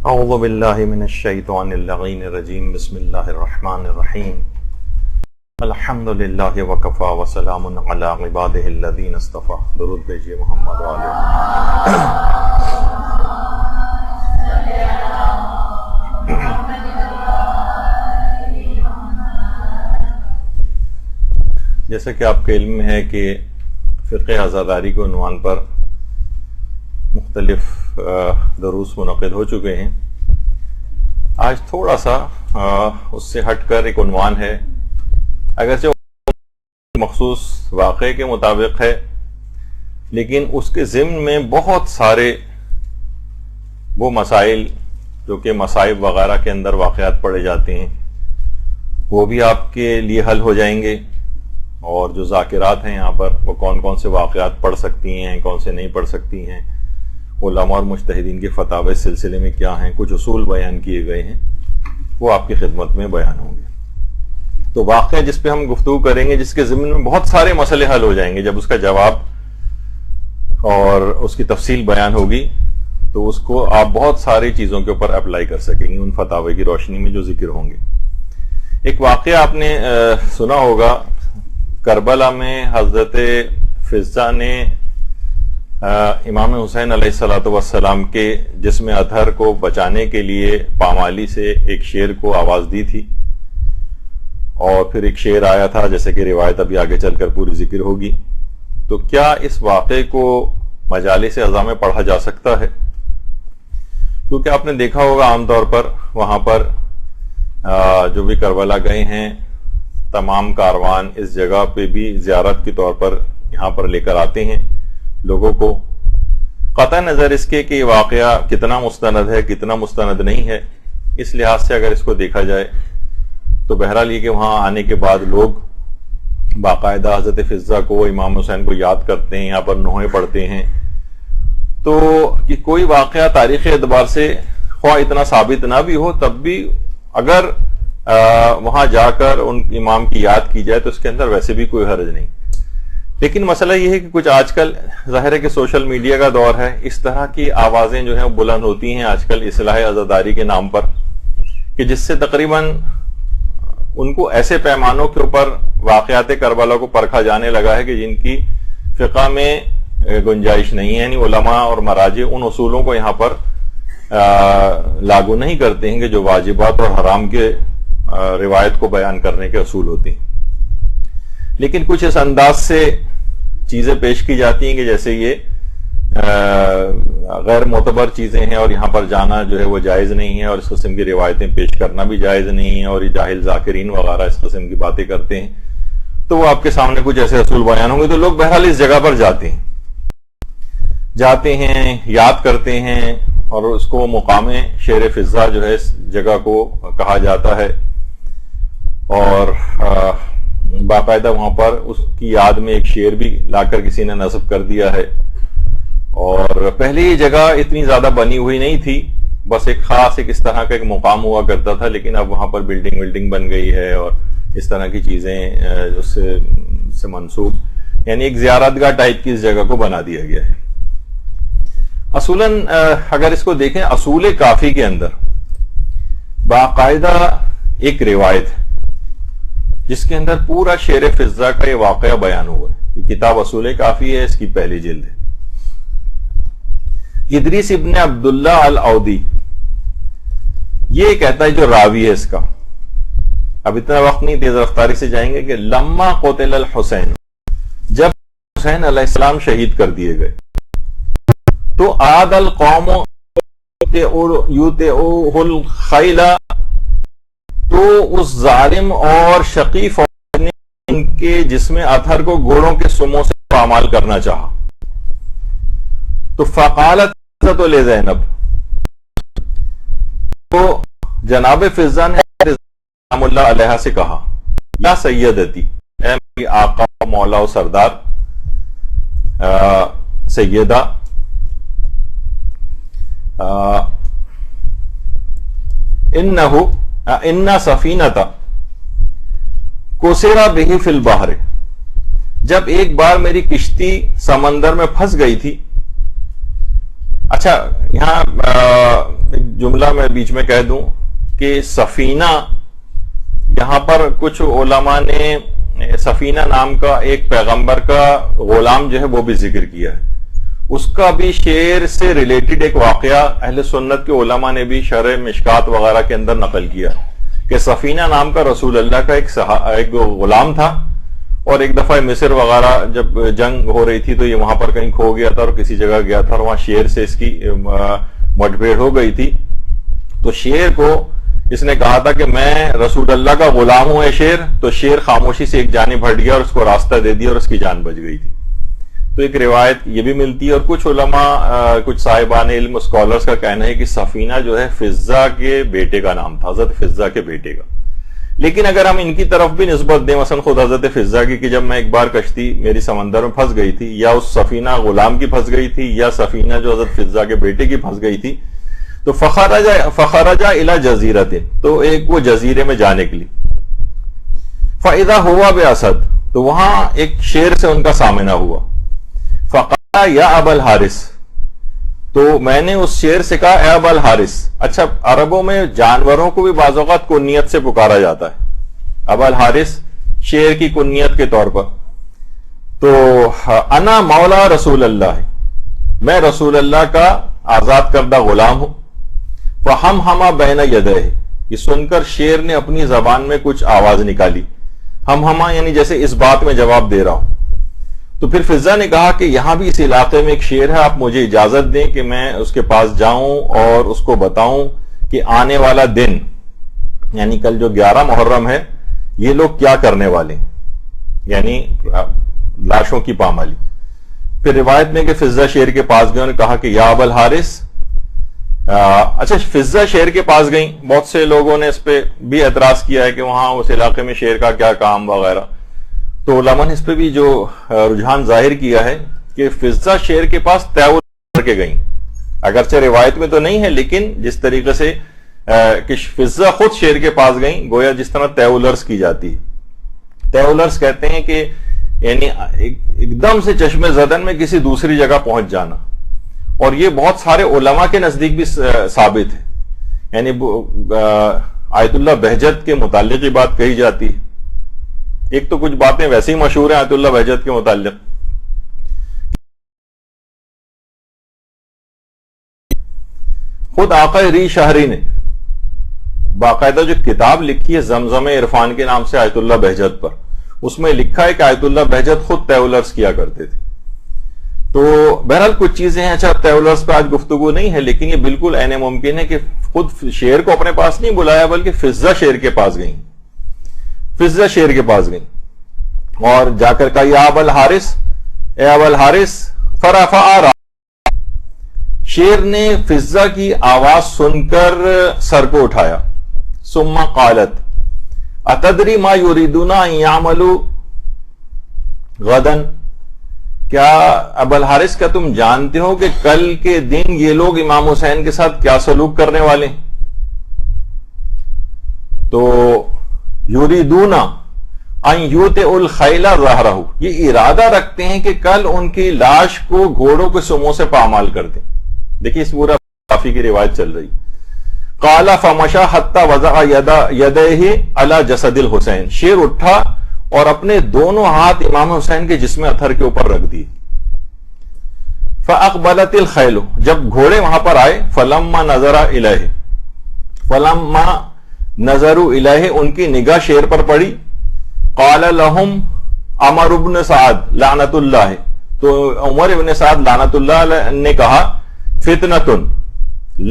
اعوذ باللہ من الشیطان اللعین الرجیم بسم اللہ الرحمن الرحیم الحمد للہ وکفا وسلام علی عبادہ الذین اصطفیٰ. درود بھیجیے محمد علیہ. جیسا کہ آپ کے علم میں ہے کہ فقہ عزاداری کے عنوان پر مختلف دروس منعقد ہو چکے ہیں. آج تھوڑا سا اس سے ہٹ کر ایک عنوان ہے، اگرچہ مخصوص واقعے کے مطابق ہے لیکن اس کے ضمن میں بہت سارے وہ مسائل جو کہ مصائب وغیرہ کے اندر واقعات پڑے جاتے ہیں وہ بھی آپ کے لیے حل ہو جائیں گے، اور جو ذاکرات ہیں یہاں پر وہ کون کون سے واقعات پڑھ سکتی ہیں، کون سے نہیں پڑھ سکتی ہیں، علماء اور مجتہدین کے فتاوی اس سلسلے میں کیا ہیں، کچھ اصول بیان کیے گئے ہیں، وہ آپ کی خدمت میں بیان ہوں گے. تو واقعہ جس پہ ہم گفتگو کریں گے، جس کے ضمن میں بہت سارے مسئلے حل ہو جائیں گے، جب اس کا جواب اور اس کی تفصیل بیان ہوگی تو اس کو آپ بہت ساری چیزوں کے اوپر اپلائی کر سکیں گے ان فتاوی کی روشنی میں جو ذکر ہوں گے. ایک واقعہ آپ نے سنا ہوگا، کربلا میں حضرت فضہ نے امام حسین علیہ السلام کے جسم اطہر کو بچانے کے لیے پامالی سے ایک شیر کو آواز دی تھی، اور پھر ایک شیر آیا تھا جیسے کہ روایت ابھی آگے چل کر پوری ذکر ہوگی. تو کیا اس واقعے کو مجالس اعضاء میں پڑھا جا سکتا ہے؟ کیونکہ آپ نے دیکھا ہوگا عام طور پر وہاں پر جو بھی کربلا گئے ہیں تمام کاروان اس جگہ پہ بھی زیارت کے طور پر یہاں پر لے کر آتے ہیں لوگوں کو. قطع نظر اس کے کہ یہ واقعہ کتنا مستند ہے کتنا مستند نہیں ہے، اس لحاظ سے اگر اس کو دیکھا جائے تو بہرحال یہ کہ وہاں آنے کے بعد لوگ باقاعدہ حضرت فضہ کو، امام حسین کو یاد کرتے ہیں، یہاں پر نوحے پڑھتے ہیں. تو کہ کوئی واقعہ تاریخ اعتبار سے خواہ اتنا ثابت نہ بھی ہو تب بھی اگر وہاں جا کر ان امام کی یاد کی جائے تو اس کے اندر ویسے بھی کوئی حرج نہیں. لیکن مسئلہ یہ ہے کہ کچھ آج کل ظاہر ہے کہ سوشل میڈیا کا دور ہے، اس طرح کی آوازیں جو ہیں وہ بلند ہوتی ہیں آج کل اصلاح عزاداری کے نام پر، کہ جس سے تقریباً ان کو ایسے پیمانوں کے اوپر واقعات کربلا کو پرکھا جانے لگا ہے کہ جن کی فقہ میں گنجائش نہیں ہے. یعنی علماء اور مراجع ان اصولوں کو یہاں پر لاگو نہیں کرتے ہیں کہ جو واجبات اور حرام کے روایت کو بیان کرنے کے اصول ہوتے ہیں، لیکن کچھ اس انداز سے چیزیں پیش کی جاتی ہیں کہ جیسے یہ غیر معتبر چیزیں ہیں اور یہاں پر جانا جو ہے وہ جائز نہیں ہے، اور اس قسم کی روایتیں پیش کرنا بھی جائز نہیں ہے، اور یہ جاہل ذاکرین وغیرہ اس قسم کی باتیں کرتے ہیں. تو وہ آپ کے سامنے کچھ ایسے اصول بیان ہوں گے تو لوگ بہرحال اس جگہ پر جاتے ہیں یاد کرتے ہیں، اور اس کو مقام شیر فضہ جو ہے اس جگہ کو کہا جاتا ہے، اور باقاعدہ وہاں پر اس کی یاد میں ایک شعر بھی لا کر کسی نے نصب کر دیا ہے. اور پہلے یہ جگہ اتنی زیادہ بنی ہوئی نہیں تھی، بس ایک خاص ایک اس طرح کا ایک مقام ہوا کرتا تھا، لیکن اب وہاں پر بلڈنگ بن گئی ہے اور اس طرح کی چیزیں اس سے منسوب، یعنی ایک زیارت گاہ ٹائپ کی اس جگہ کو بنا دیا گیا ہے. اصولاً اگر اس کو دیکھیں اصول کافی کے اندر باقاعدہ ایک روایت ہے جس کے اندر پورا شیر فضہ کا یہ واقعہ بیان ہوا ہے. یہ کتاب اصول کافی ہے، اس کی پہلی جلد ہے. ادریس ابن عبداللہ العودی یہ کہتا ہے، جو راوی ہے اس کا، اب اتنا وقت نہیں تیز رفتاری سے جائیں گے، کہ لما قتل الحسین، جب حسین علیہ السلام شہید کر دیے گئے، تو عاد القوم یوتئوہ الخیل، تو اس ظالم اور شقی فوج نے ان کے جسم اطہر کو گھوڑوں کے سموں سے پامال کرنا چاہا. تو فقالت زینب، تو جناب فضہ نے سلام اللہ علیہ سے کہا، یا سیدتی، اے میری آقا مولا و سردار، سیدہ، ان سفینۃ کوسیرا بہی فی البحر، جب ایک بار میری کشتی سمندر میں پھنس گئی تھی، اچھا یہاں ایک جملہ میں بیچ میں کہہ دوں کہ سفینہ، یہاں پر کچھ علماء نے سفینہ نام کا ایک پیغمبر کا غلام جو ہے وہ بھی ذکر کیا ہے. اس کا بھی شعر سے ریلیٹڈ ایک واقعہ اہل سنت کے علماء نے بھی شرح مشکات وغیرہ کے اندر نقل کیا کہ سفینہ نام کا رسول اللہ کا ایک غلام تھا، اور ایک دفعہ مصر وغیرہ جب جنگ ہو رہی تھی تو یہ وہاں پر کہیں کھو گیا تھا اور کسی جگہ گیا تھا اور وہاں شیر سے اس کی مٹ بھیڑ ہو گئی تھی. تو شیر کو اس نے کہا تھا کہ میں رسول اللہ کا غلام ہوں اے شیر. تو شیر خاموشی سے ایک جانب ہٹ گیا اور اس کو راستہ دے دیا اور اس کی جان بچ گئی تھی. تو ایک روایت یہ بھی ملتی ہے، اور کچھ علماء کچھ صاحبان علم اسکالرز کا کہنا ہے کہ سفینہ جو ہے فضہ کے بیٹے کا نام تھا، حضرت فضہ کے بیٹے کا. لیکن اگر ہم ان کی طرف بھی نسبت دیں، مثلا خود حضرت فضہ کی کہ جب میں ایک بار کشتی میری سمندر میں پھنس گئی تھی، یا اس سفینہ غلام کی پھنس گئی تھی، یا سفینہ جو حضرت فضہ کے بیٹے کی پھنس گئی تھی، تو فخرج الی جزیرۃ، تو ایک وہ جزیرے میں جانے کے لیے. فاذا ہوا باسد، تو وہاں ایک شیر سے ان کا سامنا ہوا. فقال یا ابا الحارث، تو میں نے اس شیر سے کہا اے ابا الحارث. اچھا عربوں میں جانوروں کو بھی بعض اوقات کنیت سے پکارا جاتا ہے. ابا الحارث شیر کی کنیت کے طور پر. تو انا مولا رسول اللہ، میں رسول اللہ کا آزاد کردہ غلام ہوں. فہمہما بین یدیہ، یہ سن کر شیر نے اپنی زبان میں کچھ آواز نکالی. ہمہما یعنی جیسے اس بات میں جواب دے رہا ہوں. تو پھر فضہ نے کہا کہ یہاں بھی اس علاقے میں ایک شیر ہے، آپ مجھے اجازت دیں کہ میں اس کے پاس جاؤں اور اس کو بتاؤں کہ آنے والا دن یعنی کل جو 11 محرم ہے یہ لوگ کیا کرنے والے ہیں، یعنی لاشوں کی پامالی. پھر روایت میں کہ فضہ شیر کے پاس گئے اور کہا کہ یا ابا الحارث. اچھا فضہ شیر کے پاس گئیں. بہت سے لوگوں نے اس پہ بھی اعتراض کیا ہے کہ وہاں اس علاقے میں شیر کا کیا کام وغیرہ. تو علماء نے اس پہ بھی جو رجحان ظاہر کیا ہے کہ فضہ شیر کے پاس تیول کر کے گئیں. اگرچہ روایت میں تو نہیں ہے، لیکن جس طریقے سے کہ فضہ خود شیر کے پاس گئیں، گویا جس طرح تیولرز کی جاتی ہے. تیولرز کہتے ہیں کہ یعنی ایک دم سے چشم زدن میں کسی دوسری جگہ پہنچ جانا، اور یہ بہت سارے علماء کے نزدیک بھی ثابت ہے. یعنی آیت اللہ بہجت کے متعلق یہ بات کہی جاتی ہے. ایک تو کچھ باتیں ویسے ہی مشہور ہیں آیت اللہ بہجت کے متعلق. خود آقا ری شہری نے باقاعدہ جو کتاب لکھی ہے زمزم عرفان کے نام سے آیت اللہ بہجت پر، اس میں لکھا ہے کہ آیت اللہ بہجت خود تیولرز کیا کرتے تھے. تو بہرحال کچھ چیزیں ہیں. اچھا تیولرز پہ آج گفتگو نہیں ہے، لیکن یہ بالکل عین ممکن ہے کہ خود شیر کو اپنے پاس نہیں بلایا بلکہ فضہ شیر کے پاس گئیں. فضہ شیر کے پاس گئیں اور جا کر کہا یا ابا الحارث، اے ابا الحارث. فرفع رأسہ، شیر نے فضہ کی آواز سن کر سر کو اٹھایا. ثم قالت اتدری ما یریدون ان یعملوا غدا، کیا ابا الحارث کا تم جانتے ہو کہ کل کے دن یہ لوگ امام حسین کے ساتھ کیا سلوک کرنے والے ہیں؟ تو یریدون ان یوطئوا الخیل ظہرہ، یہ ارادہ رکھتے ہیں کہ کل ان کی لاش کو گھوڑوں کے سموں سے پامال کر دیں. دیکھیے اس پورا کافی کی روایت چل رہی. قال فمشى حتى وضع يديه على جسد الحسین، شیر اٹھا اور اپنے دونوں ہاتھ امام حسین کے جسم اطہر کے اوپر رکھ دی. فاقبلت الخیل، جب گھوڑے وہاں پر آئے. فلما نظر الیہ، فلما نظروا الیہ، ان کی نگاہ شیر پر پڑی. قال لهم عمر بن سعد لعنت اللہ، تو عمر بن سعد لعنت اللہ نے کہا فتنۃ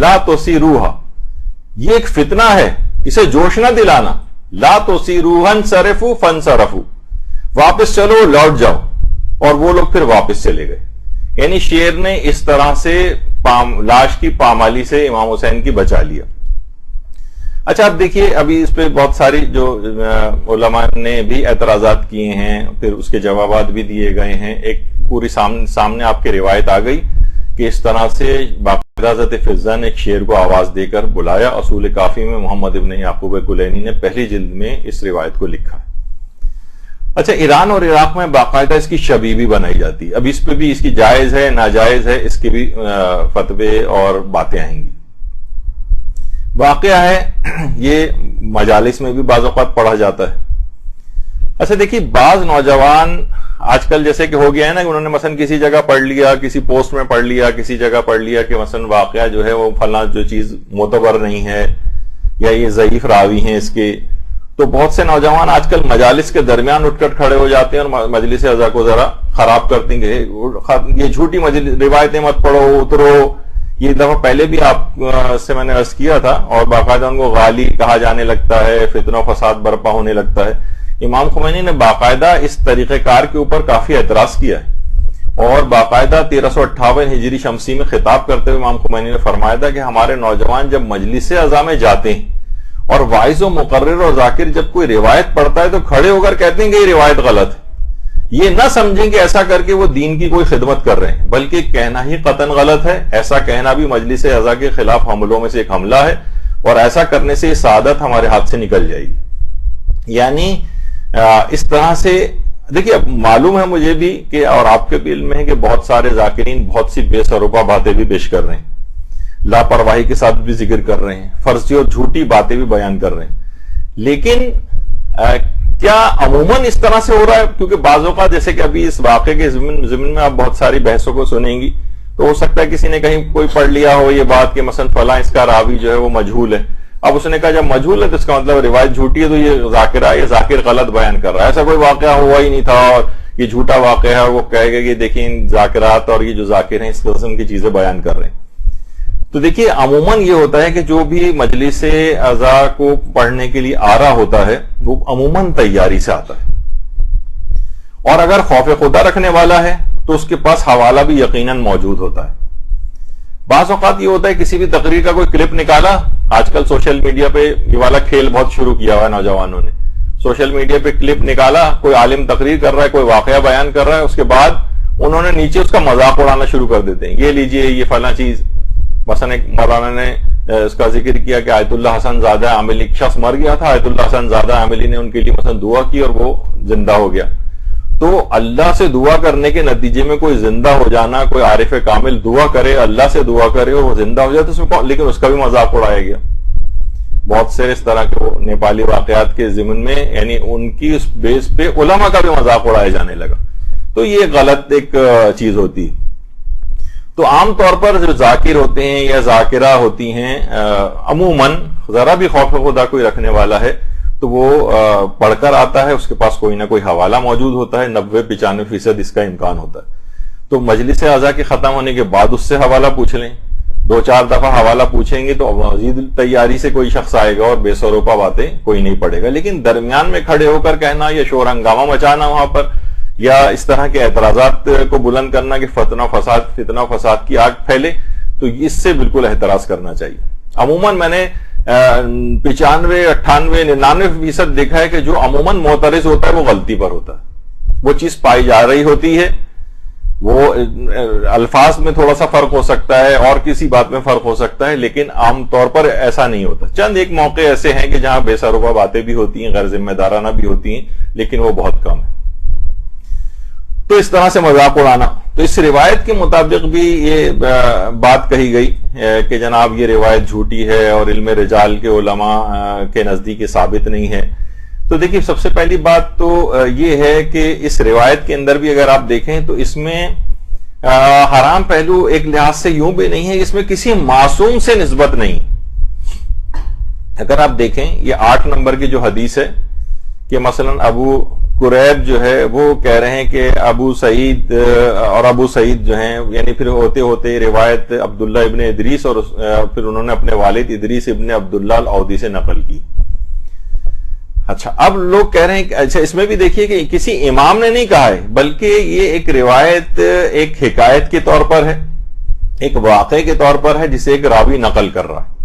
لا تثیروها، یہ ایک فتنہ ہے، اسے جوش نہ دلانا. لا تثیروها انصرفوا فانصرفوا، واپس چلو لوٹ جاؤ. اور وہ لوگ پھر واپس چلے گئے. یعنی شیر نے اس طرح سے لاش کی پامالی سے امام حسین کی بچا لیا. اچھا اب دیکھیے ابھی اس پہ بہت ساری جو علماء نے بھی اعتراضات کیے ہیں، پھر اس کے جوابات بھی دیے گئے ہیں. ایک پوری سامنے آپ کی روایت آ گئی کہ اس طرح سے باقاعدہ حضرت فضہ نے ایک شیر کو آواز دے کر بلایا. اصول کافی میں محمد ابن یعقوب کلینی نے پہلی جلد میں اس روایت کو لکھا ہے. اچھا، ایران اور عراق میں باقاعدہ اس کی شبیہ بھی بنائی جاتی ہے. اب اس پہ بھی اس کی جائز ہے ناجائز ہے، اس کے بھی فتوے اور باتیں آئیں گی. واقعہ ہے یہ مجالس میں بھی بعض اوقات پڑھا جاتا ہے. اچھا دیکھیے، بعض نوجوان آج کل جیسے کہ ہو گیا ہے نا کہ انہوں نے مثلا کسی جگہ پڑھ لیا، کسی پوسٹ میں پڑھ لیا، کسی جگہ پڑھ لیا کہ مثلا واقعہ جو ہے وہ فلاں جو چیز معتبر نہیں ہے یا یہ ضعیف راوی ہیں اس کے. تو بہت سے نوجوان آج کل مجالس کے درمیان اٹھ کر کھڑے ہو جاتے ہیں اور مجلس اعضاء کو ذرا خراب کرتے ہیں کہ یہ جھوٹی روایتیں مت پڑھو، اترو. یہ دفعہ پہلے بھی آپ سے میں نے عرض کیا تھا، اور باقاعدہ ان کو غالی کہا جانے لگتا ہے، فتنہ و فساد برپا ہونے لگتا ہے. امام خمینی نے باقاعدہ اس طریقہ کار کے اوپر کافی اعتراض کیا ہے، اور باقاعدہ 1358 ہجری شمسی میں خطاب کرتے ہوئے امام خمینی نے فرمایا تھا کہ ہمارے نوجوان جب مجلس اعضاء میں جاتے ہیں اور واعظ و مقرر اور ذاکر جب کوئی روایت پڑھتا ہے تو کھڑے ہو کر کہتے ہیں کہ یہ روایت غلط ہے. یہ نہ سمجھیں کہ ایسا کر کے وہ دین کی کوئی خدمت کر رہے ہیں، بلکہ کہنا ہی قطعاً غلط ہے. ایسا کہنا بھی مجلس اعضاء کے خلاف حملوں میں سے ایک حملہ ہے، اور ایسا کرنے سے یہ سعادت ہمارے ہاتھ سے نکل جائے گی. یعنی اس طرح سے دیکھیے، اب معلوم ہے مجھے بھی کہ اور آپ کے بھی علم میں ہے کہ بہت سارے ذاکرین بہت سی بے سروپا باتیں بھی پیش کر رہے ہیں، لاپرواہی کے ساتھ بھی ذکر کر رہے ہیں، فرضی اور جھوٹی باتیں بھی بیان کر رہے ہیں. لیکن کیا عموماً اس طرح سے ہو رہا ہے؟ کیونکہ بعض اوقات جیسے کہ ابھی اس واقعے کے ضمن میں آپ بہت ساری بحثوں کو سنیں گی، تو ہو سکتا ہے کسی نے کہیں کوئی پڑھ لیا ہو یہ بات کہ مثلا فلاں اس کا راوی جو ہے وہ مجہول ہے. اب اس نے کہا جب مجہول ہے تو اس کا مطلب روایت جھوٹی ہے، تو یہ ذاکر غلط بیان کر رہا ہے. ایسا کوئی واقعہ ہوا ہی نہیں تھا اور یہ جھوٹا واقعہ ہے، اور وہ کہے گا کہ دیکھیں ذاکرات اور یہ جو ذاکر ہیں اس قسم کی چیزیں بیان کر رہے ہیں. تو دیکھیے، عموماً یہ ہوتا ہے کہ جو بھی مجلس اعضاء کو پڑھنے کے لیے آ رہا ہوتا ہے وہ عموماً تیاری سے آتا ہے، اور اگر خوف خدا رکھنے والا ہے تو اس کے پاس حوالہ بھی یقیناً موجود ہوتا ہے. بعض اوقات یہ ہوتا ہے کسی بھی تقریر کا کوئی کلپ نکالا. آج کل سوشل میڈیا پہ یہ والا کھیل بہت شروع کیا ہوا ہے نوجوانوں نے. سوشل میڈیا پہ کلپ نکالا، کوئی عالم تقریر کر رہا ہے، کوئی واقعہ بیان کر رہا ہے، اس کے بعد انہوں نے نیچے اس کا مذاق اڑانا شروع کر دیتے ہیں. یہ لیجئے یہ فلاں چیز، مثلا ایک مولانا نے اس کا ذکر کیا کہ آیت اللہ حسن زادہ عاملی، ایک شخص مر گیا تھا، آیت اللہ حسن زادہ عاملی نے ان کے لیے مثلا دعا کی اور وہ زندہ ہو گیا. تو اللہ سے دعا کرنے کے نتیجے میں کوئی زندہ ہو جانا، کوئی عارف کامل دعا کرے، اللہ سے دعا کرے اور وہ زندہ ہو جائے تو اس میں، لیکن اس کا بھی مذاق اڑایا گیا. بہت سے اس طرح کے نیپالی واقعات کے ضمن میں، یعنی ان کی اس بیس پہ علماء کا بھی مذاق اڑایا جانے لگا. تو یہ غلط ایک چیز ہوتی. تو عام طور پر جو ذاکر ہوتے ہیں یا ذاکرہ ہوتی ہیں، عموماً ذرا بھی خوف خدا کوئی رکھنے والا ہے تو وہ پڑھ کر آتا ہے، اس کے پاس کوئی نہ کوئی حوالہ موجود ہوتا ہے. 90-95% اس کا امکان ہوتا ہے. تو مجلس اعضاء کے ختم ہونے کے بعد اس سے حوالہ پوچھ لیں. 2-4 دفعہ حوالہ پوچھیں گے تو مزید تیاری سے کوئی شخص آئے گا اور بے سروپا باتیں کوئی نہیں پڑھے گا. لیکن درمیان میں کھڑے ہو کر کہنا یا شور ہنگامہ مچانا وہاں پر، یا اس طرح کے اعتراضات کو بلند کرنا کہ فتنہ و فساد کی آگ پھیلے، تو اس سے بالکل احتراز کرنا چاہیے. عموماً میں نے 95, 98, 99% دیکھا ہے کہ جو عموماً معترض ہوتا ہے وہ غلطی پر ہوتا ہے. وہ چیز پائی جا رہی ہوتی ہے، وہ الفاظ میں تھوڑا سا فرق ہو سکتا ہے اور کسی بات میں فرق ہو سکتا ہے، لیکن عام طور پر ایسا نہیں ہوتا. چند ایک موقع ایسے ہیں کہ جہاں بے سروپا باتیں بھی ہوتی ہیں، غیر ذمہ دارانہ بھی ہوتی ہیں، لیکن وہ بہت کم ہے. تو اس طرح سے مذاق اڑانا. تو اس روایت کے مطابق بھی یہ بات کہی گئی کہ جناب یہ روایت جھوٹی ہے اور علم رجال کے علماء کے نزدیک ثابت نہیں ہے. تو دیکھیے، سب سے پہلی بات تو یہ ہے کہ اس روایت کے اندر بھی اگر آپ دیکھیں تو اس میں حرام پہلو ایک لحاظ سے یوں بھی نہیں ہے، اس میں کسی معصوم سے نسبت نہیں. اگر آپ دیکھیں یہ 8 نمبر کی جو حدیث ہے کہ مثلا ابو قریب جو ہے وہ کہہ رہے ہیں کہ ابو سعید جو ہیں، یعنی پھر ہوتے ہوتے روایت عبداللہ ابن ادریس اور پھر انہوں نے اپنے والد ادریس ابن عبداللہ العودی سے نقل کی. اچھا، اب لوگ کہہ رہے ہیں کہ اچھا اس میں بھی دیکھیے کہ کسی امام نے نہیں کہا ہے، بلکہ یہ ایک روایت ایک حکایت کے طور پر ہے، ایک واقعے کے طور پر ہے جسے ایک راوی نقل کر رہا ہے.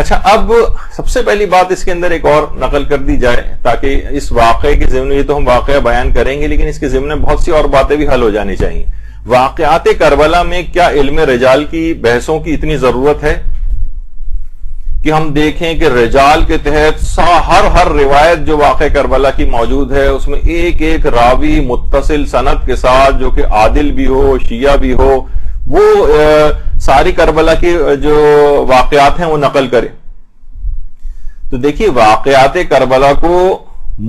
اچھا، اب سب سے پہلی بات اس کے اندر ایک اور نقل کر دی جائے تاکہ اس واقعے کے ضمن، یہ تو ہم واقعہ بیان کریں گے لیکن اس کے ضمن میں بہت سی اور باتیں بھی حل ہو جانی چاہیے. واقعات کربلا میں کیا علم رجال کی بحثوں کی اتنی ضرورت ہے؟ کہ ہم دیکھیں کہ رجال کے تحت ہر روایت جو واقع کربلا کی موجود ہے اس میں ایک ایک راوی متصل سند کے ساتھ جو کہ عادل بھی ہو شیعہ بھی ہو وہ ساری کربلا کی جو واقعات ہیں وہ نقل کرے. تو دیکھیے واقعات کربلا کو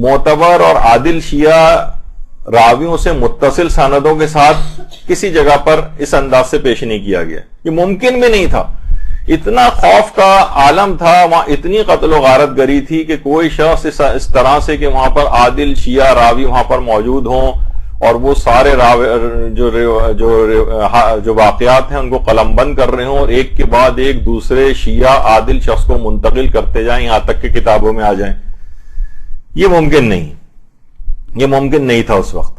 معتبر اور عادل شیعہ راویوں سے متصل سندوں کے ساتھ کسی جگہ پر اس انداز سے پیش نہیں کیا گیا. یہ ممکن بھی نہیں تھا. اتنا خوف کا عالم تھا وہاں, اتنی قتل و غارت گری تھی کہ کوئی شخص اس طرح سے کہ وہاں پر عادل شیعہ راوی وہاں پر موجود ہوں اور وہ سارے جو واقعات ہیں ان کو قلم بند کر رہے ہوں اور ایک کے بعد ایک دوسرے شیعہ عادل شخص کو منتقل کرتے جائیں یہاں تک کہ کتابوں میں آ جائیں. یہ ممکن نہیں تھا اس وقت.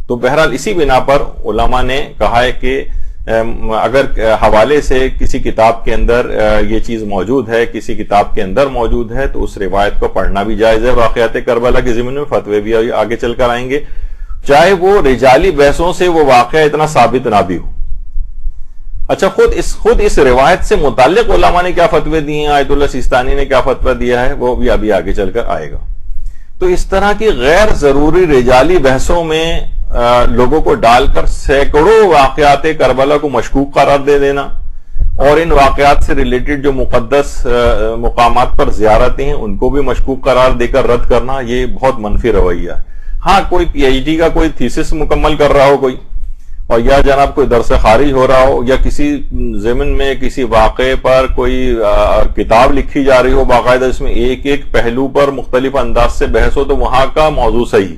تو بہرحال اسی بنا پر علماء نے کہا ہے کہ اگر حوالے سے کسی کتاب کے اندر یہ چیز موجود ہے, کسی کتاب کے اندر موجود ہے, تو اس روایت کو پڑھنا بھی جائز ہے. واقعات کربلا کے ضمن میں فتوے بھی آگے چل کر آئیں گے, چاہے وہ رجالی بحثوں سے وہ واقعہ اتنا ثابت نہ بھی ہو. اچھا, خود اس روایت سے متعلق علماء نے کیا فتوے دیے ہیں, آیت اللہ سیستانی نے کیا فتویٰ دیا ہے, وہ بھی ابھی آگے چل کر آئے گا. تو اس طرح کی غیر ضروری رجالی بحثوں میں لوگوں کو ڈال کر سینکڑوں واقعات کربلا کو مشکوک قرار دے دینا اور ان واقعات سے ریلیٹڈ جو مقدس مقامات پر زیارتیں ہیں ان کو بھی مشکوک قرار دے کر رد کرنا, یہ بہت منفی رویہ ہے. ہاں, کوئی پی ایچ ڈی کا کوئی تھیسس مکمل کر رہا ہو کوئی, اور یا جناب کوئی درس خارج ہو رہا ہو, یا کسی ضمن میں کسی واقعے پر کوئی کتاب لکھی جا رہی ہو باقاعدہ اس میں ایک ایک پہلو پر مختلف انداز سے بحث ہو, تو وہاں کا موضوع صحیح.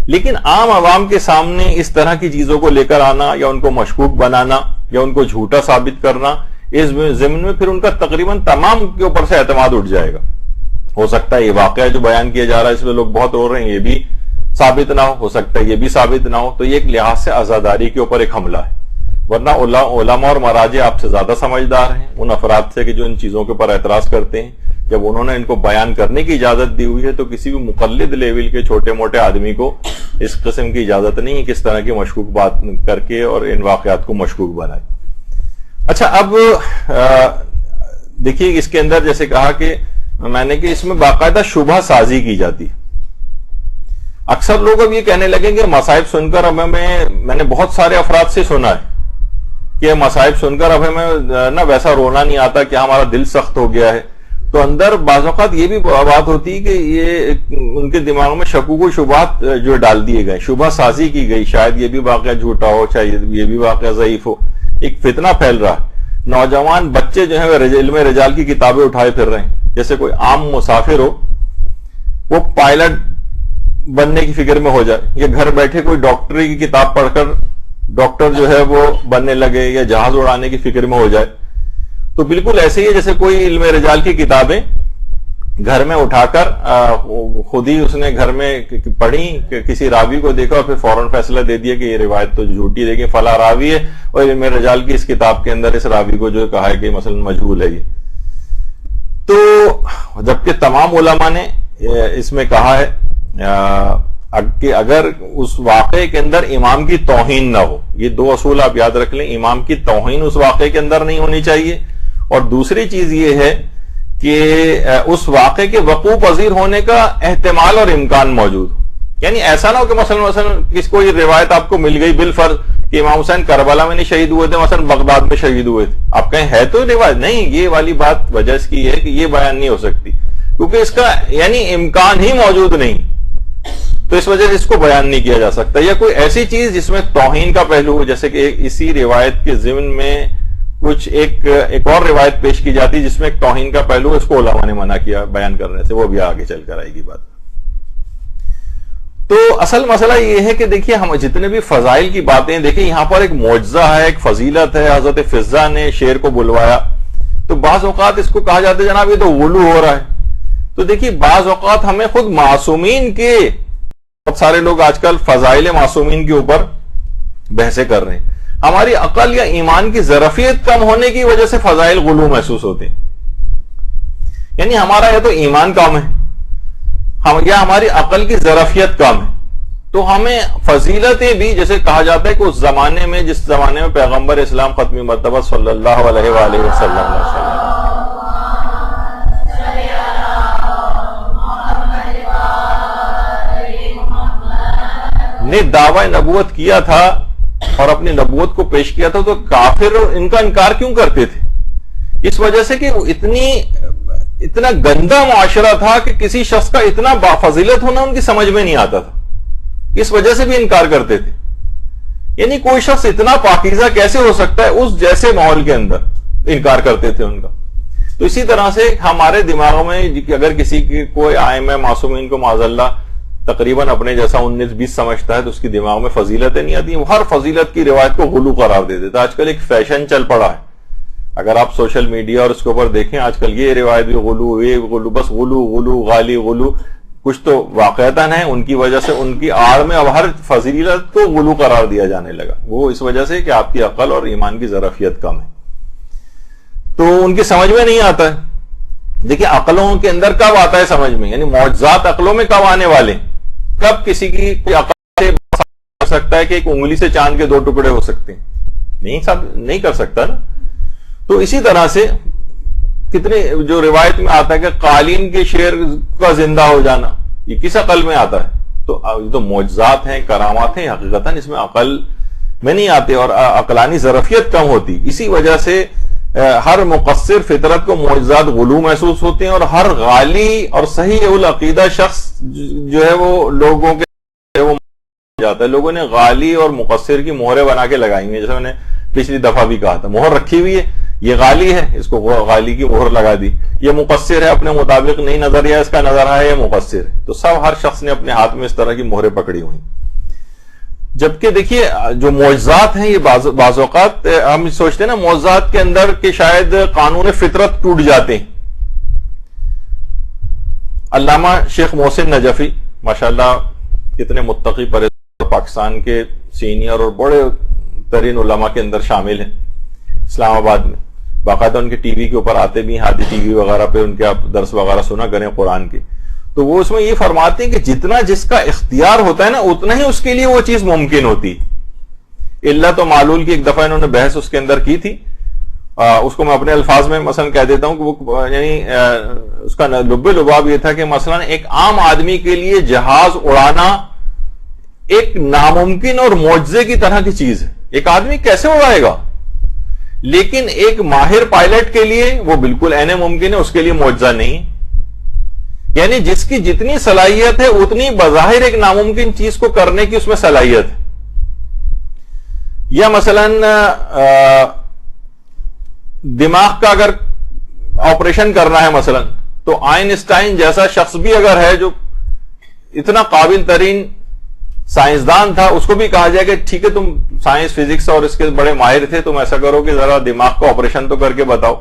لیکن عام عوام کے سامنے اس طرح کی چیزوں کو لے کر آنا یا ان کو مشکوک بنانا یا ان کو جھوٹا ثابت کرنا, اس ضمن میں پھر ان کا تقریباً تمام کے اوپر سے اعتماد اٹھ جائے گا. ہو سکتا ہے یہ واقعہ جو بیان کیا جا رہا ہے اس میں لوگ بہت رو رہے ہیں یہ بھی ثابت نہ ہو سکتا ہے یہ بھی ثابت نہ ہو. تو یہ ایک لحاظ سے عزاداری کے اوپر ایک حملہ ہے. ورنہ علماء اور مراجع آپ سے زیادہ سمجھدار ہیں ان افراد سے کہ جو ان چیزوں کے اوپر اعتراض کرتے ہیں. جب انہوں نے ان کو بیان کرنے کی اجازت دی ہوئی ہے تو کسی بھی مقلد لیول کے چھوٹے موٹے آدمی کو اس قسم کی اجازت نہیں ہے کس طرح کی مشکوک بات کر کے اور ان واقعات کو مشکوک بنائے. اچھا, اب دیکھیے اس کے اندر جیسے کہا کہ میں نے کہ اس میں باقاعدہ شبہ سازی کی جاتی. اکثر لوگ اب یہ کہنے لگیں کہ مصائب سن کر اب میں نے بہت سارے افراد سے سنا ہے کہ مصائب سن کر اب ہمیں نہ ویسا رونا نہیں آتا کہ ہمارا دل سخت ہو گیا ہے. تو اندر بعض اوقات یہ بھی بات ہوتی ہے کہ یہ ان کے دماغ میں شکوک و شبہات جو ڈال دیے گئے, شبہ سازی کی گئی, شاید یہ بھی واقعہ جھوٹا ہو, چاہے یہ بھی واقعہ ضعیف ہو. ایک فتنہ پھیل رہا ہے. نوجوان بچے جو ہیں علم رجال کی کتابیں اٹھائے پھر رہے ہیں. جیسے کوئی عام مسافر ہو وہ پائلٹ بننے کی فکر میں ہو جائے, یا گھر بیٹھے کوئی ڈاکٹری کی کتاب پڑھ کر ڈاکٹر جو ہے وہ بننے لگے, یا جہاز اڑانے کی فکر میں ہو جائے. تو بالکل ایسے ہی ہے جیسے کوئی علم رجال کی کتابیں گھر میں اٹھا کر خود ہی اس نے گھر میں پڑھی, کسی راوی کو دیکھا اور پھر فوراً فیصلہ دے دیا کہ یہ روایت تو جھوٹی, دیکھیں فلاں راوی ہے اور علم رجال کی اس کتاب کے اندر اس راوی کو جو کہا ہے کہ مثلا مجہول ہے یہ. تو جبکہ تمام علماء نے اس میں کہا ہے کہ اگر اس واقعے کے اندر امام کی توہین نہ ہو, یہ دو اصول آپ یاد رکھ لیں, امام کی توہین اس واقعے کے اندر نہیں ہونی چاہیے, اور دوسری چیز یہ ہے کہ اس واقعے کے وقوع پذیر ہونے کا احتمال اور امکان موجود ہو. یعنی ایسا نہ ہو کہ مثلا کس کو یہ روایت آپ کو مل گئی بالفرض کہ امام حسین کربلا میں نہیں شہید ہوئے تھے, مثلا بغداد میں شہید ہوئے تھے, آپ کہیں ہے تو روایت نہیں, یہ والی بات وجہ اس کی ہے کہ یہ بیان نہیں ہو سکتی کیونکہ اس کا یعنی امکان ہی موجود نہیں, تو اس وجہ سے اس کو بیان نہیں کیا جا سکتا. یا کوئی ایسی چیز جس میں توہین کا پہلو ہو, جیسے کہ اسی روایت کے ضمن میں کچھ ایک اور روایت پیش کی جاتی جس میں ایک توہین کا پہلو, اس کو علماء نے منع کیا بیان کرنے سے, وہ بھی آگے چل کر آئے گی بات. تو اصل مسئلہ یہ ہے کہ دیکھیے ہم جتنے بھی فضائل کی باتیں دیکھیں, یہاں پر ایک معجزہ ہے, ایک فضیلت ہے. حضرت فضہ نے شیر کو بلوایا, تو بعض اوقات اس کو کہا جاتا ہے جناب یہ تو غلو ہو رہا ہے. تو دیکھیے بعض اوقات ہمیں خود معصومین کے, بہت سارے لوگ آج کل فضائل معصومین کے اوپر بحثیں کر رہے ہیں, ہماری عقل یا ایمان کی ظرفیت کم ہونے کی وجہ سے فضائل غلو محسوس ہوتے ہیں. یعنی ہمارا یا تو ایمان کم ہے یا ہماری عقل کی ظرفیت کم ہے, تو ہمیں فضیلتیں بھی جیسے کہا جاتا ہے کہ اس زمانے میں جس زمانے میں پیغمبر اسلام ختمی مرتبہ صلی اللہ علیہ وآلہ وسلم نے دعوی نبوت کیا تھا اور اپنی نبوت کو پیش کیا تھا تو کافر ان کا انکار کیوں کرتے تھے؟ اس وجہ سے کہ اتنا گندا معاشرہ تھا کہ کسی شخص کا اتنا بافضیلت ہونا ان کی سمجھ میں نہیں آتا تھا، اس وجہ سے بھی انکار کرتے تھے. یعنی کوئی شخص اتنا پاکیزہ کیسے ہو سکتا ہے، اس جیسے ماحول کے اندر انکار کرتے تھے ان کا. تو اسی طرح سے ہمارے دماغوں میں اگر کسی کی کوئی ائمہ معصومین کو معاذ اللہ تقریباً اپنے جیسا 19-20 سمجھتا ہے تو اس کی دماغ میں فضیلتیں نہیں آتی، وہ ہر فضیلت کی روایت کو غلو قرار دے دیتا ہے. آج کل ایک فیشن چل پڑا ہے، اگر آپ سوشل میڈیا اور اس کے اوپر دیکھیں آج کل یہ روایت بھی غلو، یہ غلو، بس غلو غالی غلو. کچھ تو واقعتاً ہیں ان کی وجہ سے ان کی آڑ میں اب ہر فضیلت کو غلو قرار دیا جانے لگا. وہ اس وجہ سے کہ آپ کی عقل اور ایمان کی ظرفیت کم ہے تو ان کی سمجھ میں نہیں آتا ہے. دیکھیں عقلوں کے اندر کب آتا ہے سمجھ میں، یعنی معجزات عقلوں میں کب آنے والے، کب کسی کی عقل سے کر سکتا ہے کہ ایک انگلی سے چاند کے 2 ٹکڑے ہو سکتے ہیں، نہیں کر سکتا نا. تو اسی طرح سے کتنے جو روایت میں آتا ہے کہ قالین کے شیر کا زندہ ہو جانا، یہ کس عقل میں آتا ہے؟ تو یہ تو معجزات ہیں، کرامات ہیں، حقیقتاً اس میں عقل میں نہیں آتے اور عقلانی ظرفیت کم ہوتی. اسی وجہ سے ہر مقصر فطرت کو معجزات غلو محسوس ہوتے ہیں اور ہر غالی اور صحیح العقیدہ شخص جو ہے وہ لوگوں کے وہ جاتا ہے. لوگوں نے غالی اور مقصر کی مہریں بنا کے لگائی ہیں، جیسے میں نے پچھلی دفعہ بھی کہا تھا، مہر رکھی ہوئی ہے، یہ غالی ہے، اس کو غالی کی مہر لگا دی. یہ مقصر ہے، اپنے مطابق نہیں نظریہ اس کا نظر ہے، یہ مقصر ہے. تو سب ہر شخص نے اپنے ہاتھ میں اس طرح کی مہریں پکڑی ہوئی. جبکہ دیکھیے جو معجزات ہیں یہ بعض اوقات ہم سوچتے ہیں نا معجزات کے اندر کہ شاید قانون فطرت ٹوٹ جاتے ہیں. علامہ شیخ محسن نجفی ماشاءاللہ کتنے متقی پرہیزگار پاکستان کے سینئر اور بڑے ترین علماء کے اندر شامل ہیں اسلام آباد میں. باقاعدہ ان کے ٹی وی کے اوپر آتے بھی ہیں، ہاتھی ٹی وی وغیرہ پہ ان کے آپ درس وغیرہ سنا کریں قرآن کے. تو وہ اس میں یہ فرماتے ہیں کہ جتنا جس کا اختیار ہوتا ہے نا اتنا ہی اس کے لیے وہ چیز ممکن ہوتی. علت و معلول کی ایک دفعہ انہوں نے بحث اس کے اندر کی تھی، اس کو میں اپنے الفاظ میں مثلا کہہ دیتا ہوں کہ وہ یعنی اس کا لب لباب یہ تھا کہ مثلا ایک عام آدمی کے لیے جہاز اڑانا ایک ناممکن اور معجزے کی طرح کی چیز ہے. ایک آدمی کیسے اڑائے گا؟ لیکن ایک ماہر پائلٹ کے لیے وہ بالکل عین ممکن ہے، اس کے لیے معجزہ نہیں. یعنی جس کی جتنی صلاحیت ہے اتنی بظاہر ایک ناممکن چیز کو کرنے کی اس میں صلاحیت ہے. یا مثلا دماغ کا اگر آپریشن کرنا ہے مثلا تو آئنسٹائن جیسا شخص بھی اگر ہے جو اتنا قابل ترین سائنسدان تھا، اس کو بھی کہا جائے کہ ٹھیک ہے تم سائنس فزکس اور اس کے بڑے ماہر تھے، تم ایسا کرو کہ ذرا دماغ کا آپریشن تو کر کے بتاؤ.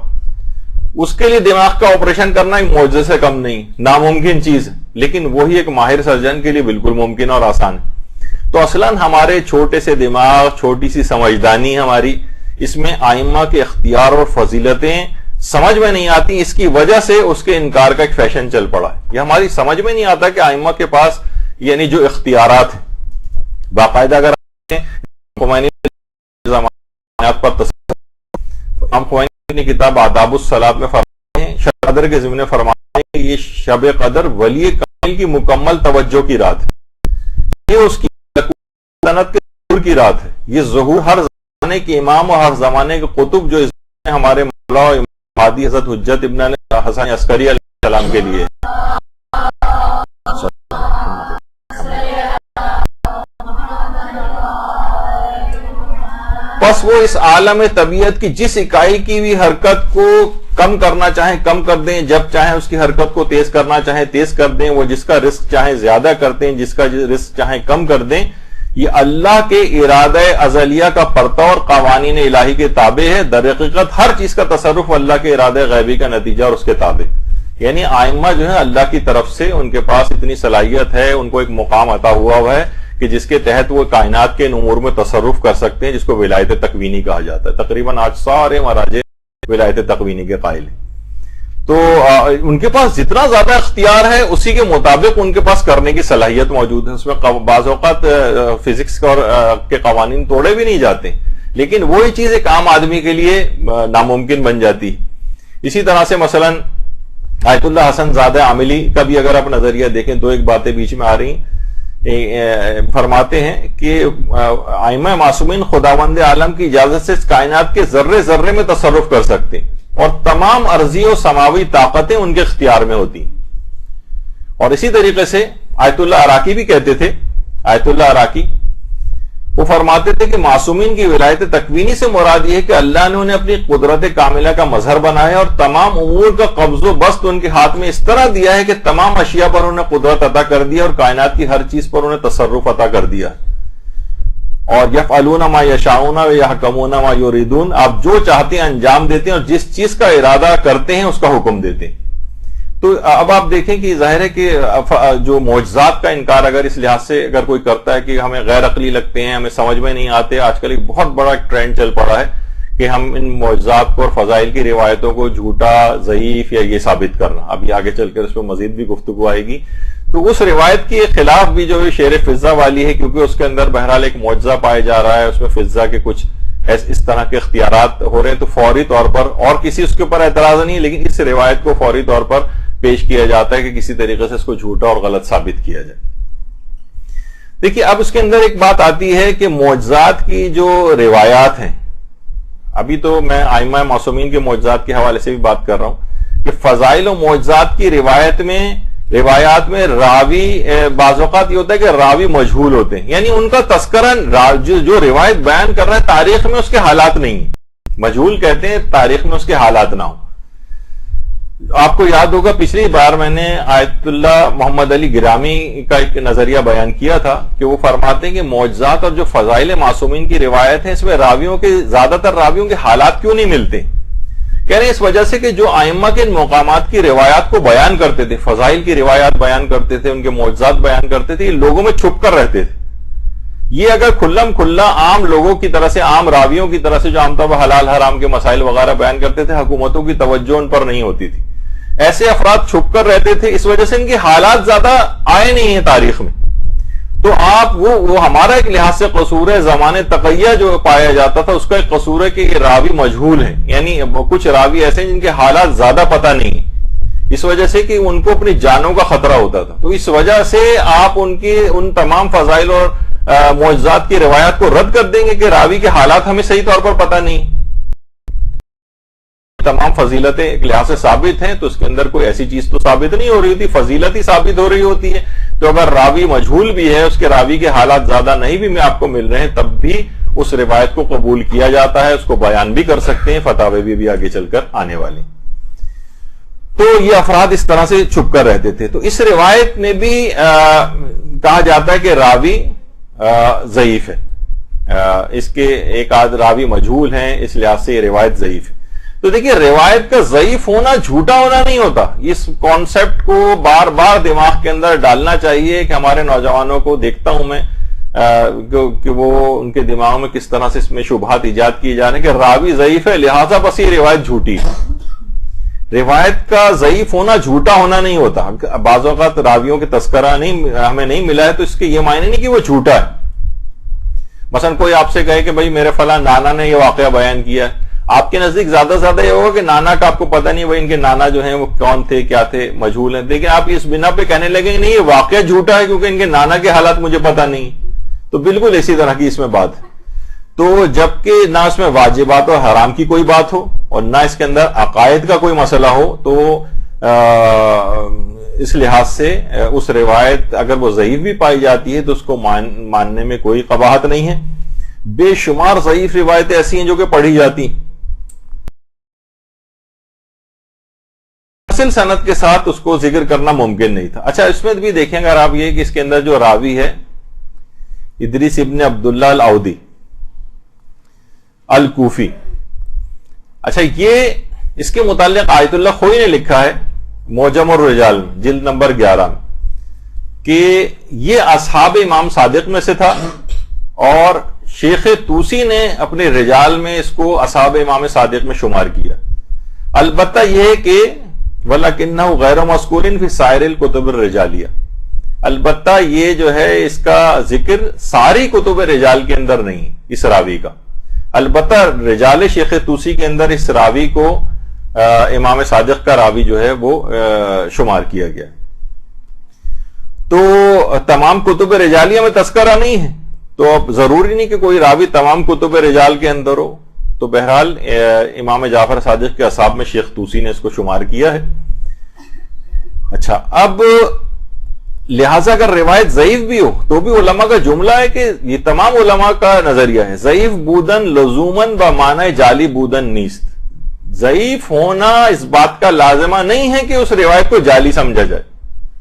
اس کے لیے دماغ کا آپریشن کرنا ایک معجزے سے کم نہیں، ناممکن چیز ہے، لیکن وہی ایک ماہر سرجن کے لیے بالکل ممکن اور آسان ہے. تو اصلاً ہمارے چھوٹے سے دماغ، چھوٹی سی سمجھدانی ہماری، اس میں ائمہ کے اختیار اور فضیلتیں سمجھ میں نہیں آتی. اس کی وجہ سے اس کے انکار کا ایک فیشن چل پڑا ہے. یہ ہماری سمجھ میں نہیں آتا کہ ائمہ کے پاس یعنی جو اختیارات ہیں باقاعدہ اگر خمینی نے کتاب آداب الصلاۃ میں فرماتے ہیں، شب قدر کے ضمن فرماتے ہیں کہ یہ شب قدر ولی کامل کی مکمل توجہ کی رات ہے، یہ اس کی سنت کے ظہور کی رات ہے. یہ ظہور ہر زمانے کے امام اور ہر زمانے کے قطب جو اس میں ہمارے مولا و امام حضرت حجت ابن حسن عسکری علیہ السلام کے لیے بس وہ اس عالم طبیعت کی جس اکائی کی بھی حرکت کو کم کرنا چاہیں کم کر دیں، جب چاہیں اس کی حرکت کو تیز کرنا چاہیں تیز کر دیں، وہ جس کا رزق چاہیں زیادہ کر دیں، جس کا رزق چاہیں کم کر دیں. یہ اللہ کے ارادہ ازلیہ کا پرتو اور قوانین الہی کے تابع ہے. در حقیقت ہر چیز کا تصرف اللہ کے ارادہ غیبی کا نتیجہ اور اس کے تابع. یعنی ائمہ جو ہے اللہ کی طرف سے ان کے پاس اتنی صلاحیت ہے، ان کو ایک مقام عطا ہوا ہے کہ جس کے تحت وہ کائنات کے امور میں تصرف کر سکتے ہیں، جس کو ولایت تکوینی کہا جاتا ہے. تقریباً آج سارے مراجع ولایت تکوینی کے قائل ہیں. تو ان کے پاس جتنا زیادہ اختیار ہے اسی کے مطابق ان کے پاس کرنے کی صلاحیت موجود ہے. اس میں بعض اوقات فزکس اور کے قوانین توڑے بھی نہیں جاتے، لیکن وہی چیز ایک عام آدمی کے لیے ناممکن بن جاتی. اسی طرح سے مثلا آیت اللہ حسن زادہ عاملی کا بھی اگر آپ نظریہ دیکھیں، دو ایک باتیں بیچ میں آ رہی ہیں. فرماتے ہیں کہ ائمہ معصومین خداوند عالم کی اجازت سے اس کائنات کے ذرے ذرے میں تصرف کر سکتے ہیں اور تمام ارضی و سماوی طاقتیں ان کے اختیار میں ہوتی ہیں. اور اسی طریقے سے آیت اللہ عراقی بھی کہتے تھے، آیت اللہ عراقی وہ فرماتے تھے کہ معصومین کی ولایت تکوینی سے مراد یہ ہے کہ اللہ نے انہیں اپنی قدرت کاملہ کا مظہر بنایا اور تمام امور کا قبض و بسط ان کے ہاتھ میں اس طرح دیا ہے کہ تمام اشیاء پر انہیں قدرت عطا کر دیا اور کائنات کی ہر چیز پر انہیں تصرف عطا کر دیا. اور یفعلون ما یشاؤون ویحکمون ما یریدون، آپ جو چاہتے ہیں انجام دیتے ہیں اور جس چیز کا ارادہ کرتے ہیں اس کا حکم دیتے ہیں. تو اب آپ دیکھیں کہ ظاہر ہے کہ جو معجزات کا انکار اگر اس لحاظ سے اگر کوئی کرتا ہے کہ ہمیں غیر عقلی لگتے ہیں، ہمیں سمجھ میں نہیں آتے، آج کل ایک بہت بڑا ٹرینڈ چل پڑا ہے کہ ہم ان معجزات کو اور فضائل کی روایتوں کو جھوٹا، ضعیف یا یہ ثابت کرنا. ابھی آگے چل کر اس پہ مزید بھی گفتگو آئے گی. تو اس روایت کے خلاف بھی جو شعر فضہ والی ہے، کیونکہ اس کے اندر بہرحال ایک معجزہ پایا جا رہا ہے، اس میں فضہ کے کچھ اس طرح کے اختیارات ہو رہے ہیں، تو فوری طور پر اور کسی اس کے اوپر اعتراض نہیں، لیکن اس روایت کو فوری طور پر پیش کیا جاتا ہے کہ کسی طریقے سے اس کو جھوٹا اور غلط ثابت کیا جائے. دیکھیے اب اس کے اندر ایک بات آتی ہے کہ معجزات کی جو روایات ہیں، ابھی تو میں ائمہ معصومین کے معجزات کے حوالے سے بھی بات کر رہا ہوں کہ فضائل و معجزات کی روایات میں راوی بعض اوقات یہ ہوتا ہے کہ راوی مجہول ہوتے ہیں، یعنی ان کا تذکرہ جو روایت بیان کر رہا ہے تاریخ میں اس کے حالات نہیں ہیں. مجہول کہتے ہیں تاریخ میں اس کے حالات نہ ہوں. آپ کو یاد ہوگا پچھلی بار میں نے آیت اللہ محمد علی گرامی کا ایک نظریہ بیان کیا تھا کہ وہ فرماتے ہیں کہ معجزات اور جو فضائل معصومین کی روایت ہیں اس میں زیادہ تر راویوں کے حالات کیوں نہیں ملتے؟ کہہ رہے ہیں اس وجہ سے کہ جو ائمہ کے مقامات کی روایات کو بیان کرتے تھے، فضائل کی روایات بیان کرتے تھے، ان کے معجزات بیان کرتے تھے، یہ لوگوں میں چھپ کر رہتے تھے. یہ اگر کھلم کھلا عام لوگوں کی طرح سے، عام راویوں کی طرح سے جو عام طور پر حلال حرام کے مسائل وغیرہ بیان کرتے تھے، حکومتوں کی توجہ ان پر نہیں ہوتی تھی. ایسے افراد چھپ کر رہتے تھے، اس وجہ سے ان کے حالات زیادہ آئے نہیں ہیں تاریخ میں. تو آپ وہ ہمارا ایک لحاظ سے قصور ہے، زمانے تقیہ جو پایا جاتا تھا اس کا ایک قصور ہے کہ یہ راوی مجہول ہیں، یعنی کچھ راوی ایسے ہیں جن کے حالات زیادہ پتہ نہیں، اس وجہ سے کہ ان کو اپنی جانوں کا خطرہ ہوتا تھا. تو اس وجہ سے آپ ان تمام فضائل اور معجزات کی روایات کو رد کر دیں گے کہ راوی کے حالات ہمیں صحیح طور پر پتہ نہیں. تمام فضیلتیں ایک لحاظ سے ثابت ہیں تو اس کے اندر کوئی ایسی چیز تو ثابت نہیں ہو رہی ہوتی، فضیلت ہی ثابت ہو رہی ہوتی ہے. تو اگر راوی مجہول بھی ہے، اس کے راوی کے حالات زیادہ نہیں بھی آپ کو مل رہے ہیں، تب بھی اس روایت کو قبول کیا جاتا ہے، اس کو بیان بھی کر سکتے ہیں. فتاوی بھی آگے چل کر آنے والی. تو یہ افراد اس طرح سے چھپ کر رہتے تھے. تو اس روایت میں بھی کہا جاتا ہے کہ راوی ضعیف ہے، اس کے ایک آدھ راوی مجہول ہیں، اس لحاظ سے یہ روایت ضعیف ہے. تو دیکھیے روایت کا ضعیف ہونا جھوٹا ہونا نہیں ہوتا. اس کانسیپٹ کو بار بار دماغ کے اندر ڈالنا چاہیے کہ ہمارے نوجوانوں کو دیکھتا ہوں میں کہ وہ ان کے دماغ میں کس طرح سے اس میں شبہات ایجاد کیے جا رہے ہیں کہ راوی ضعیف ہے لہذا بس یہ روایت جھوٹی ہے. روایت کا ضعیف ہونا جھوٹا ہونا نہیں ہوتا. بعض اوقات راویوں کے تذکرہ ہمیں نہیں ملا ہے تو اس کے یہ معنی نہیں کہ وہ جھوٹا ہے. مثلا کوئی آپ سے کہے کہ بھائی میرے فلاں نانا نے یہ واقعہ بیان کیا ہے، آپ کے نزدیک زیادہ سے زیادہ یہ ہوگا کہ نانا کا آپ کو پتہ نہیں بھائی ان کے نانا جو ہیں وہ کون تھے، کیا تھے، مجہول ہیں. دیکھیں آپ اس بنا پہ کہنے لگیں گے نہیں یہ واقعہ جھوٹا ہے کیونکہ ان کے نانا کے حالات مجھے پتہ نہیں. تو بالکل اسی طرح کی اس میں بات ہے. تو جبکہ نہ اس میں واجبات اور حرام کی کوئی بات ہو اور نہ اس کے اندر عقائد کا کوئی مسئلہ ہو، تو اس لحاظ سے اس روایت اگر وہ ضعیف بھی پائی جاتی ہے تو اس کو ماننے میں کوئی قباحت نہیں ہے. بے شمار ضعیف روایتیں ایسی ہیں جو کہ پڑھی جاتی ہیں، اصل سند کے ساتھ اس کو ذکر کرنا ممکن نہیں تھا. اچھا اس میں بھی دیکھیں اگر آپ یہ کہ اس کے اندر جو راوی ہے ادریس ابن عبداللہ العودی الکوفی، اچھا یہ اس کے متعلق آیت اللہ خوئی نے لکھا ہے معجم الرجال میں جلد نمبر 11 میں کہ یہ اصحاب امام صادق میں سے تھا، اور شیخ توسی نے اپنے رجال میں اس کو اصحاب امام صادق میں شمار کیا. البتہ یہ ہے کہ وَلَكِنَّهُ غَيْرُ مَذْكُورٍ فِي سَائِرِ الْكُتُبِ الرِّجَالِيَّةِ، البتہ یہ جو ہے اس کا ذکر ساری کتب رجال کے اندر نہیں اس راوی کا. البتہ رجال شیخ توسی کے اندر اس راوی کو امام صادق کا راوی جو ہے وہ شمار کیا گیا. تو تمام کتب رجالیہ میں تذکرہ نہیں ہے، تو اب ضروری نہیں کہ کوئی راوی تمام کتب رجال کے اندر ہو. تو بہرحال امام جعفر صادق کے اصحاب میں شیخ طوسی نے اس کو شمار کیا ہے. اچھا، اب لہذا اگر روایت ضعیف بھی ہو تو بھی علماء کا جملہ ہے کہ یہ تمام علماء کا نظریہ ہے، ضعیف بودن لزومن بمعنی جعلی بودن نیست. ضعیف ہونا اس بات کا لازمہ نہیں ہے کہ اس روایت کو جعلی سمجھا جائے،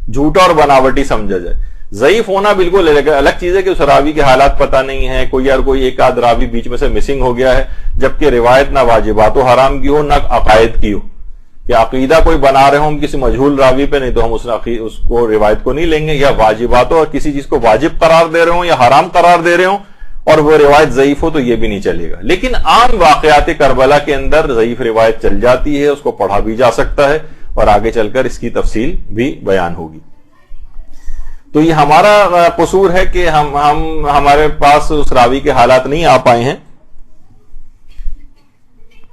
جھوٹا اور بناوٹی سمجھا جائے. ضعیف ہونا بالکل الگ چیز ہے کہ اس راوی کے حالات پتہ نہیں ہے، کوئی ایک آدھ راوی بیچ میں سے مسنگ ہو گیا ہے، جبکہ روایت نہ واجبات و حرام کی ہو نہ عقائد کی ہو، کہ عقیدہ کوئی بنا رہے ہوں ہم کسی مجہول راوی پہ، نہیں تو ہم اس کو روایت کو نہیں لیں گے، یا واجبات اور کسی چیز کو واجب قرار دے رہے ہوں یا حرام قرار دے رہے ہوں اور وہ روایت ضعیف ہو تو یہ بھی نہیں چلے گا. لیکن عام واقعات کربلا کے اندر ضعیف روایت چل جاتی ہے، اس کو پڑھا بھی جا سکتا ہے اور آگے چل کر اس کی تفصیل بھی بیان ہوگی. تو یہ ہمارا قصور ہے کہ ہمارے پاس اس راوی کے حالات نہیں آ پائے ہیں.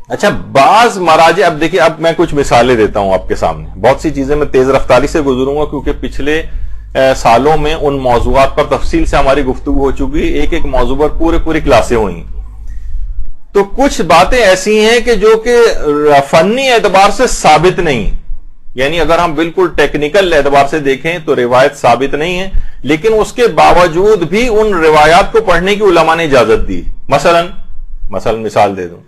اچھا، بعض مراجع، اب دیکھیے، اب میں کچھ مثالیں دیتا ہوں آپ کے سامنے. بہت سی چیزیں میں تیز رفتاری سے گزروں گا کیونکہ پچھلے سالوں میں ان موضوعات پر تفصیل سے ہماری گفتگو ہو چکی، ایک موضوع پر پوری کلاسیں ہوئی. تو کچھ باتیں ایسی ہیں کہ جو کہ فنی اعتبار سے ثابت نہیں، یعنی اگر ہم بالکل ٹیکنیکل اعتبار سے دیکھیں تو روایت ثابت نہیں ہے، لیکن اس کے باوجود بھی ان روایات کو پڑھنے کی علماء نے اجازت دی. مثلا مثال دے دوں،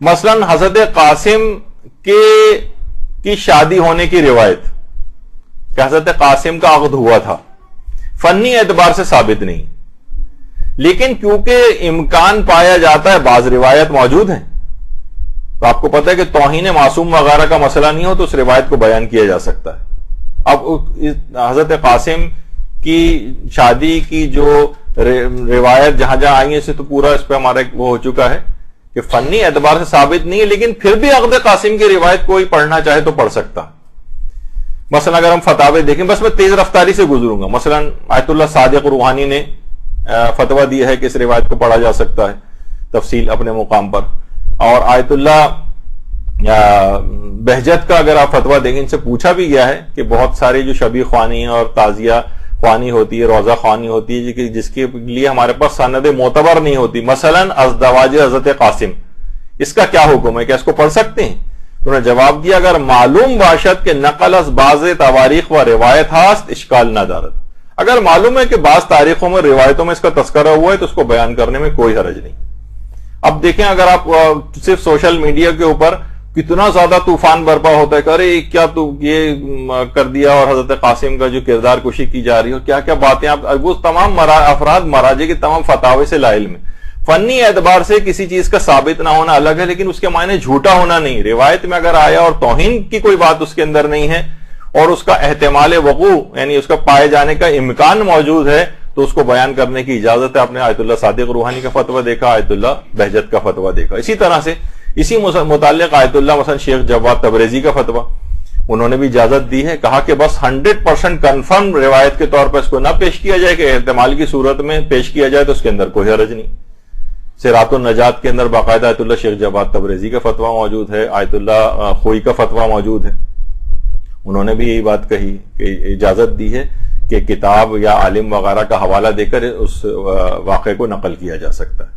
مثلا حضرت قاسم کی شادی ہونے کی روایت کہ حضرت قاسم کا عقد ہوا تھا، فنی اعتبار سے ثابت نہیں، لیکن کیونکہ امکان پایا جاتا ہے بعض روایت موجود ہیں، تو آپ کو پتہ ہے کہ توہین معصوم وغیرہ کا مسئلہ نہیں ہو تو اس روایت کو بیان کیا جا سکتا ہے. اب حضرت قاسم کی شادی کی جو روایت جہاں آئی ہے، اسے تو پورا اس پہ ہمارا وہ ہو چکا ہے کہ فنی اعتبار سے ثابت نہیں ہے، لیکن پھر بھی عقد قاسم کی روایت کوئی پڑھنا چاہے تو پڑھ سکتا. مثلا اگر ہم فتاوی دیکھیں، بس میں تیز رفتاری سے گزروں گا. مثلا آیت اللہ صادق روحانی نے فتویٰ دیا ہے کہ اس روایت کو پڑھا جا سکتا ہے، تفصیل اپنے مقام پر. اور آیت اللہ بہجت کا اگر آپ فتویٰ دیکھیں، ان سے پوچھا بھی گیا ہے کہ بہت ساری جو شبیہ خوانی ہیں اور تعزیہ خوانی ہوتی ہے، روزہ خوانی ہوتی ہے، جس کے لیے ہمارے پاس سند معتبر نہیں ہوتی، مثلا ازدواج حضرت قاسم، اس کا کیا حکم ہے، کیا اس کو پڑھ سکتے ہیں؟ انہوں نے جواب دیا، اگر معلوم باشد کہ نقل از بعض تواریخ و روایت ہاست اشکال نہ دارد. اگر معلوم ہے کہ بعض تاریخوں میں روایتوں میں اس کا تذکرہ ہوا ہے تو اس کو بیان کرنے میں کوئی حرج نہیں. اب دیکھیں، اگر آپ صرف سوشل میڈیا کے اوپر کتنا زیادہ طوفان برپا ہوتا ہے کہ ارے کیا تو یہ کر دیا، اور حضرت قاسم کا جو کردار کشی کی جا رہی ہو، کیا کیا باتیں، وہ تمام افراد مراجع کے تمام فتاوی سے لا علم ہے. فنی اعتبار سے کسی چیز کا ثابت نہ ہونا الگ ہے، لیکن اس کے معنی جھوٹا ہونا نہیں. روایت میں اگر آیا اور توہین کی کوئی بات اس کے اندر نہیں ہے اور اس کا احتمال وقوع یعنی اس کا پائے جانے کا امکان موجود ہے تو اس کو بیان کرنے کی اجازت ہے. آپ نے آیت اللہ صادق روحانی کا فتویٰ دیکھا، آیت اللہ بہجت کا فتویٰ دیکھا. اسی طرح سے اسی متعلق آیت اللہ مثلا شیخ جواد تبریزی کا فتویٰ، انہوں نے بھی اجازت دی ہے. کہا کہ بس 100% کنفرم روایت کے طور پر اس کو نہ پیش کیا جائے کہ احتمال کی صورت میں پیش کیا جائے تو اس کے اندر کوئی حرج نہیں. صراط النجات کے اندر باقاعدہ آیت اللہ شیخ جواد تبریزی کا فتویٰ موجود ہے، آیت اللہ خوئی کا فتویٰ موجود ہے. انہوں نے بھی یہی بات کہی کہ اجازت دی ہے کہ کتاب یا عالم وغیرہ کا حوالہ دے کر اس واقعے کو نقل کیا جا سکتا ہے.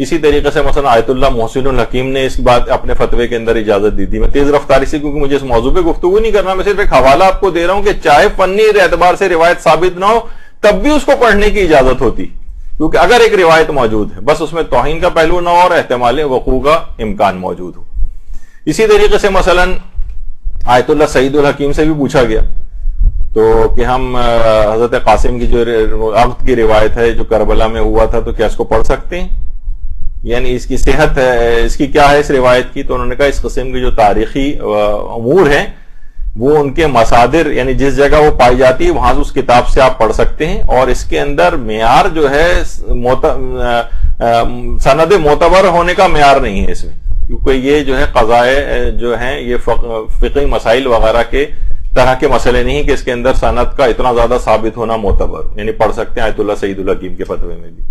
اسی طریقے سے مثلا آیت اللہ محسن الحکیم نے اس بات اپنے فتوے کے اندر اجازت دی تھی. میں تیز رفتاری سے، کیونکہ مجھے اس موضوع پہ گفتگو نہیں کرنا، میں صرف ایک حوالہ آپ کو دے رہا ہوں کہ چاہے فنی اعتبار سے روایت ثابت نہ ہو تب بھی اس کو پڑھنے کی اجازت ہوتی، کیونکہ اگر ایک روایت موجود ہے بس اس میں توہین کا پہلو نہ ہو اور احتمال وقوع کا امکان موجود ہو. اسی طریقے سے مثلا آیت اللہ سعید الحکیم سے بھی پوچھا گیا تو کہ ہم حضرت قاسم کی جو عقد کی روایت ہے جو کربلا میں ہوا تھا تو کیا اس کو پڑھ سکتے ہیں، یعنی اس کی صحت ہے، اس کی کیا ہے اس روایت کی. تو انہوں نے کہا اس قسم کی جو تاریخی امور ہیں وہ ان کے مصادر یعنی جس جگہ وہ پائی جاتی ہے وہاں اس کتاب سے آپ پڑھ سکتے ہیں، اور اس کے اندر معیار جو ہے سند معتبر ہونے کا معیار نہیں ہے اس میں، کیونکہ یہ جو ہے قضائے جو ہیں یہ فقہی مسائل وغیرہ کے طرح کے مسئلے نہیں کہ اس کے اندر سند کا اتنا زیادہ ثابت ہونا معتبر، یعنی پڑھ سکتے ہیں آیت اللہ سعید الحکیم کے فتوے میں بھی.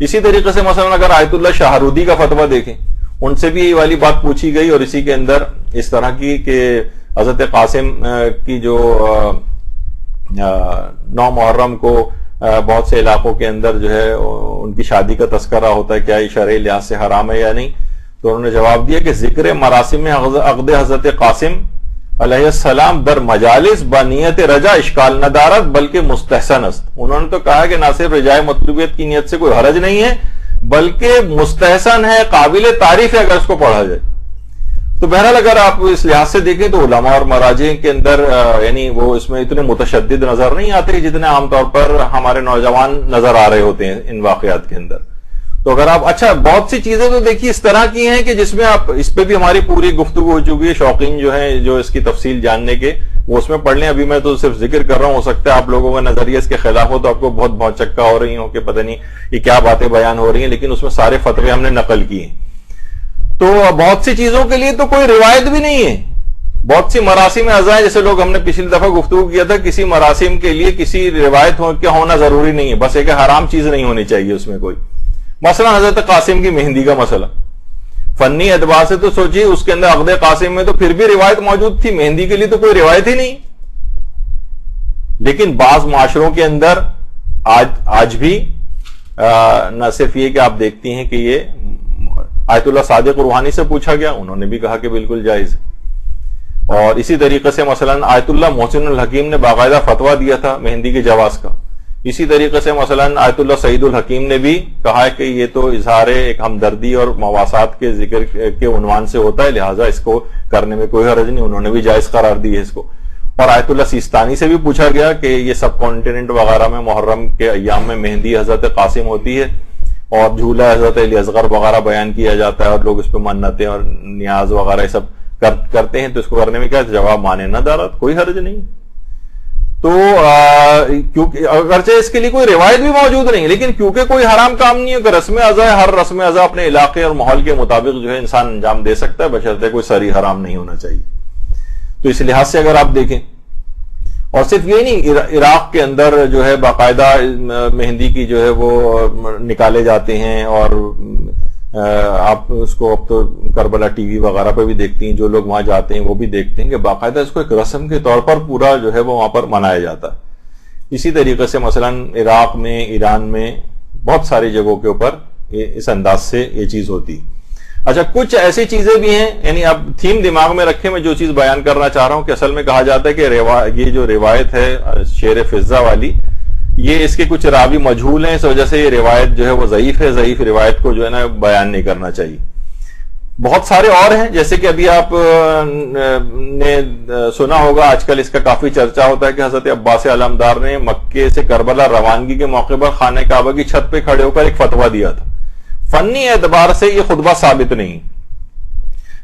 اسی طریقے سے مثلا اگر آیت اللہ شاہرودی کا فتویٰ دیکھیں، ان سے بھی یہ والی بات پوچھی گئی اور اسی کے اندر اس طرح کی کہ حضرت قاسم کی جو 9 محرم کو بہت سے علاقوں کے اندر جو ہے ان کی شادی کا تذکرہ ہوتا ہے، کیا یہ شرعی لحاظ سے حرام ہے یا نہیں؟ تو انہوں نے جواب دیا کہ ذکر مراسم عقد حضرت قاسم علیہ السلام در مجالس بنیت رجا اشکال نہ دارت بلکہ مستحسن است. انہوں نے تو کہا کہ نہ صرف رجائے مطلوبیت کی نیت سے کوئی حرج نہیں ہے بلکہ مستحسن ہے، قابل تعریف ہے اگر اس کو پڑھا جائے. تو بہرحال اگر آپ اس لحاظ سے دیکھیں تو علماء اور مراجع کے اندر یعنی وہ اس میں اتنے متشدد نظر نہیں آتے جتنے عام طور پر ہمارے نوجوان نظر آ رہے ہوتے ہیں ان واقعات کے اندر. تو اگر آپ بہت سی چیزیں تو دیکھیے اس طرح کی ہیں کہ جس میں آپ اس پہ بھی ہماری پوری گفتگو ہو چکی ہے. شوقین جو ہیں جو اس کی تفصیل جاننے کے وہ اس میں پڑھ لیں. ابھی میں تو صرف ذکر کر رہا ہوں، ہو سکتا ہے آپ لوگوں کا نظریہ اس کے خلاف ہو تو آپ کو بہت چکا ہو رہی ہوں کہ پتہ نہیں یہ کیا باتیں بیان ہو رہی ہیں، لیکن اس میں سارے فتوے ہم نے نقل کیے ہیں. تو بہت سی چیزوں کے لیے تو کوئی روایت بھی نہیں ہے. بہت سی مراسم اعضاء ہیں، جیسے لوگ ہم نے پچھلی دفعہ گفتگو کیا تھا، کسی مراسم کے لیے کسی روایت ہونا ضروری نہیں ہے، بس ایک حرام چیز نہیں ہونی چاہیے اس میں کوئی. مثلا حضرت قاسم کی مہندی کا مسئلہ فنی اعتبار سے تو سوچیے اس کے اندر عقد قاسم میں تو پھر بھی روایت موجود تھی، مہندی کے لیے تو کوئی روایت ہی نہیں. لیکن بعض معاشروں کے اندر آج بھی نہ صرف یہ کہ آپ دیکھتی ہیں کہ یہ آیت اللہ صادق روحانی سے پوچھا گیا، انہوں نے بھی کہا کہ بالکل جائز. اور اسی طریقے سے مثلا آیت اللہ محسن الحکیم نے باقاعدہ فتویٰ دیا تھا مہندی کے جواز کا. اسی طریقے سے مثلا آیت اللہ سعید الحکیم نے بھی کہا ہے کہ یہ تو اظہار ایک ہمدردی اور مواسات کے ذکر کے عنوان سے ہوتا ہے، لہٰذا اس کو کرنے میں کوئی حرج نہیں. انہوں نے بھی جائز قرار دی ہے اس کو. اور آیت اللہ سیستانی سے بھی پوچھا گیا کہ یہ سب کانٹیننٹ وغیرہ میں محرم کے ایام میں مہندی حضرت قاسم ہوتی ہے اور جھولا حضرت علی اصغر وغیرہ بیان کیا جاتا ہے اور لوگ اس پہ منتیں اور نیاز وغیرہ یہ سب کرتے ہیں، تو اس کو کرنے میں کیا جواب مانے نہ دارت، کوئی حرج نہیں. تو کیونکہ اگرچہ اس کے لیے کوئی روایت بھی موجود نہیں، لیکن کیونکہ کوئی حرام کام نہیں ہے کہ رسم اعضاء ہے، ہر رسم اعضاء اپنے علاقے اور ماحول کے مطابق جو ہے انسان انجام دے سکتا ہے، بشرطے کوئی صریح حرام نہیں ہونا چاہیے. تو اس لحاظ سے اگر آپ دیکھیں، اور صرف یہ نہیں، عراق کے اندر جو ہے باقاعدہ مہندی کی جو ہے وہ نکالے جاتے ہیں، اور آپ اس کو اب تو کربلا ٹی وی وغیرہ پہ بھی دیکھتی ہیں، جو لوگ وہاں جاتے ہیں وہ بھی دیکھتے ہیں کہ باقاعدہ اس کو ایک رسم کے طور پر پورا جو ہے وہ وہاں پر منایا جاتا ہے. اسی طریقے سے مثلا عراق میں، ایران میں بہت ساری جگہوں کے اوپر اس انداز سے یہ چیز ہوتی. اچھا، کچھ ایسی چیزیں بھی ہیں، یعنی اب تھیم دماغ میں رکھے، میں جو چیز بیان کرنا چاہ رہا ہوں کہ اصل میں کہا جاتا ہے کہ یہ جو روایت ہے شعر فضہ والی، یہ اس کے کچھ راوی مجہول ہیں، اس وجہ سے یہ روایت جو ہے وہ ضعیف ہے. ضعیف روایت کو جو ہے نا بیان نہیں کرنا چاہیے. بہت سارے اور ہیں، جیسے کہ ابھی آپ نے سنا ہوگا آج کل اس کا کافی چرچا ہوتا ہے کہ حضرت عباس علمدار نے مکے سے کربلا روانگی کے موقع پر خانہ کعبہ کی چھت پہ کھڑے ہو کر ایک فتویٰ دیا تھا. فنی اعتبار سے یہ خطبہ ثابت نہیں،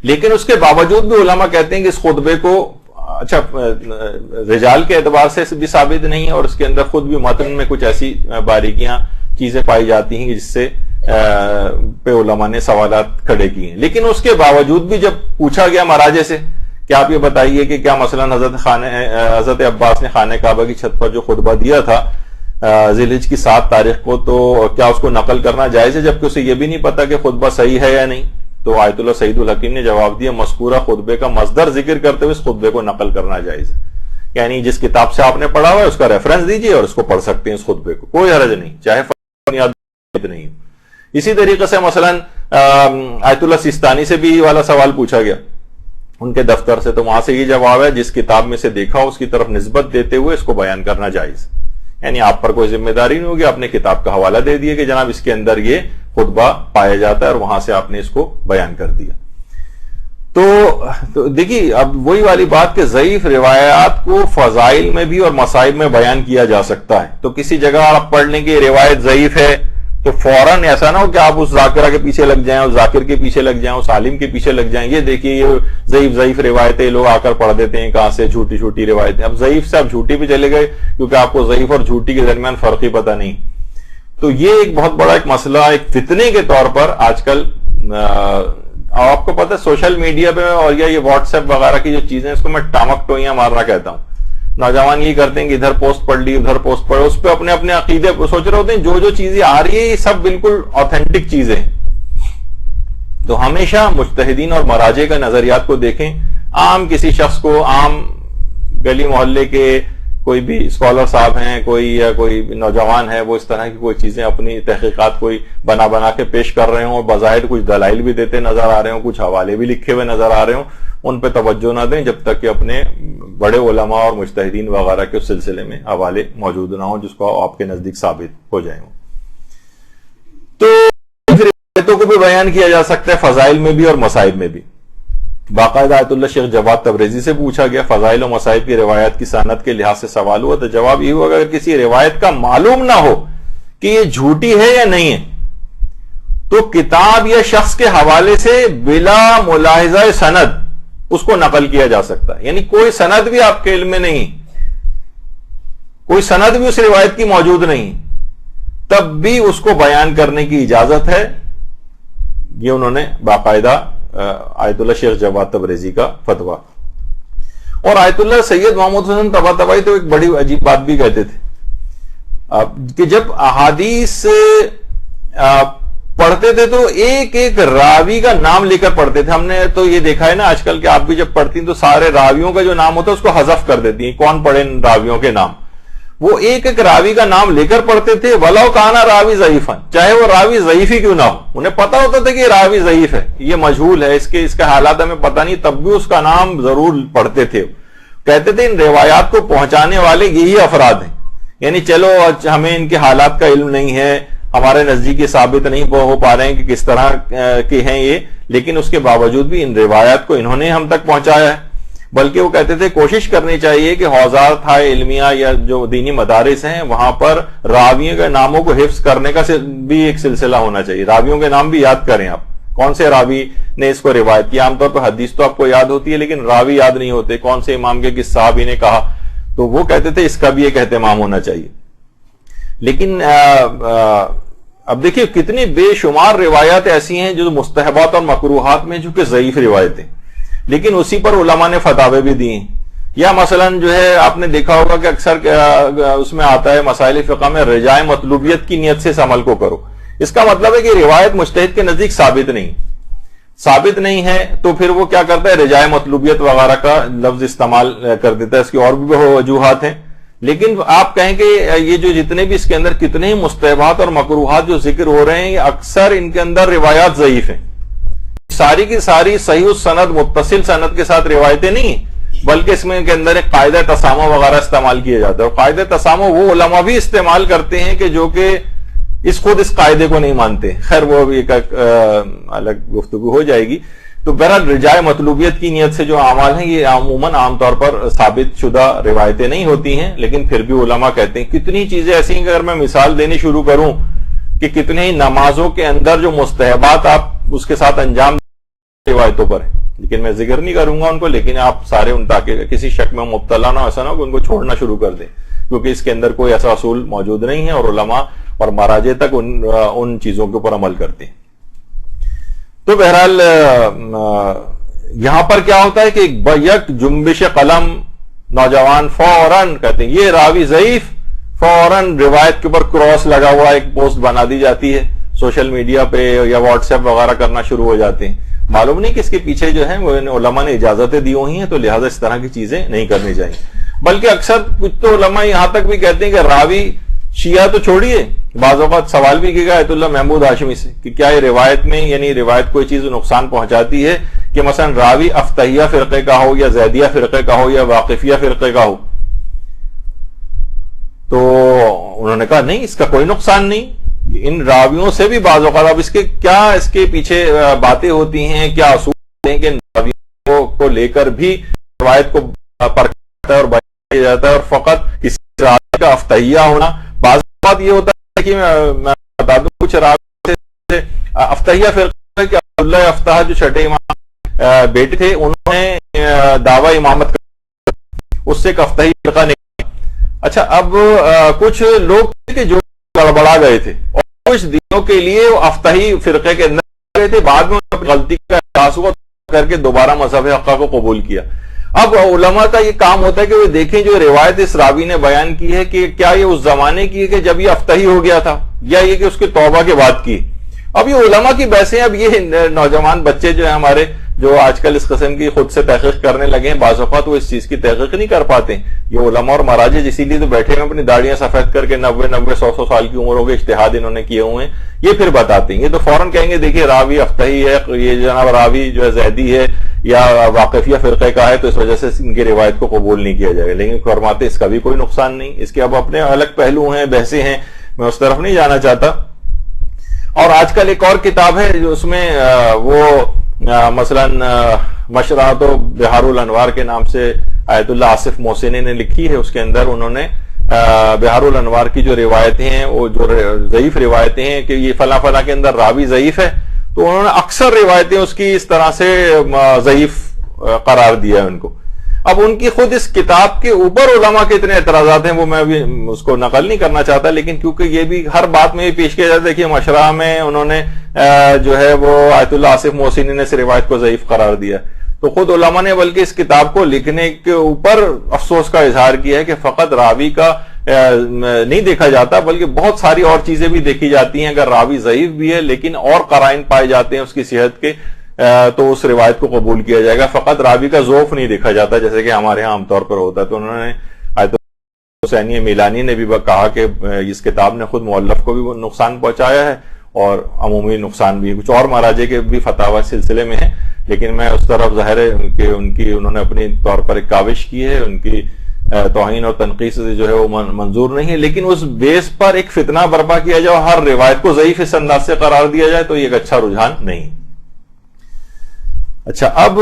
لیکن اس کے باوجود بھی علماء کہتے ہیں کہ اس خطبے کو رجال کے اعتبار سے بھی ثابت نہیں ہے، اور اس کے اندر خود بھی متن میں کچھ ایسی باریکیاں چیزیں پائی جاتی ہیں جس سے پہ علماء نے سوالات کھڑے کیے ہیں. لیکن اس کے باوجود بھی جب پوچھا گیا مراجع سے کہ آپ یہ بتائیے کہ کیا مثلا حضرت عباس نے خانہ کعبہ کی چھت پر جو خطبہ دیا تھا ذی الحج کی 7 تاریخ کو، تو کیا اس کو نقل کرنا جائز ہے، جبکہ اسے یہ بھی نہیں پتا کہ خطبہ صحیح ہے یا نہیں. تو آیت اللہ سعید الحکیم نے جواب دیا مذکورہ خطبے کا مصدر ذکر کرتے ہوئے اس خطبے کو نقل کرنا جائز ہے. یعنی جس کتاب سے آپ نے پڑھا ہوا ہے اس کا ریفرنس دیجئے اور اس کو پڑھ سکتے ہیں اس خطبے کو، کوئی حرج نہیں، چاہے بنیاد نہیں ہو. اسی طریقے سے مثلا آیت اللہ سیستانی سے بھی یہ والا سوال پوچھا گیا ان کے دفتر سے، تو وہاں سے یہ جواب ہے جس کتاب میں سے دیکھا اس کی طرف نسبت دیتے ہوئے اس کو بیان کرنا جائز. یعنی آپ پر کوئی ذمہ داری نہیں ہوگی، آپ نے کتاب کا حوالہ دے دیا کہ جناب اس کے اندر یہ خطبہ پایا جاتا ہے اور وہاں سے آپ نے اس کو بیان کر دیا. تو دیکھیے اب وہی والی بات کہ ضعیف روایات کو فضائل میں بھی اور مصائب میں بیان کیا جا سکتا ہے. تو کسی جگہ آپ پڑھ لیں کہ روایت ضعیف ہے تو فوراً ایسا نہ ہو کہ آپ اس ذاکرہ کے پیچھے لگ جائیں، اس ذاکر کے پیچھے لگ جائیں، اس عالم کے پیچھے لگ جائیں. یہ دیکھیے یہ ضعیف روایتیں لوگ آ کر پڑھ دیتے ہیں، کہاں سے جھوٹی روایتیں. اب ضعیف سے آپ جھوٹی پہ چلے گئے کیونکہ آپ کو ضعیف اور جھوٹی کے درمیان فرق ہی پتہ نہیں. تو یہ ایک بہت بڑا ایک مسئلہ، ایک فتنے کے طور پر آج کل آپ کو پتہ ہے سوشل میڈیا پہ اور یہ واٹس ایپ وغیرہ کی جو چیزیں اس کو میں ٹامک ٹوئیاں مارنا کہتا ہوں. نوجوان یہ کرتے ہیں کہ ادھر پوسٹ پڑھ لی ادھر پوسٹ پڑھ، اس پہ اپنے اپنے عقیدے سوچ رہے ہوتے ہیں. جو چیزیں آ رہی ہے یہ سب بالکل آتھینٹک چیزیں ہیں. تو ہمیشہ مجتہدین اور مراجع کا نظریات کو دیکھیں. عام کسی شخص کو، عام گلی محلے کے کوئی بھی اسکالر صاحب ہیں یا کوئی نوجوان ہے وہ اس طرح کی کوئی چیزیں اپنی تحقیقات کوئی بنا کے پیش کر رہے ہوں اور بظاہر کچھ دلائل بھی دیتے نظر آ رہے ہوں, کچھ حوالے بھی لکھے ہوئے نظر آ رہے ہوں, ان پہ توجہ نہ دیں جب تک کہ اپنے بڑے علماء اور مجتہدین وغیرہ کے اس سلسلے میں حوالے موجود نہ ہوں جس کو آپ کے نزدیک ثابت ہو جائیں. تو روایتوں کو بھی بیان کیا جا سکتا ہے فضائل میں بھی اور مصائب میں بھی. باقاعدہ آیت اللہ شیخ جواد تبریزی سے پوچھا گیا فضائل و مصائب کی روایت کی سند کے لحاظ سے سوال ہوا, تو جواب یہ ہوا کہ اگر کسی روایت کا معلوم نہ ہو کہ یہ جھوٹی ہے یا نہیں ہے تو کتاب یا شخص کے حوالے سے بلا ملاحظہ سند اس کو نقل کیا جا سکتا ہے. یعنی کوئی سند بھی آپ کے علم میں نہیں, کوئی سند بھی اس روایت کی موجود نہیں, تب بھی اس کو بیان کرنے کی اجازت ہے. یہ انہوں نے باقاعدہ آیت اللہ شیخ جواد تبریزی کا فتویٰ. اور آیت اللہ سید محمود حسن طباطبائی تو ایک بڑی عجیب بات بھی کہتے تھے کہ جب احادیث پڑھتے تھے تو ایک ایک راوی کا نام لے کر پڑھتے تھے. ہم نے تو یہ دیکھا ہے نا آج کل کہ آپ بھی جب پڑھتی ہیں تو سارے راویوں کا جو نام ہوتا ہے اس کو حذف کر دیتی ہیں, کون پڑھے ان راویوں کے نام. وہ ایک ایک راوی کا نام لے کر پڑھتے تھے, وَلَوْ كَانَ راوی ضعیفاً, چاہے وہ راوی ضعیف ہی کیوں نہ ہو. انہیں پتا ہوتا تھا کہ یہ راوی ضعیف ہے, یہ مجہول ہے, اس کے حالات ہمیں پتہ نہیں, تب بھی اس کا نام ضرور پڑھتے تھے. کہتے تھے ان روایات کو پہنچانے والے یہی افراد ہیں. یعنی چلو ہمیں ان کے حالات کا علم نہیں ہے, ہمارے نزدیک ثابت نہیں ہو پا رہے ہیں کہ کس طرح کے ہیں یہ, لیکن اس کے باوجود بھی ان روایات کو انہوں نے ہم تک پہنچایا ہے. بلکہ وہ کہتے تھے کوشش کرنی چاہیے کہ حوزات ہائے علمیہ یا جو دینی مدارس ہیں وہاں پر راویوں کے ناموں کو حفظ کرنے کا بھی ایک سلسلہ ہونا چاہیے. راویوں کے نام بھی یاد کریں آپ, کون سے راوی نے اس کو روایت کیا. عام طور پر حدیث تو آپ کو یاد ہوتی ہے لیکن راوی یاد نہیں ہوتے, کون سے امام کے کس صحابی نے کہا. تو وہ کہتے تھے اس کا بھی ایک اہتمام ہونا چاہیے. لیکن اب دیکھیے کتنی بے شمار روایات ایسی ہیں جو مستحبات اور مکروہات میں جو کہ ضعیف روایتیں, لیکن اسی پر علماء نے فتاوے بھی دی ہیں. یا مثلا جو ہے آپ نے دیکھا ہوگا کہ اکثر اس میں آتا ہے مسائل فقہ میں رجاء مطلوبیت کی نیت سے اس عمل کو کرو. اس کا مطلب ہے کہ روایت مجتہد کے نزدیک ثابت نہیں ہے تو پھر وہ کیا کرتا ہے, رجاء مطلوبیت وغیرہ کا لفظ استعمال کر دیتا ہے. اس کی اور بھی وجوہات ہیں, لیکن آپ کہیں کہ یہ جو جتنے بھی اس کے اندر کتنے ہی مستحبات اور مکروہات جو ذکر ہو رہے ہیں یہ اکثر ان کے اندر روایات ضعیف ہیں. ساری کی ساری صحیح السند متصل سند کے ساتھ روایتیں نہیں, بلکہ اس میں کے اندر ایک قاعدہ تسامح وغیرہ استعمال کیا جاتا ہے. اور قاعدہ تسامح وہ علماء بھی استعمال کرتے ہیں کہ جو کہ خود اس قاعدے کو نہیں مانتے. خیر وہ بھی ایک الگ گفتگو ہو جائے گی. تو بہرحال رجاء مطلوبیت کی نیت سے جو اعمال ہیں یہ عموماً عام طور پر ثابت شدہ روایتیں نہیں ہوتی ہیں, لیکن پھر بھی علماء کہتے ہیں. کتنی چیزیں ایسی ہیں کہ اگر میں مثال دینی شروع کروں کہ کتنے ہی نمازوں کے اندر جو مستحبات آپ اس کے ساتھ انجام روایتوں پر ہیں, لیکن میں ذکر نہیں کروں گا ان کو, لیکن آپ سارے ان تاکہ کسی شک میں مبتلا نہ ایسا نہ ہو کہ ان کو چھوڑنا شروع کر دیں, کیونکہ اس کے اندر کوئی ایسا اصول موجود نہیں ہے اور علماء اور مراجع تک ان چیزوں کے اوپر عمل کرتے ہیں. تو بہرحال یہاں پر کیا ہوتا ہے کہ یک جنبش قلم نوجوان فوراً کہتے ہیں یہ راوی ضعیف, فوراً روایت کے اوپر کراس لگا ہوا ایک پوسٹ بنا دی جاتی ہے, سوشل میڈیا پہ یا واٹس ایپ وغیرہ کرنا شروع ہو جاتے ہیں. معلوم نہیں کہ اس کے پیچھے جو ہے وہ علماء نے اجازتیں دی ہوئی ہیں, تو لہٰذا اس طرح کی چیزیں نہیں کرنی چاہیے. بلکہ اکثر کچھ تو علماء یہاں تک بھی کہتے ہیں کہ راوی شیعہ تو چھوڑیے, بعض اوقات سوال بھی کیا گیا آیت اللہ محمود ہاشمی سے کہ کیا یہ روایت میں یعنی روایت کوئی چیز نقصان پہنچاتی ہے کہ مثلا راوی افتحیہ فرقے کا ہو یا زیدیہ فرقے کا ہو یا واقفیہ فرقے کا ہو. تو انہوں نے کہا نہیں, اس کا کوئی نقصان نہیں. ان راویوں سے بھی بعض اوقات اب اس کے پیچھے باتیں ہوتی ہیں, کیا اصول ہیں کہ راویوں کو لے کر بھی روایت کو پرکھا جاتا ہے اور بیان کیا جاتا ہے, اور فقط کسی راوی کا افتحیہ ہونا. بعض اوقات یہ ہوتا ہے کہ میں بتا دوں کچھ راوی سے افتحیہ فرقہ کہ عبداللہ افتح جو چھٹے امام بیٹے تھے انہوں نے دعوی امامت کر, اس سے ایک افتحی فرقہ نہیں. اچھا اب کچھ لوگ کہ جو گڑبڑا گئے تھے اور کچھ دنوں کے لیے وہ افتحی فرقے کے اندر گئے تھے, بعد میں غلطی کا احساس ہوا کر کے دوبارہ مذہب حقہ کو قبول کیا. اب علماء کا یہ کام ہوتا ہے کہ وہ دیکھیں جو روایت اس راوی نے بیان کی ہے کہ کیا یہ اس زمانے کی ہے کہ جب یہ افتحی ہو گیا تھا, یا یہ کہ اس کے توبہ کے بعد کی. اب یہ علماء کی بحثیں, اب یہ نوجوان بچے جو ہیں ہمارے جو آج کل اس قسم کی خود سے تحقیق کرنے لگے ہیں، بعض اوقات وہ اس چیز کی تحقیق نہیں کر پاتے. یہ علماء اور مراجع اسی لیے تو بیٹھے ہیں اپنی داڑیاں سفید کر کے 90-100 سال کی عمروں کے اجتہاد انہوں نے کیے ہوئے ہیں. یہ پھر بتاتے ہیں، یہ تو فوراً کہیں گے دیکھیے راوی افتحی ہے، یہ جناب راوی جو ہے زیدی ہے یا واقفیہ فرقے کا ہے، تو اس وجہ سے ان کی روایت کو قبول نہیں کیا جائے گا. لیکن فرماتے اس کا بھی کوئی نقصان نہیں، اس کے اب اپنے الگ پہلو ہیں، بحثیں ہیں، میں اس طرف نہیں جانا چاہتا. اور آج کل ایک اور کتاب ہے جو اس میں وہ مثلا مشرات و بہار الانوار کے نام سے آیت اللہ آصف محسنی نے لکھی ہے. اس کے اندر انہوں نے بہار الانوار کی جو روایتیں ہیں، وہ جو ضعیف روایتیں ہیں کہ یہ فلاں فلاں کے اندر راوی ضعیف ہے، تو انہوں نے اکثر روایتیں اس کی اس طرح سے ضعیف قرار دیا ہے ان کو. اب ان کی خود اس کتاب کے اوپر علماء کے اتنے اعتراضات ہیں، وہ میں ابھی اس کو نقل نہیں کرنا چاہتا، لیکن کیونکہ یہ بھی ہر بات میں پیش کیا جاتا ہے کہ مشرع میں انہوں نے جو ہے وہ آیت اللہ آصف محسنی نے اس روایت کو ضعیف قرار دیا، تو خود علماء نے بلکہ اس کتاب کو لکھنے کے اوپر افسوس کا اظہار کیا ہے کہ فقط راوی کا نہیں دیکھا جاتا بلکہ بہت ساری اور چیزیں بھی دیکھی جاتی ہیں. اگر راوی ضعیف بھی ہے لیکن اور قرائن پائے جاتے ہیں اس کی صحت کے، تو اس روایت کو قبول کیا جائے گا. فقط راوی کا ضعف نہیں دیکھا جاتا جیسے کہ ہمارے ہاں عام طور پر ہوتا ہے. تو انہوں نے آیت حسینی میلانی نے بھی کہا کہ اس کتاب نے خود مؤلف کو بھی نقصان پہنچایا ہے اور عمومی نقصان بھی. کچھ اور مراجع کے بھی فتاوی سلسلے میں ہیں، لیکن میں اس طرف ظاہر ہے کہ انہوں نے اپنی طور پر ایک کاوش کی ہے، ان کی توہین اور تنقید سے جو ہے وہ منظور نہیں ہے، لیکن اس بیس پر ایک فتنہ برپا کیا جائے اور ہر روایت کو ضعیف اس انداز سے قرار دیا جائے تو یہ ایک اچھا رجحان نہیں. اچھا، اب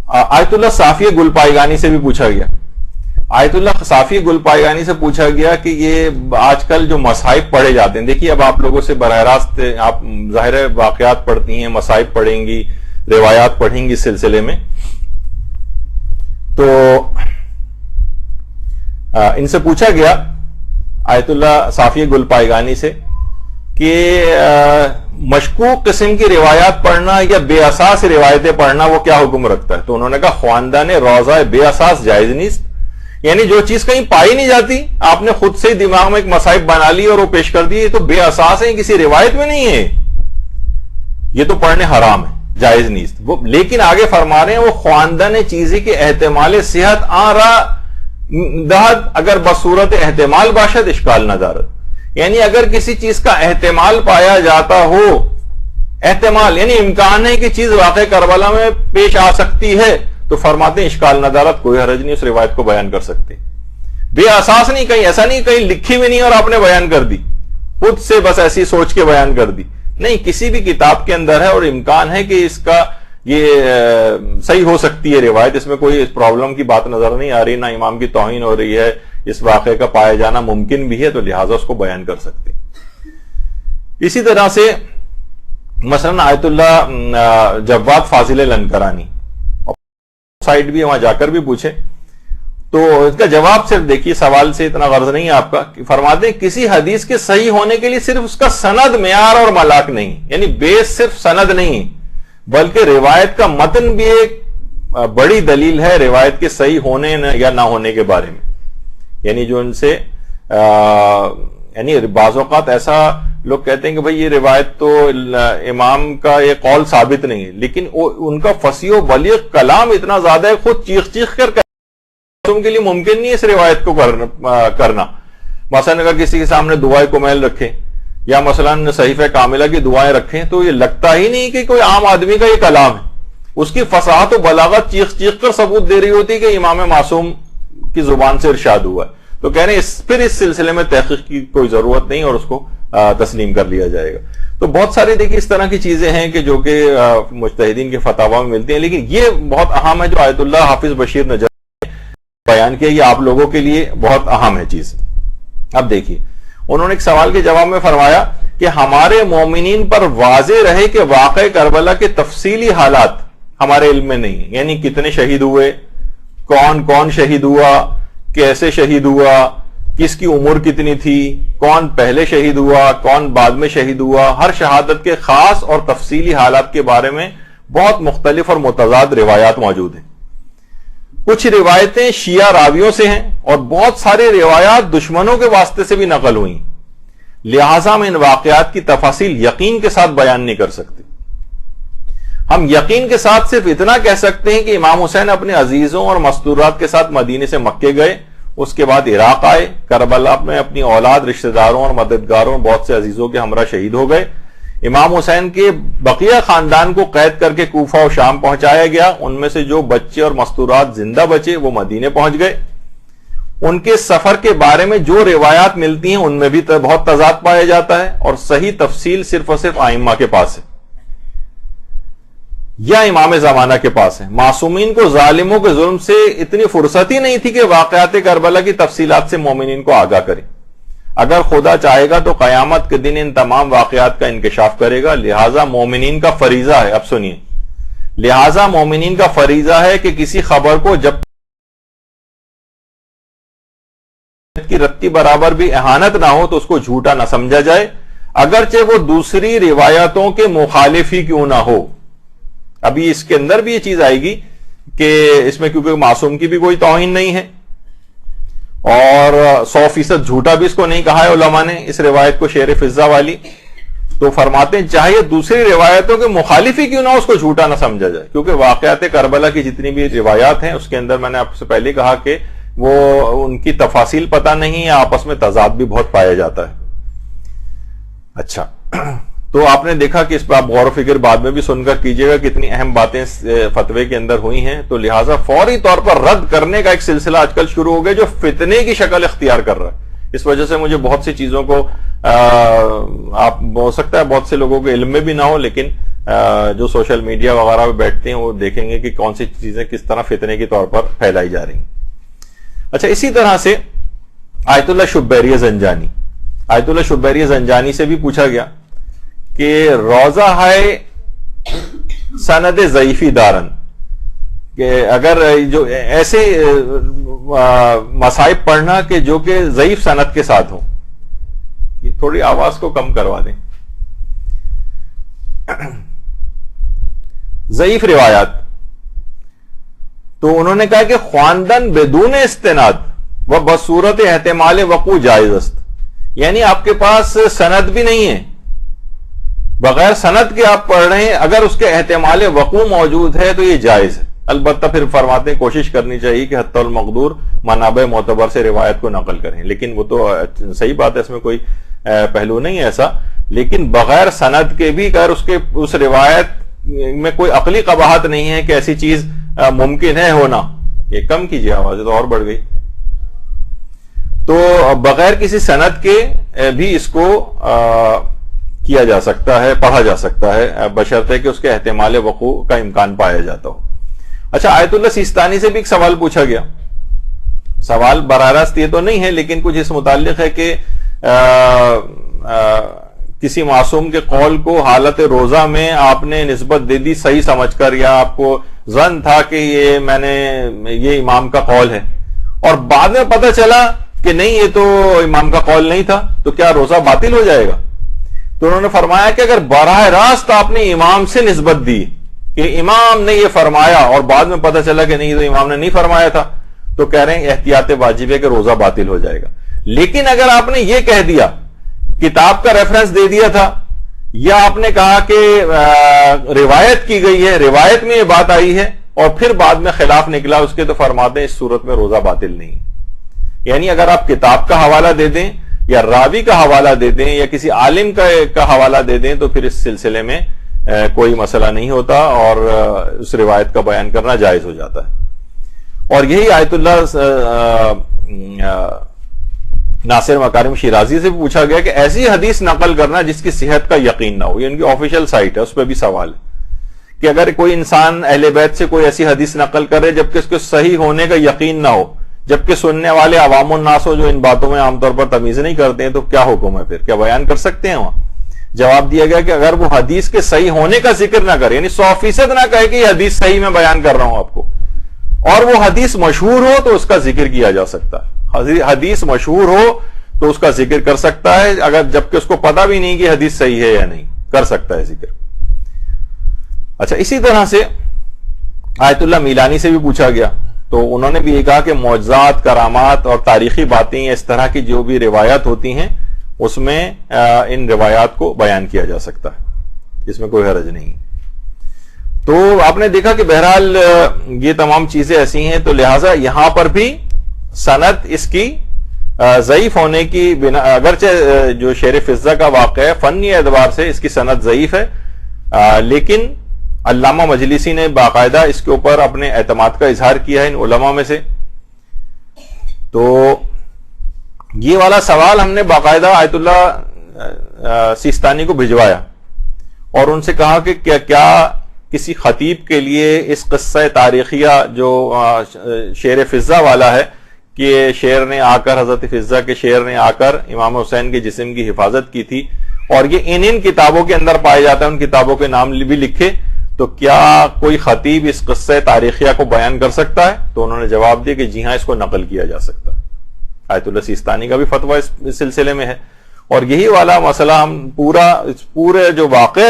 آیت اللہ صافی گل پائیگانی سے بھی پوچھا گیا. آیت اللہ صافی گل پائیگانی سے پوچھا گیا کہ یہ آج کل جو مصائب پڑھے جاتے ہیں، دیکھیے اب آپ لوگوں سے براہ راست آپ ظاہر واقعات پڑھتی ہیں، مصائب پڑھیں گی، روایات پڑھیں گی اس سلسلے میں، تو ان سے پوچھا گیا آیت اللہ صافی گل پائیگانی سے کہ مشکوک قسم کی روایات پڑھنا یا بے اساس روایتیں پڑھنا وہ کیا حکم رکھتا ہے. تو انہوں نے کہا خواندان روضہ بے اساس جائز نیست، یعنی جو چیز کہیں پائی نہیں جاتی آپ نے خود سے دماغ میں ایک مصائب بنا لی اور وہ پیش کر دی، یہ تو بے اساس ہے، کسی روایت میں نہیں ہے، یہ تو پڑھنے حرام ہے، جائز نیست. وہ لیکن آگے فرما رہے ہیں وہ خواندان چیزی کے احتمال صحت آ رہا دہد اگر بصورت احتمال باشد اشکال ندارت، یعنی اگر کسی چیز کا احتمال پایا جاتا ہو، احتمال یعنی امکان ہے کہ چیز واقع کربلا میں پیش آ سکتی ہے، تو فرماتے ہیں اشکال ندارت، کوئی حرج نہیں اس روایت کو بیان کر سکتے. بے اساس نہیں، کہیں ایسا نہیں کہیں لکھی ہوئی نہیں اور آپ نے بیان کر دی، خود سے بس ایسی سوچ کے بیان کر دی، نہیں، کسی بھی کتاب کے اندر ہے اور امکان ہے کہ اس کا یہ صحیح ہو سکتی ہے روایت، اس میں کوئی پرابلم کی بات نظر نہیں آ رہی، نہ امام کی توہین ہو رہی ہے، اس واقعے کا پایا جانا ممکن بھی ہے، تو لہٰذا اس کو بیان کر سکتے. اسی طرح سے مثلا آیت اللہ جواد فاضل لنکرانی سائٹ بھی وہاں جا کر بھی پوچھے، تو اس کا جواب صرف دیکھیے، سوال سے اتنا غرض نہیں ہے آپ کا، فرماتے ہیں کسی حدیث کے صحیح ہونے کے لیے صرف اس کا سند معیار اور ملاک نہیں، یعنی بیس صرف سند نہیں بلکہ روایت کا متن بھی ایک بڑی دلیل ہے روایت کے صحیح ہونے یا نہ ہونے کے بارے میں. یعنی جو ان سے یعنی بعض اوقات ایسا لوگ کہتے ہیں کہ بھئی یہ روایت تو امام کا یہ قول ثابت نہیں ہے، لیکن ان کا فصیح و بلیغ کلام اتنا زیادہ ہے، خود چیخ چیخ کر تم کے لیے ممکن نہیں ہے اس روایت کو کرنا. مثلا اگر کسی کے سامنے دعائے کمیل رکھیں یا مثلا صحیفہ کاملہ کی دعائیں رکھیں تو یہ لگتا ہی نہیں کہ کوئی عام آدمی کا یہ کلام ہے، اس کی فصاحت و بلاغت چیخ چیخ کر ثبوت دے رہی ہوتی کہ امام معصوم کی زبان سے ارشاد ہوا ہے. تو کہہ رہے ہیں پھر اس سلسلے میں تحقیق کی کوئی ضرورت نہیں اور اس کو تسلیم کر لیا جائے گا. تو بہت سارے دیکھیے اس طرح کی چیزیں ہیں کہ جو کہ مجتہدین کے فتاوی میں ملتی ہیں، لیکن یہ بہت اہم ہے جو آیت اللہ حافظ بشیر نجار نے بیان کیا، یہ آپ لوگوں کے لیے بہت اہم ہے چیز. اب دیکھیے انہوں نے ایک سوال کے جواب میں فرمایا کہ ہمارے مومنین پر واضح رہے کہ واقع کربلا کے تفصیلی حالات ہمارے علم میں نہیں ہیں، یعنی کتنے شہید ہوئے، کون کون شہید ہوا، کیسے شہید ہوا، کس کی عمر کتنی تھی، کون پہلے شہید ہوا، کون بعد میں شہید ہوا، ہر شہادت کے خاص اور تفصیلی حالات کے بارے میں بہت مختلف اور متضاد روایات موجود ہیں. کچھ روایتیں شیعہ راویوں سے ہیں اور بہت ساری روایات دشمنوں کے واسطے سے بھی نقل ہوئی، لہٰذا ہم ان واقعات کی تفاصیل یقین کے ساتھ بیان نہیں کر سکتے. ہم یقین کے ساتھ صرف اتنا کہہ سکتے ہیں کہ امام حسین اپنے عزیزوں اور مستورات کے ساتھ مدینے سے مکے گئے، اس کے بعد عراق آئے، کربلا میں اپنی اولاد، رشتہ داروں اور مددگاروں بہت سے عزیزوں کے ہمراہ شہید ہو گئے۔ امام حسین کے بقیہ خاندان کو قید کر کے کوفہ و شام پہنچایا گیا، ان میں سے جو بچے اور مستورات زندہ بچے وہ مدینے پہنچ گئے۔ ان کے سفر کے بارے میں جو روایات ملتی ہیں ان میں بھی بہت تضاد پایا جاتا ہے، اور صحیح تفصیل صرف اور صرف ائمہ کے پاس ہے یا امام زمانہ کے پاس ہے۔ معصومین کو ظالموں کے ظلم سے اتنی فرصت ہی نہیں تھی کہ واقعات کربلا کی تفصیلات سے مومنین کو آگاہ کریں۔ اگر خدا چاہے گا تو قیامت کے دن ان تمام واقعات کا انکشاف کرے گا، لہذا مومنین کا فریضہ ہے، اب سنیے، لہذا مومنین کا فریضہ ہے کہ کسی خبر کو جب کی رتی برابر بھی اہانت نہ ہو تو اس کو جھوٹا نہ سمجھا جائے، اگرچہ وہ دوسری روایتوں کے مخالف ہی کیوں نہ ہو۔ ابھی اس کے اندر بھی یہ چیز آئے گی کہ اس میں کیونکہ معصوم کی بھی کوئی توہین نہیں ہے اور 100% جھوٹا بھی اس کو نہیں کہا ہے علماء نے اس روایت کو شعر فضہ والی، تو فرماتے ہیں چاہے دوسری روایتوں کے مخالف ہی کیوں نہ ہو اس کو جھوٹا نہ سمجھا جائے، کیونکہ واقعات کربلا کی جتنی بھی روایات ہیں اس کے اندر میں نے آپ سے پہلے کہا کہ وہ ان کی تفاصیل پتہ نہیں ہے، آپس میں تضاد بھی بہت پایا جاتا ہے۔ اچھا، تو آپ نے دیکھا کہ اس پہ آپ غور و فکر بعد میں بھی سن کر کیجئے گا، کتنی اہم باتیں فتوے کے اندر ہوئی ہیں، تو لہٰذا فوری طور پر رد کرنے کا ایک سلسلہ آج کل شروع ہو گیا جو فتنے کی شکل اختیار کر رہا ہے۔ اس وجہ سے مجھے بہت سی چیزوں کو آپ ہو سکتا ہے بہت سے لوگوں کے علم میں بھی نہ ہو، لیکن جو سوشل میڈیا وغیرہ پہ بیٹھتے ہیں وہ دیکھیں گے کہ کون سی چیزیں کس طرح فتنے کے طور پر پھیلائی جا رہی ہیں۔ اچھا، اسی طرح سے آیت اللہ شبیری زنجانی سے بھی پوچھا گیا کہ روزہ ہے سند ضعیفی دارن، کہ اگر جو ایسے مصائب پڑھنا کہ جو کہ ضعیف سند کے ساتھ ہوں، یہ تھوڑی آواز کو کم کروا دیں، ضعیف روایات، تو انہوں نے کہا کہ خواندن بدون استناد و بصورت احتمال وقوع جائز است، یعنی آپ کے پاس سند بھی نہیں ہے، بغیر سند کے آپ پڑھ رہے ہیں، اگر اس کے احتمال وقوع موجود ہے تو یہ جائز ہے۔ البتہ پھر فرماتے ہیں کوشش کرنی چاہیے کہ حتی المقدور منابع معتبر سے روایت کو نقل کریں، لیکن وہ تو صحیح بات ہے، اس میں کوئی پہلو نہیں ہے ایسا، لیکن بغیر سند کے بھی اگر اس روایت میں کوئی عقلی قباحت نہیں ہے کہ ایسی چیز ممکن ہے ہونا، یہ کم کیجیے آواز تو اور بڑھ گئی، تو بغیر کسی سند کے بھی اس کو کیا جا سکتا ہے، پڑھا جا سکتا ہے، بشرطے کہ اس کے احتمال وقوع کا امکان پایا جاتا ہو۔ اچھا، آیت اللہ سیستانی سے بھی ایک سوال پوچھا گیا، سوال براہ راست یہ تو نہیں ہے لیکن کچھ اس متعلق ہے کہ کسی معصوم کے قول کو حالت روزہ میں آپ نے نسبت دے دی صحیح سمجھ کر، یا آپ کو ظن تھا کہ یہ امام کا قول ہے، اور بعد میں پتہ چلا کہ نہیں یہ تو امام کا قول نہیں تھا، تو کیا روزہ باطل ہو جائے گا؟ تو انہوں نے فرمایا کہ اگر براہ راست آپ نے امام سے نسبت دی کہ امام نے یہ فرمایا اور بعد میں پتہ چلا کہ نہیں تو امام نے نہیں فرمایا تھا، تو کہہ رہے ہیں احتیاط واجب ہے کہ روزہ باطل ہو جائے گا۔ لیکن اگر آپ نے یہ کہہ دیا، کتاب کا ریفرنس دے دیا تھا، یا آپ نے کہا کہ روایت کی گئی ہے، روایت میں یہ بات آئی ہے، اور پھر بعد میں خلاف نکلا اس کے، تو فرماتے ہیں اس صورت میں روزہ باطل نہیں۔ یعنی اگر آپ کتاب کا حوالہ دے دیں یا راوی کا حوالہ دے دیں یا کسی عالم کا حوالہ دے دیں تو پھر اس سلسلے میں کوئی مسئلہ نہیں ہوتا اور اس روایت کا بیان کرنا جائز ہو جاتا ہے۔ اور یہی آیت اللہ ناصر مکارم شیرازی سے بھی پوچھا گیا کہ ایسی حدیث نقل کرنا جس کی صحت کا یقین نہ ہو، یہ ان کی آفیشیل سائٹ ہے، اس پہ بھی سوال ہے کہ اگر کوئی انسان اہل بیت سے کوئی ایسی حدیث نقل کرے جبکہ اس کے صحیح ہونے کا یقین نہ ہو، جبکہ سننے والے عوام الناس ہو جو ان باتوں میں عام طور پر تمیز نہیں کرتے ہیں، تو کیا حکم ہے پھر؟ کیا بیان کر سکتے ہیں وہاں؟ جواب دیا گیا کہ اگر وہ حدیث کے صحیح ہونے کا ذکر نہ کرے، یعنی 100% نہ کہے کہ یہ حدیث صحیح میں بیان کر رہا ہوں آپ کو، اور وہ حدیث مشہور ہو تو اس کا ذکر کیا جا سکتا ہے، حدیث مشہور ہو تو اس کا ذکر کر سکتا ہے، اگر جبکہ اس کو پتہ بھی نہیں کہ حدیث صحیح ہے یا نہیں، کر سکتا ہے ذکر۔ اچھا، اسی طرح سے آیت اللہ میلانی سے بھی پوچھا گیا، تو انہوں نے بھی یہ کہا کہ معجزات، کرامات اور تاریخی باتیں اس طرح کی جو بھی روایات ہوتی ہیں اس میں ان روایات کو بیان کیا جا سکتا ہے، اس میں کوئی حرج نہیں۔ تو آپ نے دیکھا کہ بہرحال یہ تمام چیزیں ایسی ہیں، تو لہٰذا یہاں پر بھی سند اس کی ضعیف ہونے کی بنا، اگرچہ جو شعر فضہ کا واقعہ ہے فنی اعتبار سے اس کی سند ضعیف ہے، لیکن علامہ مجلسی نے باقاعدہ اس کے اوپر اپنے اعتماد کا اظہار کیا ہے ان علماء میں سے. تو یہ والا سوال ہم نے باقاعدہ آیت اللہ سیستانی کو بھجوایا اور ان سے کہا کہ کیا کسی خطیب کے لیے اس قصہ تاریخیہ جو شعر فضہ والا ہے کہ شعر نے آ کر، حضرت فضہ کے شعر نے آ کر امام حسین کے جسم کی حفاظت کی تھی اور یہ ان کتابوں کے اندر پائے جاتا ہے، ان کتابوں کے نام بھی لکھے، تو کیا کوئی خطیب اس قصہ تاریخیہ کو بیان کر سکتا ہے؟ تو انہوں نے جواب دیا کہ جی ہاں، اس کو نقل کیا جا سکتا ہے. آیت اللہ سیستانی کا بھی فتویٰ اس سلسلے میں ہے، اور یہی والا مسئلہ ہم پورے جو واقع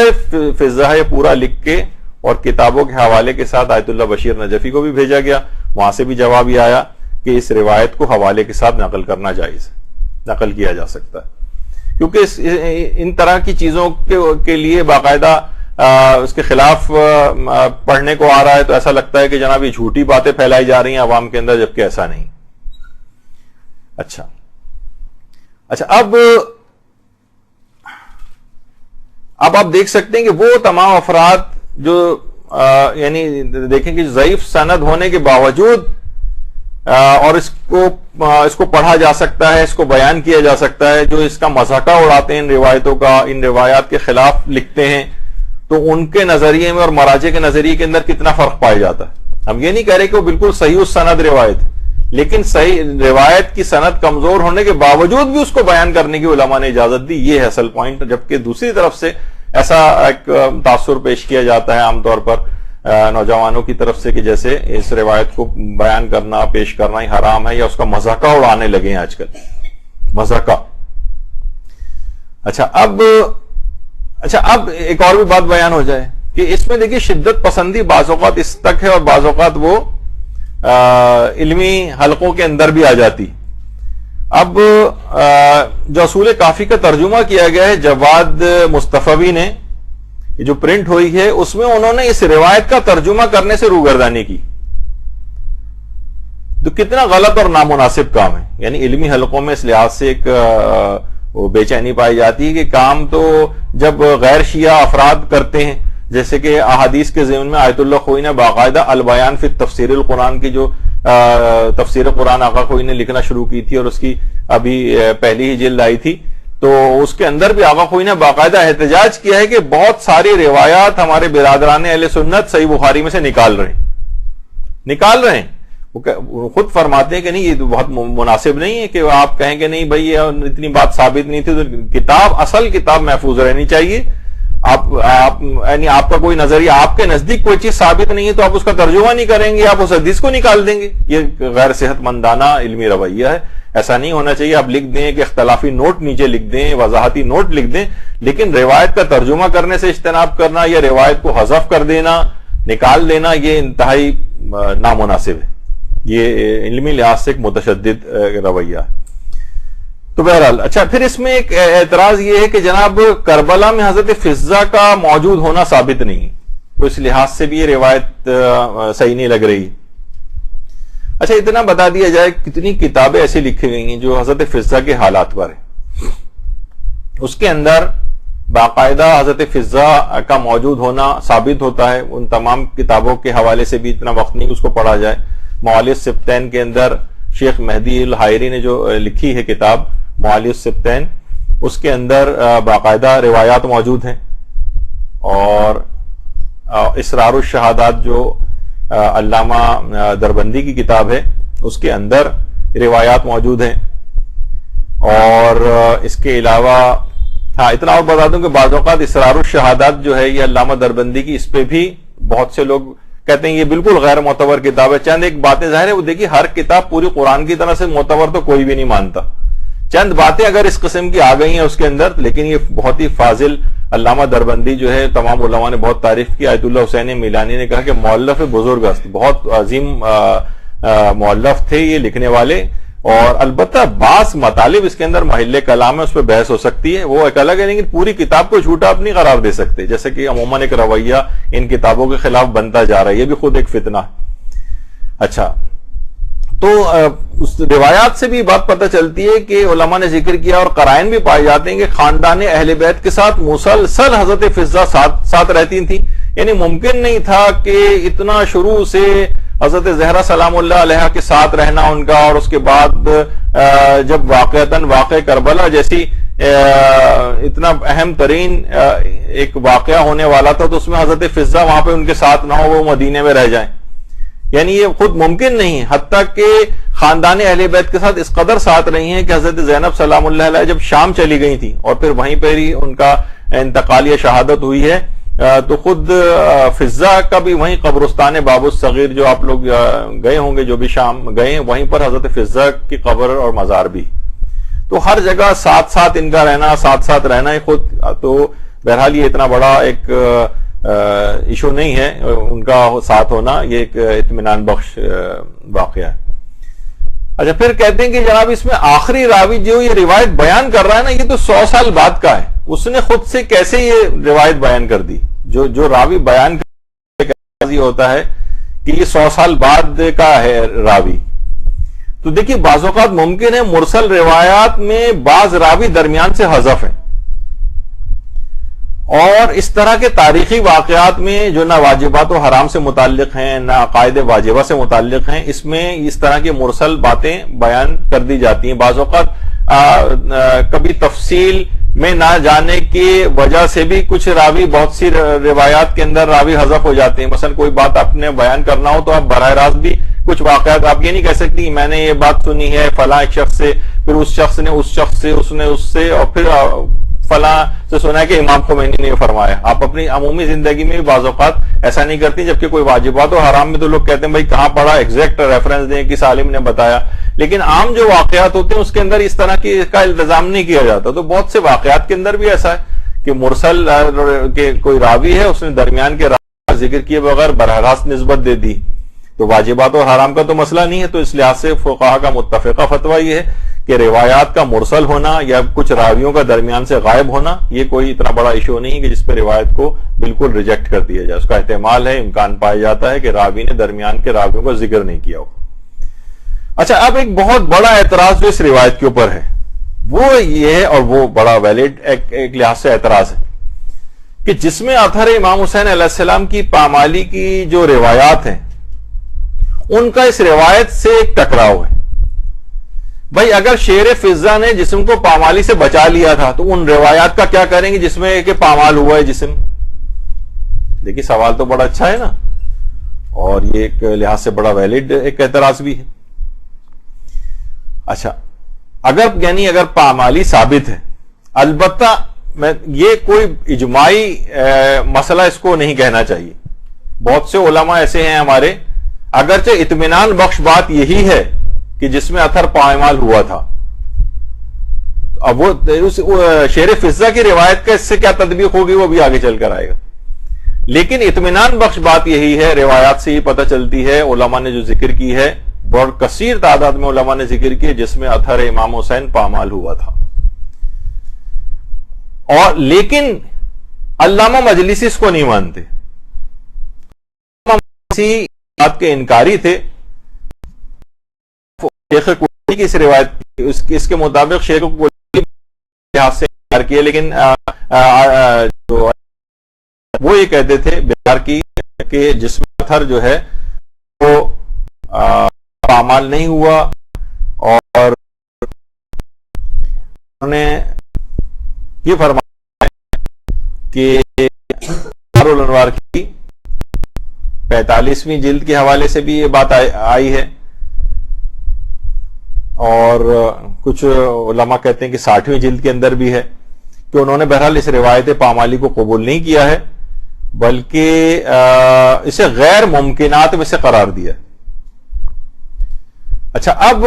فضہ ہے پورا لکھ کے اور کتابوں کے حوالے کے ساتھ آیت اللہ بشیر نجفی کو بھی بھیجا گیا. وہاں سے بھی جواب یہ آیا کہ اس روایت کو حوالے کے ساتھ نقل کرنا جائز ہے، نقل کیا جا سکتا ہے، کیونکہ ان طرح کی چیزوں کے لیے باقاعدہ اس کے خلاف پڑھنے کو آ رہا ہے تو ایسا لگتا ہے کہ جناب یہ جھوٹی باتیں پھیلائی جا رہی ہیں عوام کے اندر، جبکہ ایسا نہیں. اچھا اب آپ دیکھ سکتے ہیں کہ وہ تمام افراد جو یعنی دیکھیں کہ ضعیف سند ہونے کے باوجود اور اس کو پڑھا جا سکتا ہے، اس کو بیان کیا جا سکتا ہے، جو اس کا مذاقہ اڑاتے ہیں ان روایتوں کا، ان روایات کے خلاف لکھتے ہیں، تو ان کے نظریے میں اور مراجع کے نظریے کے اندر کتنا فرق پایا جاتا ہے. ہم یہ نہیں کہہ رہے کہ وہ بالکل صحیح السند روایت، لیکن صحیح روایت کی سند کمزور ہونے کے باوجود بھی اس کو بیان کرنے کی علماء نے اجازت دی. یہ ہے اصل پوائنٹ. جبکہ دوسری طرف سے ایسا ایک تاثر پیش کیا جاتا ہے عام طور پر نوجوانوں کی طرف سے کہ جیسے اس روایت کو بیان کرنا، پیش کرنا ہی حرام ہے، یا اس کا مذاقہ اڑانے لگے ہیں آج کل، مذاقہ. اچھا اب ایک اور بھی بات بیان ہو جائے کہ اس میں دیکھیے شدت پسندی بعض اوقات اس تک ہے اور بعض اوقات وہ علمی حلقوں کے اندر بھی آ جاتی. اب جو اصول کافی کا ترجمہ کیا گیا ہے جواد مصطفی نے، جو پرنٹ ہوئی ہے، اس میں انہوں نے اس روایت کا ترجمہ کرنے سے روگردانی کی. تو کتنا غلط اور نامناسب کام ہے. یعنی علمی حلقوں میں اس لحاظ سے ایک بے چینی پائی جاتی ہے کہ کام تو جب غیر شیعہ افراد کرتے ہیں، جیسے کہ احادیث کے ضمن میں آیت اللہ خوئی نے باقاعدہ البیان فی تفسیر القرآن کی جو تفسیر قرآن آقا خوئی نے لکھنا شروع کی تھی اور اس کی ابھی پہلی ہی جلد آئی تھی، تو اس کے اندر بھی آقا خوئی نے باقاعدہ احتجاج کیا ہے کہ بہت ساری روایات ہمارے برادران اہل سنت صحیح بخاری میں سے نکال رہے ہیں. وہ خود فرماتے ہیں کہ نہیں، یہ تو بہت مناسب نہیں ہے کہ آپ کہیں کہ نہیں بھائی اتنی بات ثابت نہیں تھی، تو اصل کتاب محفوظ رہنی چاہیے. یعنی آپ کا کوئی نظریہ، آپ کے نزدیک کوئی چیز ثابت نہیں ہے تو آپ اس کا ترجمہ نہیں کریں گے، آپ اس حدیث کو نکال دیں گے. یہ غیر صحت مندانہ علمی رویہ ہے. ایسا نہیں ہونا چاہیے. آپ لکھ دیں کہ اختلافی نوٹ نیچے لکھ دیں، وضاحتی نوٹ لکھ دیں، لیکن روایت کا ترجمہ کرنے سے اجتناب کرنا یا روایت کو حذف کر دینا، نکال دینا، یہ انتہائی نامناسب ہے. یہ علمی لحاظ سے ایک متشدد رویہ ہے. تو بہرحال اچھا، پھر اس میں ایک اعتراض یہ ہے کہ جناب کربلا میں حضرت فضہ کا موجود ہونا ثابت نہیں، تو اس لحاظ سے بھی یہ روایت صحیح نہیں لگ رہی. اچھا، اتنا بتا دیا جائے کتنی کتابیں ایسی لکھی گئی ہیں جو حضرت فضہ کے حالات پر ہیں. اس کے اندر باقاعدہ حضرت فضہ کا موجود ہونا ثابت ہوتا ہے. ان تمام کتابوں کے حوالے سے بھی اتنا وقت نہیں اس کو پڑھا جائے. معالی السبتین کے اندر شیخ مہدی الحائری نے جو لکھی ہے کتاب معالی السبتین، اس کے اندر باقاعدہ روایات موجود ہیں. اور اسرار الشہادات جو علامہ دربندی کی کتاب ہے، اس کے اندر روایات موجود ہیں. اور اس کے علاوہ اتنا اور بتا دوں کہ بعض اوقات اسرار الشہادات جو ہے یہ علامہ دربندی کی، اس پہ بھی بہت سے لوگ کہتے ہیں یہ بالکل غیر معتبر کتاب ہے. چند ایک باتیں ظاہر ہے، وہ دیکھیے ہر کتاب پوری قرآن کی طرح سے معتبر تو کوئی بھی نہیں مانتا. چند باتیں اگر اس قسم کی آ گئی ہیں اس کے اندر، لیکن یہ بہت ہی فاضل علامہ دربندی جو ہے، تمام علماء نے بہت تعریف کی. آیت اللہ حسین میلانی نے کہا کہ مؤلف بزرگ است، بہت عظیم مؤلف تھے یہ لکھنے والے. اور البتہ بعض مطالب اس کے اندر محل کلام ہے، اس پہ بحث ہو سکتی ہے، وہ ایک الگ ہے، لیکن پوری کتاب کو جھوٹا آپ نہیں قرار دے سکتے، جیسے کہ عموماً ایک رویہ ان کتابوں کے خلاف بنتا جا رہا ہے، یہ بھی خود ایک فتنہ ہے۔ اچھا، تو اس روایات سے بھی بات پتہ چلتی ہے کہ علماء نے ذکر کیا اور قرائن بھی پائے جاتے ہیں کہ خاندان اہل بیت کے ساتھ مسلسل حضرت فضہ ساتھ رہتی تھی، یعنی ممکن نہیں تھا کہ اتنا شروع سے حضرت زہرا سلام اللہ علیہا کے ساتھ رہنا ان کا، اور اس کے بعد جب واقع کربلا جیسی اتنا اہم ترین ایک واقعہ ہونے والا تھا تو اس میں حضرت فضہ وہاں پہ ان کے ساتھ نہ ہو، وہ مدینے میں رہ جائیں، یعنی یہ خود ممکن نہیں، حتیٰ کہ خاندان اہل بیت کے ساتھ اس قدر ساتھ رہی ہیں کہ حضرت زینب سلام اللہ علیہ جب شام چلی گئی تھی اور پھر وہیں پر ہی ان کا انتقال یا شہادت ہوئی ہے، تو خود فضہ کا بھی وہیں قبرستان باب الصغیر جو آپ لوگ گئے ہوں گے، جو بھی شام گئے ہیں، وہیں پر حضرت فضہ کی قبر اور مزار بھی، تو ہر جگہ ساتھ ان کا رہنا، ساتھ رہنا ہی خود، تو بہرحال یہ اتنا بڑا ایک ایشو نہیں ہے ان کا ساتھ ہونا، یہ ایک اطمینان بخش واقعہ ہے۔ اچھا، پھر کہتے ہیں کہ جناب اس میں آخری راوی جو یہ روایت بیان کر رہا ہے نا، یہ تو 100 سال بعد کا ہے، اس نے خود سے کیسے یہ روایت بیان کر دی؟ جو راوی بیان کرتا ہوتا ہے کہ یہ 100 سال بعد کا ہے راوی، تو دیکھیے بعض اوقات ممکن ہے مرسل روایات میں بعض راوی درمیان سے حذف ہیں، اور اس طرح کے تاریخی واقعات میں جو نہ واجبات و حرام سے متعلق ہیں نہ عقائد واجبہ سے متعلق ہیں، اس میں اس طرح کی مرسل باتیں بیان کر دی جاتی ہیں۔ بعض اوقات کبھی تفصیل میں نہ جانے کی وجہ سے بھی کچھ راوی، بہت سی روایات کے اندر راوی حذف ہو جاتے ہیں، مثلا کوئی بات آپ نے بیان کرنا ہو تو آپ براہ راست بھی کچھ واقعات آپ یہ نہیں کہہ سکتی میں نے یہ بات سنی ہے فلاں ایک شخص سے، پھر اس شخص نے اس شخص سے، اس نے اس سے، اور پھر فلاں سے سنا ہے کہ امام خمینی نے فرمایا۔ آپ اپنی عمومی زندگی میں بھی بعض اوقات ایسا نہیں کرتی، جبکہ کوئی واجبات و حرام میں تو لوگ کہتے ہیں بھائی کہاں پڑھا، ایگزیکٹ ریفرنس دیں، کس عالم نے بتایا، لیکن عام جو واقعات ہوتے ہیں اس کے اندر اس طرح کی کا التزام نہیں کیا جاتا۔ تو بہت سے واقعات کے اندر بھی ایسا ہے کہ مرسل کے کوئی راوی ہے، اس نے درمیان کے راوی ذکر کیے بغیر براہ راست نسبت دے دی، تو واجبات اور حرام کا تو مسئلہ نہیں ہے۔ تو اس لحاظ سے فقہا کا متفقہ فتویٰ یہ ہے کہ روایات کا مرسل ہونا یا کچھ راویوں کا درمیان سے غائب ہونا یہ کوئی اتنا بڑا ایشو نہیں کہ جس پہ روایت کو بالکل ریجیکٹ کر دیا جائے، اس کا احتمال ہے، امکان پایا جاتا ہے کہ راوی نے درمیان کے راویوں کا ذکر نہیں کیا ہو۔ اچھا، اب ایک بہت بڑا اعتراض جو اس روایت کے اوپر ہے وہ یہ ہے، اور وہ بڑا ویلڈ ایک لحاظ سے اعتراض ہے، کہ جس میں اثر امام حسین علیہ السلام کی پامالی کی جو روایات ہیں ان کا اس روایت سے ایک ٹکراؤ ہے۔ بھائی اگر شیر فضہ نے جسم کو پامالی سے بچا لیا تھا تو ان روایات کا کیا کریں گے جس میں کہ پامال ہوا ہے جسم؟ دیکھیے سوال تو بڑا اچھا ہے نا، اور یہ ایک لحاظ سے بڑا ویلڈ ایک اعتراض بھی ہے۔ اچھا، اگر پامالی ثابت ہے، البتہ یہ کوئی اجماعی مسئلہ اس کو نہیں کہنا چاہیے، بہت سے علماء ایسے ہیں ہمارے، اگرچہ اطمینان بخش بات یہی ہے کہ جس میں اثر پامال ہوا تھا، اب وہ شیر فضہ کی روایت کا اس سے کیا تطبیق ہوگی وہ بھی آگے چل کر آئے گا، لیکن اطمینان بخش بات یہی ہے، روایات سے یہ پتہ چلتی ہے، علماء نے جو ذکر کی ہے، بہت کثیر تعداد میں علماء نے ذکر کی جس میں اثر امام حسین پامال ہوا تھا، اور لیکن علامہ مجلسی اس کو نہیں مانتے، مجلسی بات کے انکاری تھے، شیخ کولی کی اس روایت اس کے مطابق شیخ کولی لحاظ سے انکار کیا، لیکن وہ یہ کہتے تھے بہار کی کہ جس میں اثر جو ہے وہ پامال نہیں ہوا، اور انہوں نے یہ فرمایا کہ الانوار کی 45ویں جلد کے حوالے سے بھی یہ بات آئی ہے، اور کچھ علماء کہتے ہیں کہ 60ویں جلد کے اندر بھی ہے، کہ انہوں نے بہرحال اس روایت پامالی کو قبول نہیں کیا ہے بلکہ اسے غیر ممکنات میں سے قرار دیا۔ اچھا، اب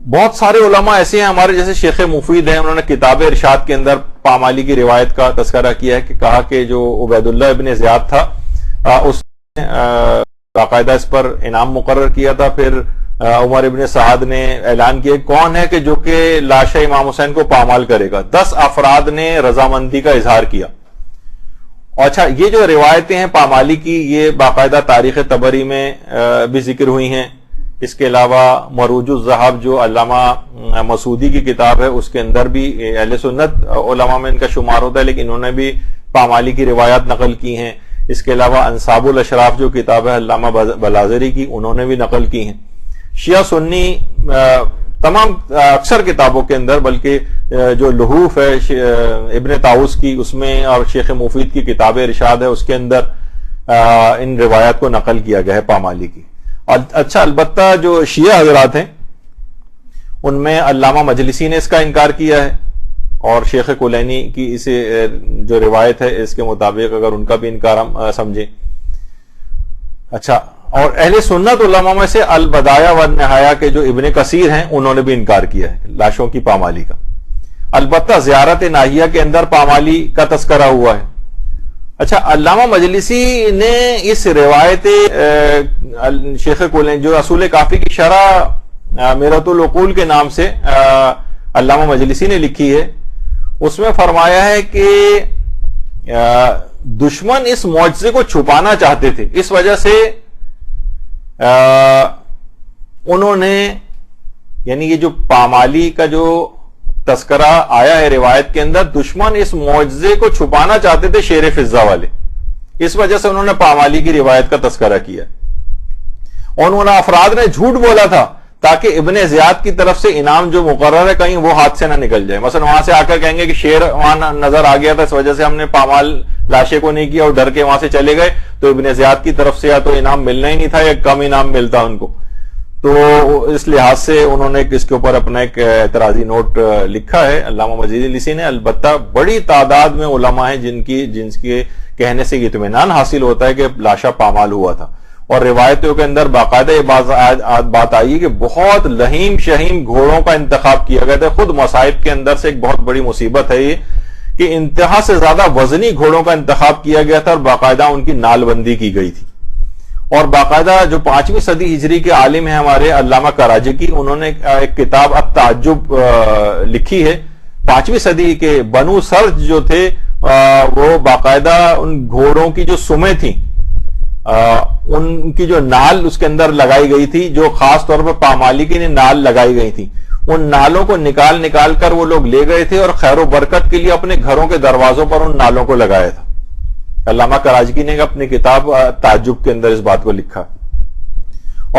بہت سارے علماء ایسے ہیں ہمارے جیسے شیخ مفید ہیں، انہوں نے کتاب ارشاد کے اندر پامالی کی روایت کا تذکرہ کیا ہے، کہ کہا کہ جو عبید اللہ ابن زیاد تھا اس نے باقاعدہ اس پر انعام مقرر کیا تھا، پھر عمر ابن سعد نے اعلان کیا کون ہے کہ جو کہ لاش امام حسین کو پامال کرے گا. 10 افراد نے رضامندی کا اظہار کیا. اچھا یہ جو روایتیں ہیں پامالی کی یہ باقاعدہ تاریخ طبری میں بھی ذکر ہوئی ہیں. اس کے علاوہ مروج الذہب جو علامہ مسعودی کی کتاب ہے اس کے اندر بھی اہل سنت علماء میں ان کا شمار ہوتا ہے لیکن انہوں نے بھی پامالی کی روایات نقل کی ہیں. اس کے علاوہ انصاب الاشراف جو کتاب ہے علامہ بلازری کی انہوں نے بھی نقل کی ہیں. شیعہ سنی تمام اکثر کتابوں کے اندر بلکہ جو لحوف ہے ابن طاؤس کی اس میں اور شیخ مفید کی کتاب ارشاد ہے اس کے اندر ان روایات کو نقل کیا گیا ہے پامالی کی. اچھا البتہ جو شیعہ حضرات ہیں ان میں علامہ مجلسی نے اس کا انکار کیا ہے اور شیخ کلینی کی اس جو روایت ہے اس کے مطابق اگر ان کا بھی انکار ہم سمجھیں. اچھا اور اہل سنت علماء میں سے البدایہ والنہایہ کے جو ابن کثیر ہیں انہوں نے بھی انکار کیا ہے لاشوں کی پامالی کا. البتہ زیارت ناہیہ کے اندر پامالی کا تذکرہ ہوا ہے. اچھا علامہ مجلسی نے اس روایت شیخ کلینی جو اصول کافی کی شرح میرۃ العقول کے نام سے علامہ مجلسی نے لکھی ہے اس میں فرمایا ہے کہ دشمن اس معجزے کو چھپانا چاہتے تھے اس وجہ سے انہوں نے یعنی یہ جو پامالی کا جو تذکرہ آیا ہے روایت کے اندر دشمن اس معجزے کو چھپانا چاہتے تھے شیر فضہ والے اس وجہ سے انہوں نے پامالی کی روایت کا تذکرہ کیا اور انہوں نے افراد نے جھوٹ بولا تھا تاکہ ابن زیاد کی طرف سے انعام جو مقرر ہے کہیں وہ ہاتھ سے نہ نکل جائے. مثلا وہاں سے آ کر کہیں گے کہ شیر وہاں نظر آ گیا تھا اس وجہ سے ہم نے پامال لاشے کو نہیں کیا اور ڈر کے وہاں سے چلے گئے تو ابن زیاد کی طرف سے یا تو انعام ملنا ہی نہیں تھا یا کم انعام ملتا ان کو. تو اس لحاظ سے انہوں نے اس کے اوپر اپنا ایک اعتراضی نوٹ لکھا ہے علامہ مجلسی نے. البتہ بڑی تعداد میں علماء ہیں جن کے کہنے سے اطمینان حاصل ہوتا ہے کہ لاشا پامال ہوا تھا اور روایتوں کے اندر باقاعدہ یہ بات آئی کہ بہت لہیم شہیم گھوڑوں کا انتخاب کیا گیا تھا. خود مصائب کے اندر سے ایک بہت بڑی مصیبت ہے یہ کہ انتہا سے زیادہ وزنی گھوڑوں کا انتخاب کیا گیا تھا اور باقاعدہ ان کی نال بندی کی گئی تھی. اور باقاعدہ جو 5ویں صدی ہجری کے عالم ہیں ہمارے علامہ کراجی کی انہوں نے ایک کتاب التعجب لکھی ہے 5ویں صدی کے. بنو سرج جو تھے وہ باقاعدہ ان گھوڑوں کی جو سمیں تھیں ان کی جو نال اس کے اندر لگائی گئی تھی جو خاص طور پر پامالی کی نال لگائی گئی تھی ان نالوں کو نکال کر وہ لوگ لے گئے تھے اور خیر و برکت کے لیے اپنے گھروں کے دروازوں پر ان نالوں کو لگایا تھا. علامہ کراجی نے اپنی کتاب تعجب کے اندر اس بات کو لکھا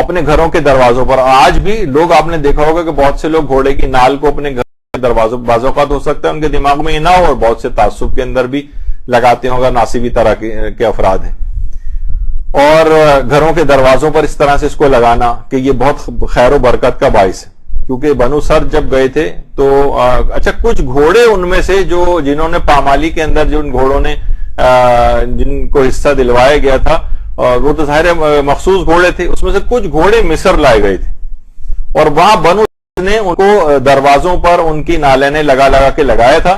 اپنے گھروں کے دروازوں پر. آج بھی لوگ آپ نے دیکھا ہوگا کہ بہت سے لوگ گھوڑے کی نال کو اپنے گھر کے دروازوں بعض اوقات ہو سکتا ہے ان کے دماغ میں یہ نہ ہو اور بہت سے تعصب کے اندر بھی لگاتے ہوں گا ناصبی طرح کے افراد ہیں اور گھروں کے دروازوں پر اس طرح سے اس کو لگانا کہ یہ بہت خیر و برکت کا باعث ہے. کیونکہ بنو سر جب گئے تھے تو اچھا کچھ گھوڑے ان میں سے جنہوں نے پامالی کے اندر جن گھوڑوں نے جن کو حصہ دلوایا گیا تھا وہ تو ظاہر مخصوص گھوڑے تھے اس میں سے کچھ گھوڑے مصر لائے گئے تھے اور وہاں بنو نے ان کو دروازوں پر ان کی نالیں لگا کے لگایا تھا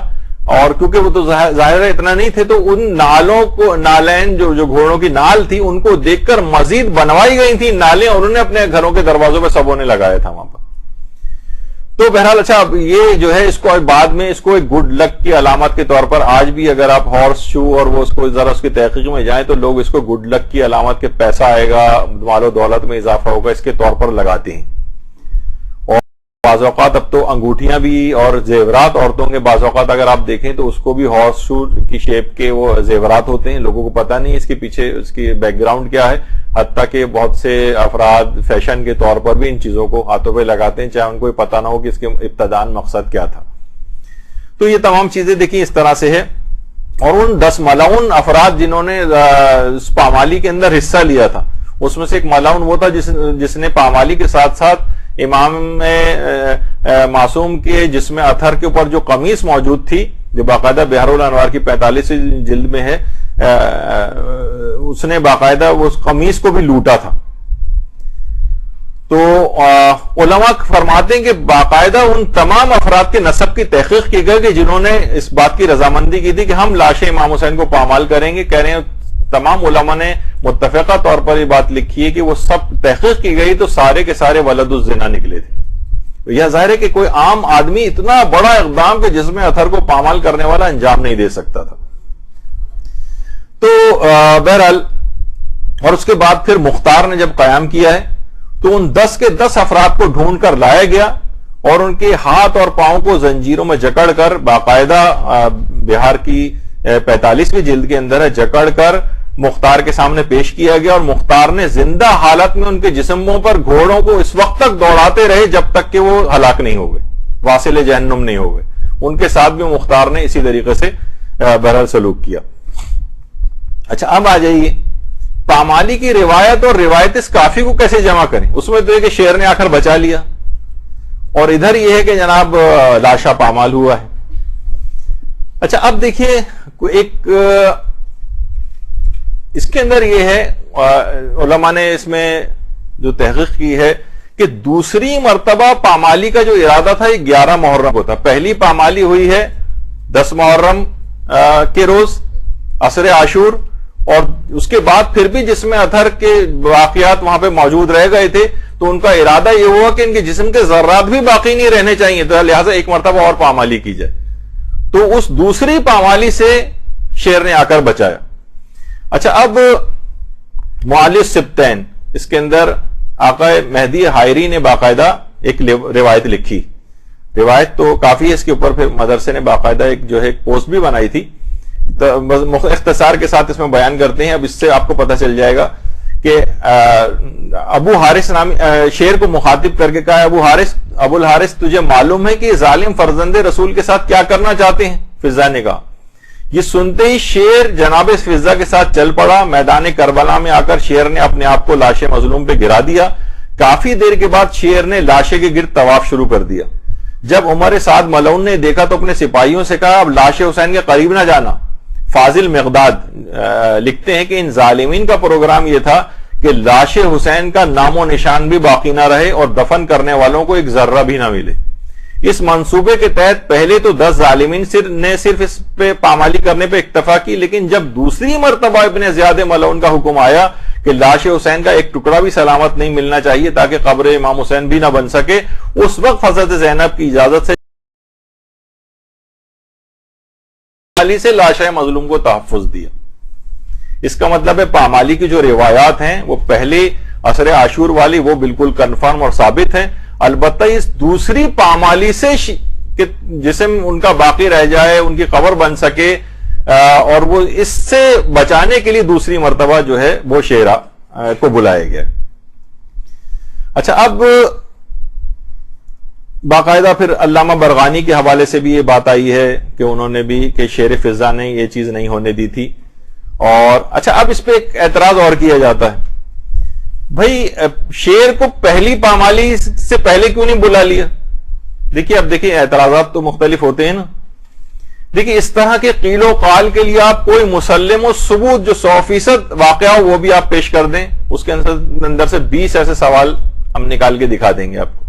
اور کیونکہ وہ تو ظاہر اتنا نہیں تھے تو ان نالوں کو نالین جو گھوڑوں کی نال تھی ان کو دیکھ کر مزید بنوائی گئی تھی نالیں اور انہوں نے اپنے گھروں کے دروازوں پہ سبوں نے لگایا تھا وہاں پر. تو بہرحال اچھا اب یہ جو ہے اس کو بعد میں اس کو ایک گڈ لک کی علامت کے طور پر آج بھی اگر آپ ہارس شو اور وہ اس کو ذرا اس کی تحقیق میں جائیں تو لوگ اس کو گڈ لک کی علامت کے پیسہ آئے گا مال و دولت میں اضافہ ہوگا اس کے طور پر لگاتے ہیں. اور بعض اوقات اب تو انگوٹھیاں بھی اور زیورات عورتوں کے بعض اوقات اگر آپ دیکھیں تو اس کو بھی ہارس شو کی شیپ کے وہ زیورات ہوتے ہیں. لوگوں کو پتہ نہیں اس کے پیچھے اس کی بیک گراؤنڈ کیا ہے حتیٰ کہ بہت سے افراد فیشن کے طور پر بھی ان چیزوں کو ہاتھوں پہ لگاتے ہیں چاہے ان کو پتہ نہ ہو کہ اس کے ابتداءً مقصد کیا تھا. تو یہ تمام چیزیں دیکھیں اس طرح سے ہے. اور ان 10 ملعون افراد جنہوں نے پامالی کے اندر حصہ لیا تھا اس میں سے ایک ملعون وہ تھا جس نے پامالی کے ساتھ ساتھ امام معصوم کے جسم اطہر کے اوپر جو قمیص موجود تھی جو باقاعدہ بحر الانوار کی 45 جلد میں ہے اس نے باقاعدہ اس قمیص کو بھی لوٹا تھا. تو علماء فرماتے ہیں کہ باقاعدہ ان تمام افراد کے نسب کی تحقیق کی گئی کہ جنہوں نے اس بات کی رضامندی کی تھی کہ ہم لاش امام حسین کو پامال کریں گے. کہہ رہے ہیں تمام علماء نے متفقہ طور پر یہ بات لکھی ہے کہ وہ سب تحقیق کی گئی تو سارے کے سارے ولد الزنا نکلے تھے. یہ ظاہر ہے کہ کوئی عام آدمی اتنا بڑا اقدام کہ جسم اطہر کو پامال کرنے والا انجام نہیں دے سکتا تھا. تو بہرحال اور اس کے بعد پھر مختار نے جب قیام کیا ہے تو ان 10 کے 10 افراد کو ڈھونڈ کر لایا گیا اور ان کے ہاتھ اور پاؤں کو زنجیروں میں جکڑ کر باقاعدہ بہار کی 45ویں جلد کے اندر ہے جکڑ کر مختار کے سامنے پیش کیا گیا. اور مختار نے زندہ حالت میں ان کے جسموں پر گھوڑوں کو اس وقت تک دوڑاتے رہے جب تک کہ وہ ہلاک نہیں ہو گئے, واصل جہنم نہیں ہو گئے. ان کے ساتھ بھی مختار نے اسی طریقے سے بہرحال سلوک کیا. اچھا اب آ جائیے پامالی کی روایت اور روایت اس کافی کو کیسے جمع کریں. اس میں تو ہے کہ شیر نے آ کر بچا لیا اور ادھر یہ ہے کہ جناب لاشا پامال ہوا ہے. اچھا اب دیکھیے ایک اس کے اندر یہ ہے علماء نے اس میں جو تحقیق کی ہے کہ دوسری مرتبہ پامالی کا جو ارادہ تھا یہ 11 محرم کو تھا. پہلی پامالی ہوئی ہے 10 محرم کے روز عصر عاشور, اور اس کے بعد پھر بھی جسم اطہر کے واقعات وہاں پہ موجود رہ گئے تھے تو ان کا ارادہ یہ ہوا کہ ان کے جسم کے ذرات بھی باقی نہیں رہنے چاہیے, تو لہٰذا ایک مرتبہ اور پامالی کی جائے. تو اس دوسری پامالی سے شیر نے آ کر بچایا. اچھا اب معلی سبتین اس کے اندر آقا مہدی حائری نے باقاعدہ ایک روایت لکھی. روایت تو کافی ہے, اس کے اوپر پھر مدرسے نے باقاعدہ ایک جو ہے ایک پوسٹ بھی بنائی تھی. اختصار کے ساتھ اس میں بیان کرتے ہیں. اب اس سے آپ کو پتہ چل جائے گا کہ ابو حارث نامی شیر کو مخاطب کر کے کہا, ابو الحارث تجھے معلوم ہے کہ یہ ظالم فرزند رسول کے ساتھ کیا کرنا چاہتے ہیں؟ فضا نے کہا. یہ سنتے ہی شیر جناب فضا کے ساتھ چل پڑا. میدان کربلا میں آ کر شیر نے اپنے آپ کو لاش مظلوم پہ گرا دیا. کافی دیر کے بعد شیر نے لاشے کے گرد طواف شروع کر دیا. جب عمر سعد ملعون نے دیکھا تو اپنے سپاہیوں سے کہا اب لاش حسین کے قریب نہ جانا. فاضل مقداد لکھتے ہیں کہ ان ظالمین کا پروگرام یہ تھا کہ لاش حسین کا نام و نشان بھی باقی نہ رہے اور دفن کرنے والوں کو ایک ذرہ بھی نہ ملے. اس منصوبے کے تحت پہلے تو 10 ظالمین نے صرف اس پہ پامالی کرنے پہ اکتفا کی, لیکن جب دوسری مرتبہ ابن زیاد ملعون کا حکم آیا کہ لاش حسین کا ایک ٹکڑا بھی سلامت نہیں ملنا چاہیے تاکہ قبر امام حسین بھی نہ بن سکے, اس وقت حضرت زینب کی اجازت سے لاشہ مظلوم کو تحفظ دیا. اس کا مطلب ہے پامالی کی جو روایات ہیں وہ پہلے عصر عاشور والی وہ بالکل کنفرم اور ثابت ہیں. البتہ اس دوسری پامالی سے کہ جسم ان کا باقی رہ جائے, ان کی قبر بن سکے, اور وہ اس سے بچانے کے لیے دوسری مرتبہ جو ہے وہ شیرا کو بلایا گیا. اچھا اب باقاعدہ پھر علامہ برغانی کے حوالے سے بھی یہ بات آئی ہے کہ انہوں نے بھی کہ شیر فضا نے یہ چیز نہیں ہونے دی تھی. اور اچھا اب اس پہ ایک اعتراض اور کیا جاتا ہے, بھائی شیر کو پہلی پامالی سے پہلے کیوں نہیں بلا لیا؟ دیکھیے اب دیکھیے اعتراضات تو مختلف ہوتے ہیں نا. دیکھیے اس طرح کے قیل و قال کے لیے آپ کوئی مسلم و ثبوت جو 100% واقعہ ہو وہ بھی آپ پیش کر دیں. اس کے اندر سے 20 ایسے سوال ہم نکال کے دکھا دیں گے آپ کو.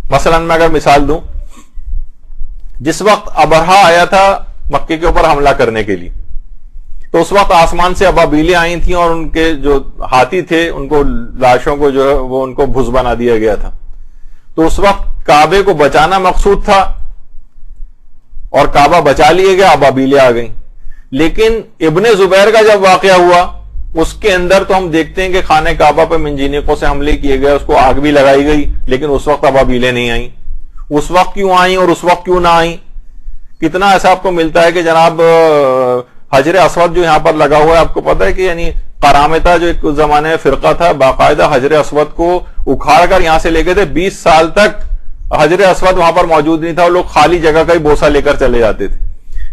مثلا میں اگر مثال دوں, جس وقت ابرہا آیا تھا مکے کے اوپر حملہ کرنے کے لیے تو اس وقت آسمان سے ابابیلیں آئی تھیں اور ان کے جو ہاتھی تھے ان کو لاشوں کو جو ہے وہ ان کو بھس بنا دیا گیا تھا. تو اس وقت کعبے کو بچانا مقصود تھا اور کعبہ بچا لیے گیا, ابابیلیں آ گئیں. لیکن ابن زبیر کا جب واقعہ ہوا اس کے اندر تو ہم دیکھتے ہیں کہ خانہ کعبہ پہ منجینقوں سے حملے کیے گئے, اس کو آگ بھی لگائی گئی, لیکن اس وقت ابابیلیں نہیں آئیں. اس وقت کیوں آئیں اور اس وقت کیوں نہ آئیں؟ کتنا ایسا آپ کو ملتا ہے کہ جناب حجر اسود جو یہاں پر لگا ہوا ہے, آپ کو پتا ہے کہ یعنی قرامطہ جو ایک زمانے میں فرقہ تھا باقاعدہ حجر اسود کو اکھاڑ کر یہاں سے لے گئے تھے. 20 سال تک حجر اسود وہاں پر موجود نہیں تھا, اور لوگ خالی جگہ کا ہی بوسہ لے کر چلے جاتے تھے.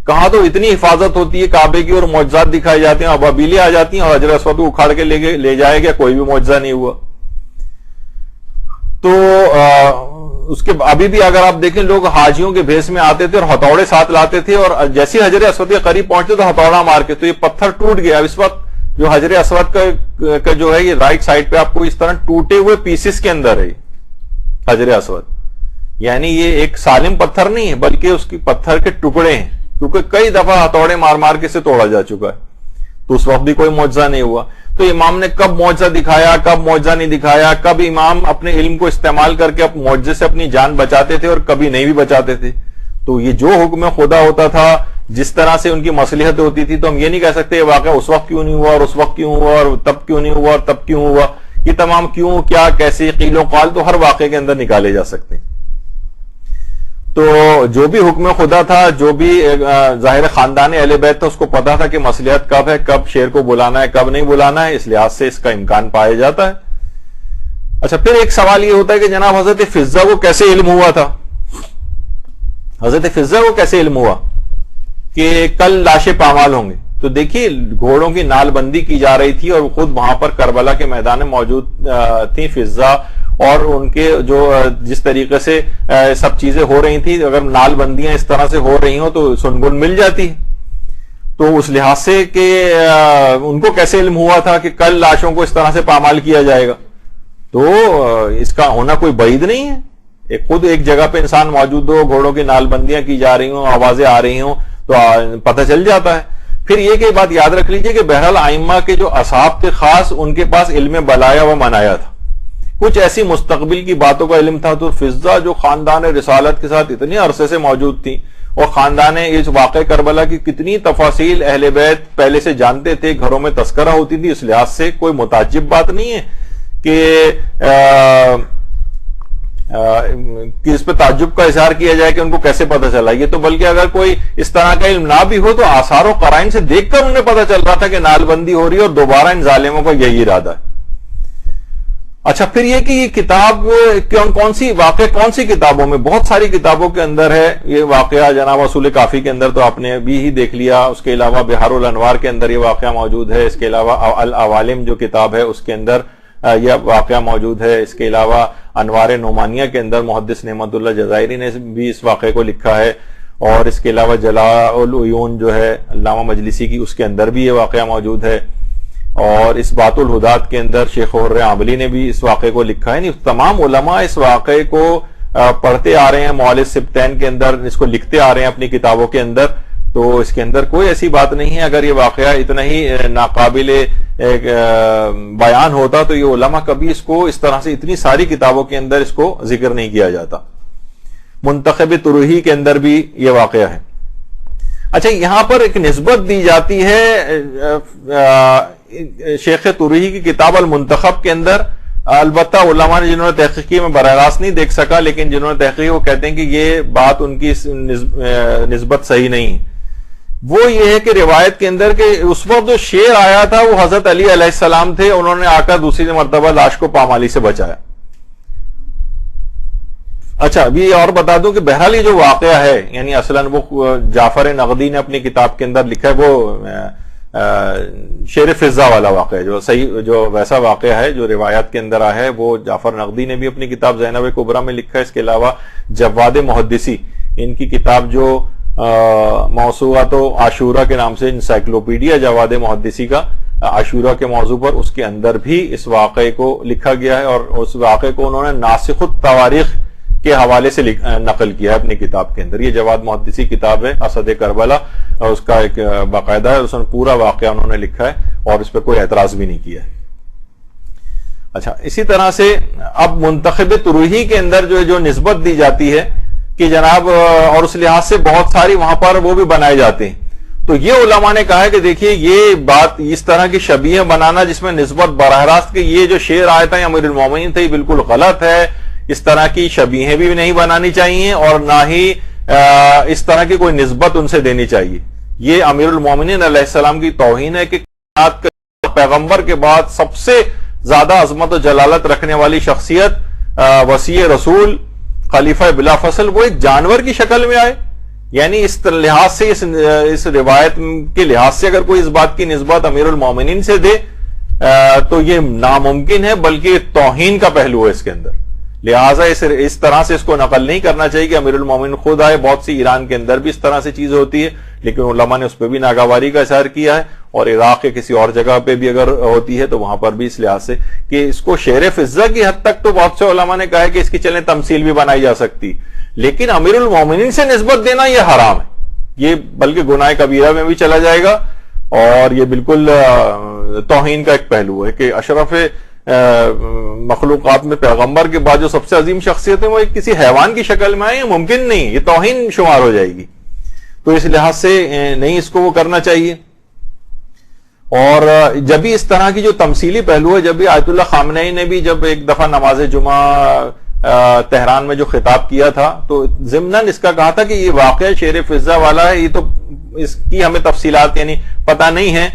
کہاں تو اتنی حفاظت ہوتی ہے کعبے کی اور معجزات دکھائے جاتے ہیں, ابابیلیں آ جاتی ہیں اور حجر اسود کو اکھاڑ کے لے جائے گیا, کوئی بھی معجزہ نہیں ہوا. تو اس کے ابھی بھی اگر آپ دیکھیں لوگ حاجیوں کے بھیس میں آتے تھے اور ہتھوڑے ساتھ لاتے تھے, اور جیسے حجر اسود کے قریب پہنچتے تو ہتھوڑا مار کے, تو یہ پتھر ٹوٹ گیا. اس وقت جو حجر اسود کا جو ہے یہ رائٹ سائڈ پہ آپ کو اس طرح ٹوٹے ہوئے پیسز کے اندر ہے حجر اسود. یعنی یہ ایک سالم پتھر نہیں ہے بلکہ اس کی پتھر کے ٹکڑے ہیں, کیونکہ کئی دفعہ ہتھوڑے مار مار کے سے توڑا جا چکا ہے. تو اس وقت بھی کوئی معجزہ نہیں ہوا. تو امام نے کب معجزہ دکھایا, کب معجزہ نہیں دکھایا, کب امام اپنے علم کو استعمال کر کے معجزے سے اپنی جان بچاتے تھے اور کبھی نہیں بھی بچاتے تھے. تو یہ جو حکم خدا ہوتا تھا, جس طرح سے ان کی مصلحت ہوتی تھی, تو ہم یہ نہیں کہہ سکتے یہ واقعہ اس وقت کیوں نہیں ہوا اور اس وقت کیوں ہوا اور تب کیوں نہیں ہوا اور تب کیوں ہوا. یہ تمام کیوں, کیا, کیسے, قیل و قال تو ہر واقعے کے اندر نکالے جا سکتے ہیں. تو جو بھی حکم خدا تھا, جو بھی ظاہر خاندان اہل بیت تھا, اس کو پتا تھا کہ مصلحت کب ہے, کب شیر کو بلانا ہے, کب نہیں بلانا ہے, اس لحاظ سے اس کا امکان پایا جاتا ہے. اچھا, پھر ایک سوال یہ ہوتا ہے کہ جناب حضرت فضہ کو کیسے علم ہوا تھا؟ حضرت فضہ کو کیسے علم ہوا کہ کل لاشیں پامال ہوں گے؟ تو دیکھیے, گھوڑوں کی نال بندی کی جا رہی تھی اور خود وہاں پر کربلا کے میدان میں موجود تھی فضہ, اور ان کے جو جس طریقے سے سب چیزیں ہو رہی تھی, اگر نال بندیاں اس طرح سے ہو رہی ہوں تو سنگن مل جاتی. تو اس لحاظ سے کہ ان کو کیسے علم ہوا تھا کہ کل لاشوں کو اس طرح سے پامال کیا جائے گا؟ تو اس کا ہونا کوئی بعید نہیں ہے. خود ایک جگہ پہ انسان موجود ہو, گھوڑوں کی نال بندیاں کی جا رہی ہوں, آوازیں آ رہی ہوں, تو پتہ چل جاتا ہے. پھر یہ کہ بات یاد رکھ لیجئے کہ بہرحال ائمہ کے جو اصحاب تھے خاص, ان کے پاس علم بلایا و منایا تھا, کچھ ایسی مستقبل کی باتوں کا علم تھا. تو فضہ جو خاندان رسالت کے ساتھ اتنے عرصے سے موجود تھی, اور خاندان اس واقع کربلا کی کتنی تفاصیل اہل بیت پہلے سے جانتے تھے, گھروں میں تذکرہ ہوتی تھی, اس لحاظ سے کوئی متعجب بات نہیں ہے کہ اس پہ تعجب کا اظہار کیا جائے کہ ان کو کیسے پتہ چلا. یہ تو بلکہ اگر کوئی اس طرح کا علم نہ بھی ہو تو آثار و قرائن سے دیکھ کر انہیں پتہ چل رہا تھا کہ نال بندی ہو رہی ہے اور دوبارہ ان ظالموں کا یہی ارادہ ہے. اچھا, پھر یہ کہ یہ کتاب کون سی کتابوں میں, بہت ساری کتابوں کے اندر ہے یہ واقعہ. جناب اصول کافی کے اندر تو آپ نے بھی ہی دیکھ لیا, اس کے علاوہ بحار الانوار کے اندر یہ واقعہ موجود ہے, اس کے علاوہ العوالم جو کتاب ہے اس کے اندر یہ واقعہ موجود ہے, اس کے علاوہ انوار نعمانیہ کے اندر محدث نعمت اللہ جزائری نے بھی اس واقعے کو لکھا ہے, اور اس کے علاوہ جلاء العیون جو ہے علامہ مجلسی کی, اس کے اندر بھی یہ واقعہ موجود ہے, اور اس بات الہدات کے اندر شیخ حر عاملی نے بھی اس واقعے کو لکھا ہے. تمام علماء اس واقعے کو پڑھتے آ رہے ہیں, مؤلف سبتین کے اندر اس کو لکھتے آ رہے ہیں اپنی کتابوں کے اندر. تو اس کے اندر کوئی ایسی بات نہیں ہے. اگر یہ واقعہ اتنا ہی ناقابل بیان ہوتا تو یہ علماء کبھی اس کو اس طرح سے اتنی ساری کتابوں کے اندر اس کو ذکر نہیں کیا جاتا. منتخب تروحی کے اندر بھی یہ واقعہ ہے. اچھا, یہاں پر ایک نسبت دی جاتی ہے شیخ تروحی کی کتاب المنتخب کے اندر. البتہ علماء نے جنہوں نے تحقیق کی, میں براہ راست نہیں دیکھ سکا, لیکن جنہوں نے تحقیق وہ کہتے ہیں کہ یہ بات ان کی نسبت صحیح نہیں. وہ یہ ہے کہ روایت کے اندر کہ اس وقت جو شیر آیا تھا وہ حضرت علی علیہ السلام تھے, انہوں نے آ کر دوسری مرتبہ لاش کو پامالی سے بچایا. اچھا, ابھی اور بتا دوں کہ بہرحال یہ جو واقعہ ہے, یعنی اصلاً وہ جعفر نقدی نے اپنی کتاب کے اندر لکھا ہے, وہ شیر فضہ والا واقعہ جو ویسا واقعہ ہے جو روایات کے اندر آیا ہے, وہ جعفر نقدی نے بھی اپنی کتاب زینب کبریٰ میں لکھا ہے. اس کے علاوہ جواد محدثی, ان کی کتاب جو موسوعات و عاشورہ کے نام سے انسائکلوپیڈیا جواد محدثی کا عاشورہ کے موضوع پر, اس کے اندر بھی اس واقعے کو لکھا گیا ہے, اور اس واقعے کو انہوں نے ناسخ التواریخ کے حوالے سے نقل کیا ہے اپنی کتاب کے اندر. یہ جواد محدثی کتاب ہے اسد کربلا, اور اس کا ایک باقاعدہ ہے, اس میں پورا واقعہ انہوں نے لکھا ہے اور اس پہ کوئی اعتراض بھی نہیں کیا ہے. اچھا, اسی طرح سے اب منتخب تروحی کے اندر جو نسبت دی جاتی ہے کہ جناب, اور اس لحاظ سے بہت ساری وہاں پر وہ بھی بنائے جاتے ہیں, تو یہ علماء نے کہا ہے کہ دیکھیے یہ بات اس طرح کی شبیہ بنانا جس میں نسبت براہ راست کہ یہ جو شعر آیا تھا امیر المومنین تھا, یہ بالکل غلط ہے. اس طرح کی شبیہیں بھی نہیں بنانی چاہیے, اور نہ ہی اس طرح کی کوئی نسبت ان سے دینی چاہیے. یہ امیر المومنین علیہ السلام کی توہین ہے کہ پیغمبر کے بعد سب سے زیادہ عظمت و جلالت رکھنے والی شخصیت وصی رسول خلیفہ بلا فصل وہ ایک جانور کی شکل میں آئے. یعنی اس لحاظ سے اس روایت کے لحاظ سے اگر کوئی اس بات کی نسبت امیر المومنین سے دے تو یہ ناممکن ہے, بلکہ توہین کا پہلو ہے اس کے اندر. لہٰذا اس طرح سے اس کو نقل نہیں کرنا چاہیے کہ امیر المومنین خود آئے. بہت سی ایران کے اندر بھی اس طرح سے چیز ہوتی ہے, لیکن علماء نے اس پہ بھی ناگواری کا اظہار کیا ہے, اور عراق کے کسی اور جگہ پہ بھی اگر ہوتی ہے تو وہاں پر بھی اس لحاظ سے کہ اس کو شعر فضہ کی حد تک تو بہت سے علماء نے کہا ہے کہ اس کی چلیں تمثیل بھی بنائی جا سکتی, لیکن امیر المومنین سے نسبت دینا یہ حرام ہے, یہ بلکہ گناہ کبیرہ میں بھی چلا جائے گا. اور یہ بالکل توہین کا ایک پہلو ہے کہ اشرف مخلوقات میں پیغمبر کے بعد جو سب سے عظیم شخصیت ہے وہ کسی حیوان کی شکل میں آئے، یہ ممکن نہیں، یہ توہین شمار ہو جائے گی. تو اس لحاظ سے نہیں اس کو وہ کرنا چاہیے. اور جب بھی اس طرح کی جو تمثیلی پہلو ہے، جب بھی آیت اللہ خامنئی نے بھی جب ایک دفعہ نماز جمعہ تہران میں جو خطاب کیا تھا تو ضمناً اس کا کہا تھا کہ یہ واقعہ شیر فضہ والا ہے، یہ تو اس کی ہمیں تفصیلات یعنی پتہ نہیں ہے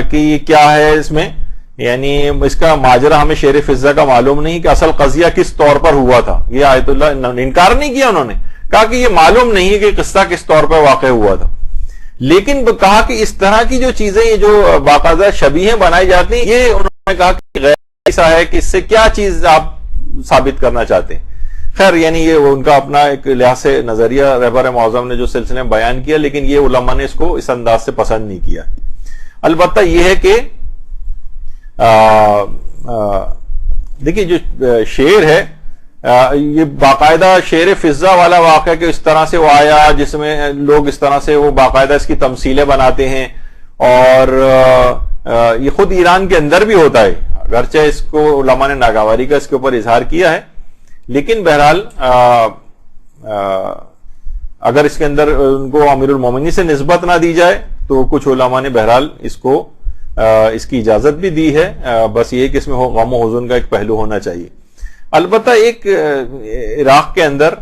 کہ یہ کیا ہے اس میں، یعنی اس کا ماجرا ہمیں شیر فضہ کا معلوم نہیں کہ اصل قضیہ کس طور پر ہوا تھا. یہ آیت اللہ انکار نہیں کیا، انہوں نے کہا کہ یہ معلوم نہیں ہے کہ قصہ کس طور پر واقع ہوا تھا، لیکن کہا کہ اس طرح کی جو چیزیں یہ جو باقاعدہ شبیہیں بنائی جاتی ہیں، یہ انہوں نے کہا کہ غیر ایسا ہے کہ اس سے کیا چیز آپ ثابت کرنا چاہتے ہیں. خیر یعنی یہ ان کا اپنا ایک لحاظ سے نظریہ رہبر معظم نے جو سلسلے میں بیان کیا، لیکن یہ علماء نے اس کو اس انداز سے پسند نہیں کیا. البتہ یہ ہے کہ دیکھیے جو شعر ہے یہ باقاعدہ شعر فضہ والا واقعہ کہ اس طرح سے وہ آیا جس میں لوگ اس طرح سے وہ باقاعدہ اس کی تمثیلیں بناتے ہیں، اور یہ خود ایران کے اندر بھی ہوتا ہے، اگرچہ اس کو علماء نے ناگواری کا اس کے اوپر اظہار کیا ہے، لیکن بہرحال اگر اس کے اندر ان کو امیر المومنین سے نسبت نہ دی جائے تو کچھ علماء نے بہرحال اس کو اس کی اجازت بھی دی ہے، بس یہ کہ اس میں غم و حزن کا ایک پہلو ہونا چاہیے. البتہ ایک عراق کے اندر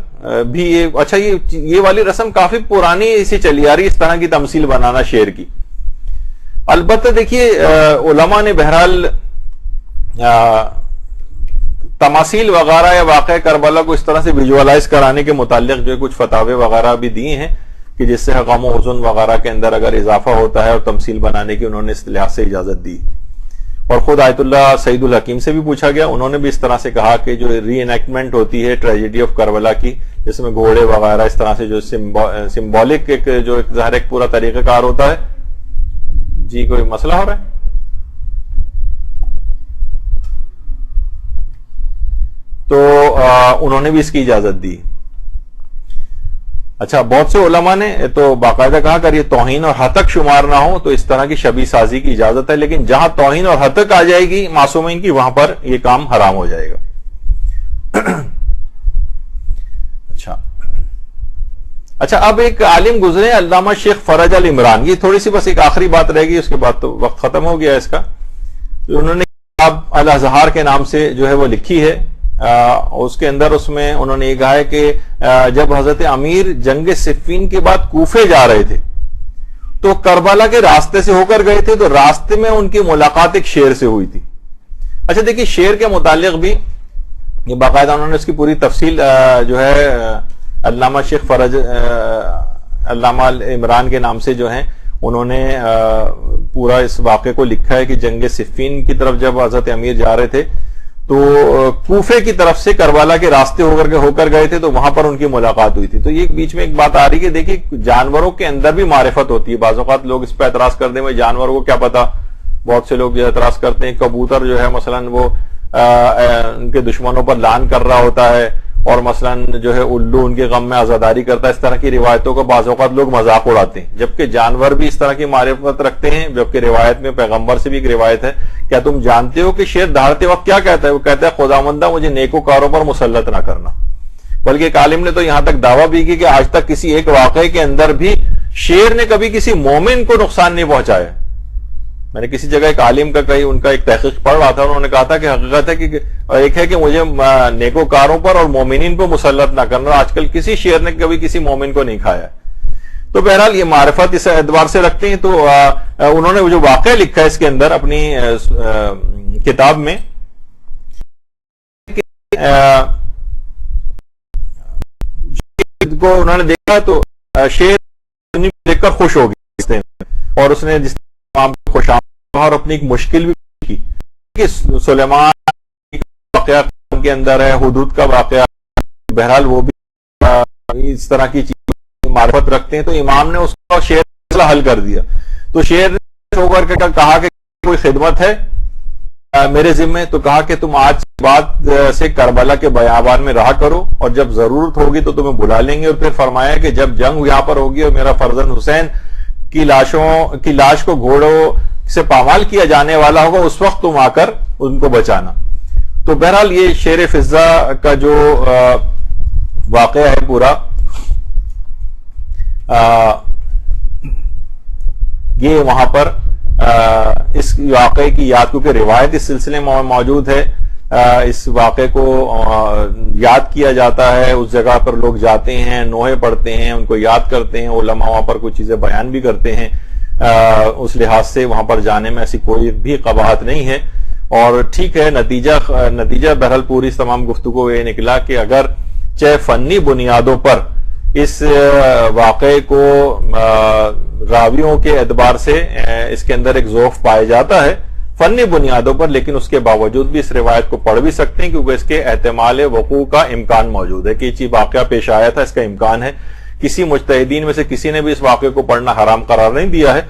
بھی اچھا یہ والی رسم کافی پرانی اسی چلی آ رہی، اس طرح کی تمثیل بنانا شعر کی. البتہ دیکھیے علماء نے بہرحال تماثیل وغیرہ یا واقعہ کربلا کو اس طرح سے ویژوالائز کرانے کے متعلق جو کچھ فتاوے وغیرہ بھی دیے ہیں کہ جس سے غم و حزن وغیرہ کے اندر اگر اضافہ ہوتا ہے اور تمثیل بنانے کی انہوں نے اس لحاظ سے اجازت دی. اور خود آیت اللہ سعید الحکیم سے بھی پوچھا گیا، انہوں نے بھی اس طرح سے کہا کہ جو ری انیکٹمنٹ ہوتی ہے ٹریجڈی آف کربلا کی، جس میں گھوڑے وغیرہ اس طرح سے جو سمبولک ایک جو ظاہر ایک پورا طریقہ کار ہوتا ہے. جی کوئی مسئلہ ہو رہا ہے؟ تو انہوں نے بھی اس کی اجازت دی. اچھا بہت سے علماء نے تو باقاعدہ کہا اگر یہ توہین اور ہتک شمار نہ ہو تو اس طرح کی شبیہ سازی کی اجازت ہے، لیکن جہاں توہین اور ہتک آ جائے گی معصومین کی وہاں پر یہ کام حرام ہو جائے گا. اچھا اب ایک عالم گزرے علامہ شیخ فرج العمران، یہ تھوڑی سی بس ایک آخری بات رہ گی، اس کے بعد تو وقت ختم ہو گیا اس کا. انہوں نے کتاب الاظہار کے نام سے جو ہے وہ لکھی ہے، اس کے اندر اس میں انہوں نے یہ کہا ہے کہ جب حضرت امیر جنگ صفین کے بعد کوفے جا رہے تھے تو کربلا کے راستے سے ہو کر گئے تھے، تو راستے میں ان کی ملاقات ایک شیر سے ہوئی تھی. اچھا دیکھیے شیر کے متعلق بھی یہ باقاعدہ انہوں نے اس کی پوری تفصیل جو ہے علامہ شیخ فرج علامہ عمران کے نام سے جو ہیں انہوں نے پورا اس واقعے کو لکھا ہے کہ جنگ صفین کی طرف جب حضرت امیر جا رہے تھے تو کوفے کی طرف سے کربلا کے راستے ہو کر گئے تھے، تو وہاں پر ان کی ملاقات ہوئی تھی. تو یہ بیچ میں ایک بات آ رہی ہے کہ دیکھیے جانوروں کے اندر بھی معرفت ہوتی ہے. بعض اوقات لوگ اس پہ اعتراض کرتے ہیں جانوروں کو کیا پتا، بہت سے لوگ یہ اعتراض کرتے ہیں کبوتر جو ہے مثلا وہ ان کے دشمنوں پر لعن کر رہا ہوتا ہے، اور مثلا جو ہے الو ان کے غم میں عزاداری کرتا ہے. اس طرح کی روایتوں کو بعض اوقات لوگ مذاق اڑاتے ہیں، جبکہ جانور بھی اس طرح کی معرفت رکھتے ہیں. جبکہ روایت میں پیغمبر سے بھی ایک روایت ہے، کیا تم جانتے ہو کہ شیر دہاڑتے وقت کیا کہتا ہے؟ وہ کہتا ہے خداوندہ مجھے نیکوکاروں پر مسلط نہ کرنا. بلکہ ایک عالم نے تو یہاں تک دعویٰ بھی کی کہ آج تک کسی ایک واقعے کے اندر بھی شیر نے کبھی کسی مومن کو نقصان نہیں پہنچایا. میں نے کسی جگہ ایک عالم کا کہیں ان کا ایک تحقیق پڑھ رہا تھا، انہوں نے کہا تھا کہ حقیقت ہے کہ ایک ہے کہ مجھے نیکوکاروں پر اور مومنین کو مسلط نہ کرنا. آج کل کسی شیر نے کبھی کسی مومن کو نہیں کھایا. تو بہرحال یہ معرفت اس اعتبار سے رکھتے ہیں. تو انہوں نے جو واقعہ لکھا ہے اس کے اندر اپنی کتاب میں کو انہوں نے دیکھا تو شیر دیکھ کر خوش ہو گئی، اور اس نے جس خوش اور اپنی ایک مشکل بھی کی کہ سلیمان واقعہ کے اندر ہے، حدود کا واقعہ، بہرحال وہ بھی اس طرح کی چیز معرفت رکھتے ہیں. تو امام نے اس کا شعر مسئلہ حل کر دیا. تو شعر نے ہو کر کہا کہ کوئی خدمت ہے میرے ذمے؟ تو کہا کہ تم آج بعد سے کربلا کے بیابان میں رہا کرو، اور جب ضرورت ہوگی تو تمہیں بلا لیں گے. اور پھر فرمایا کہ جب جنگ یہاں پر ہوگی اور میرا فرزند حسین کی لاش کو گھوڑوں سے پامال کیا جانے والا ہوگا اس وقت تم آ کر ان کو بچانا. تو بہرحال یہ شیر فضہ کا جو واقعہ ہے پورا، یہ وہاں پر اس واقعے کی یاد، کیونکہ روایت اس سلسلے میں موجود ہے، اس واقعے کو یاد کیا جاتا ہے. اس جگہ پر لوگ جاتے ہیں، نوحے پڑھتے ہیں، ان کو یاد کرتے ہیں. علماء وہاں پر کچھ چیزیں بیان بھی کرتے ہیں. اس لحاظ سے وہاں پر جانے میں ایسی کوئی بھی قباحت نہیں ہے. اور ٹھیک ہے، نتیجہ بہرحال پوری تمام گفتگو یہ نکلا کہ اگر چاہے فنی بنیادوں پر اس واقعے کو راویوں کے اعتبار سے اس کے اندر ایک ذوف پایا جاتا ہے فنی بنیادوں پر، لیکن اس کے باوجود بھی اس روایت کو پڑھ بھی سکتے ہیں کیونکہ اس کے احتمال وقوع کا امکان موجود ہے کہ یہ چیز واقعہ پیش آیا تھا، اس کا امکان ہے. کسی مجتہدین میں سے کسی نے بھی اس واقعے کو پڑھنا حرام قرار نہیں دیا ہے.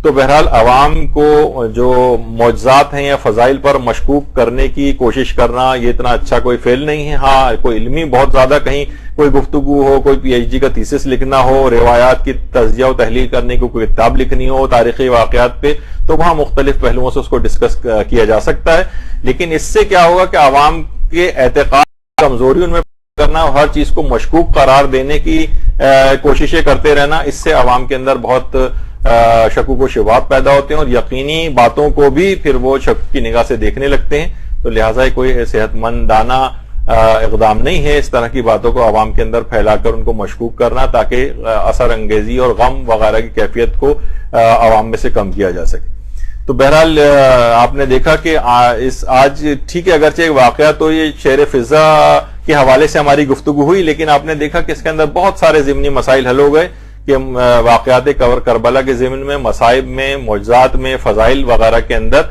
تو بہرحال عوام کو جو معجزات ہیں یا فضائل پر مشکوک کرنے کی کوشش کرنا یہ اتنا اچھا کوئی فعل نہیں ہے. ہاں کوئی علمی بہت زیادہ کہیں کوئی گفتگو ہو، کوئی پی ایچ ڈی کا تھیسس لکھنا ہو، روایات کی تجزیہ و تحلیل کرنے کی کوئی کتاب لکھنی ہو تاریخی واقعات پہ، تو وہاں مختلف پہلوؤں سے اس کو ڈسکس کیا جا سکتا ہے. لیکن اس سے کیا ہوگا کہ عوام کے اعتقاد کمزوری ان میں کرنا، ہر چیز کو مشکوک قرار دینے کی کوششیں کرتے رہنا، اس سے عوام کے اندر بہت شکوک و شبہات پیدا ہوتے ہیں اور یقینی باتوں کو بھی پھر وہ شک کی نگاہ سے دیکھنے لگتے ہیں. تو لہٰذا کوئی صحت مندانہ اقدام نہیں ہے اس طرح کی باتوں کو عوام کے اندر پھیلا کر ان کو مشکوک کرنا، تاکہ اثر انگیزی اور غم وغیرہ کی کیفیت کو عوام میں سے کم کیا جا سکے. تو بہرحال آپ نے دیکھا کہ آج ٹھیک ہے اگرچہ ایک واقعہ تو یہ شیر فضہ کے حوالے سے ہماری گفتگو ہوئی، لیکن آپ نے دیکھا کہ اس کے اندر بہت سارے ضمنی مسائل حل ہو گئے کہ واقعات کربلا کے ضمن میں، مصائب میں، معجزات میں، فضائل وغیرہ کے اندر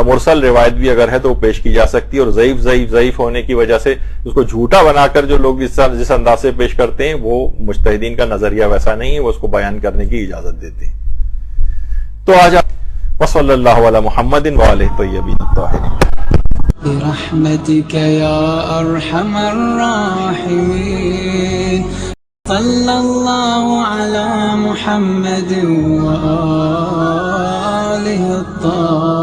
مرسل روایت بھی اگر ہے تو وہ پیش کی جا سکتی ہے، اور ضعیف ہونے کی وجہ سے اس کو جھوٹا بنا کر جو لوگ جس انداز سے پیش کرتے ہیں وہ مجتہدین کا نظریہ ویسا نہیں ہے، وہ اس کو بیان کرنے کی اجازت دیتے ہیں. تو آج وصلی اللہ علی محمد وآلہ الطیبین الطاہرین. برحمتك يا أرحم الراحمين. صلى الله على محمد وآله الطاهرين.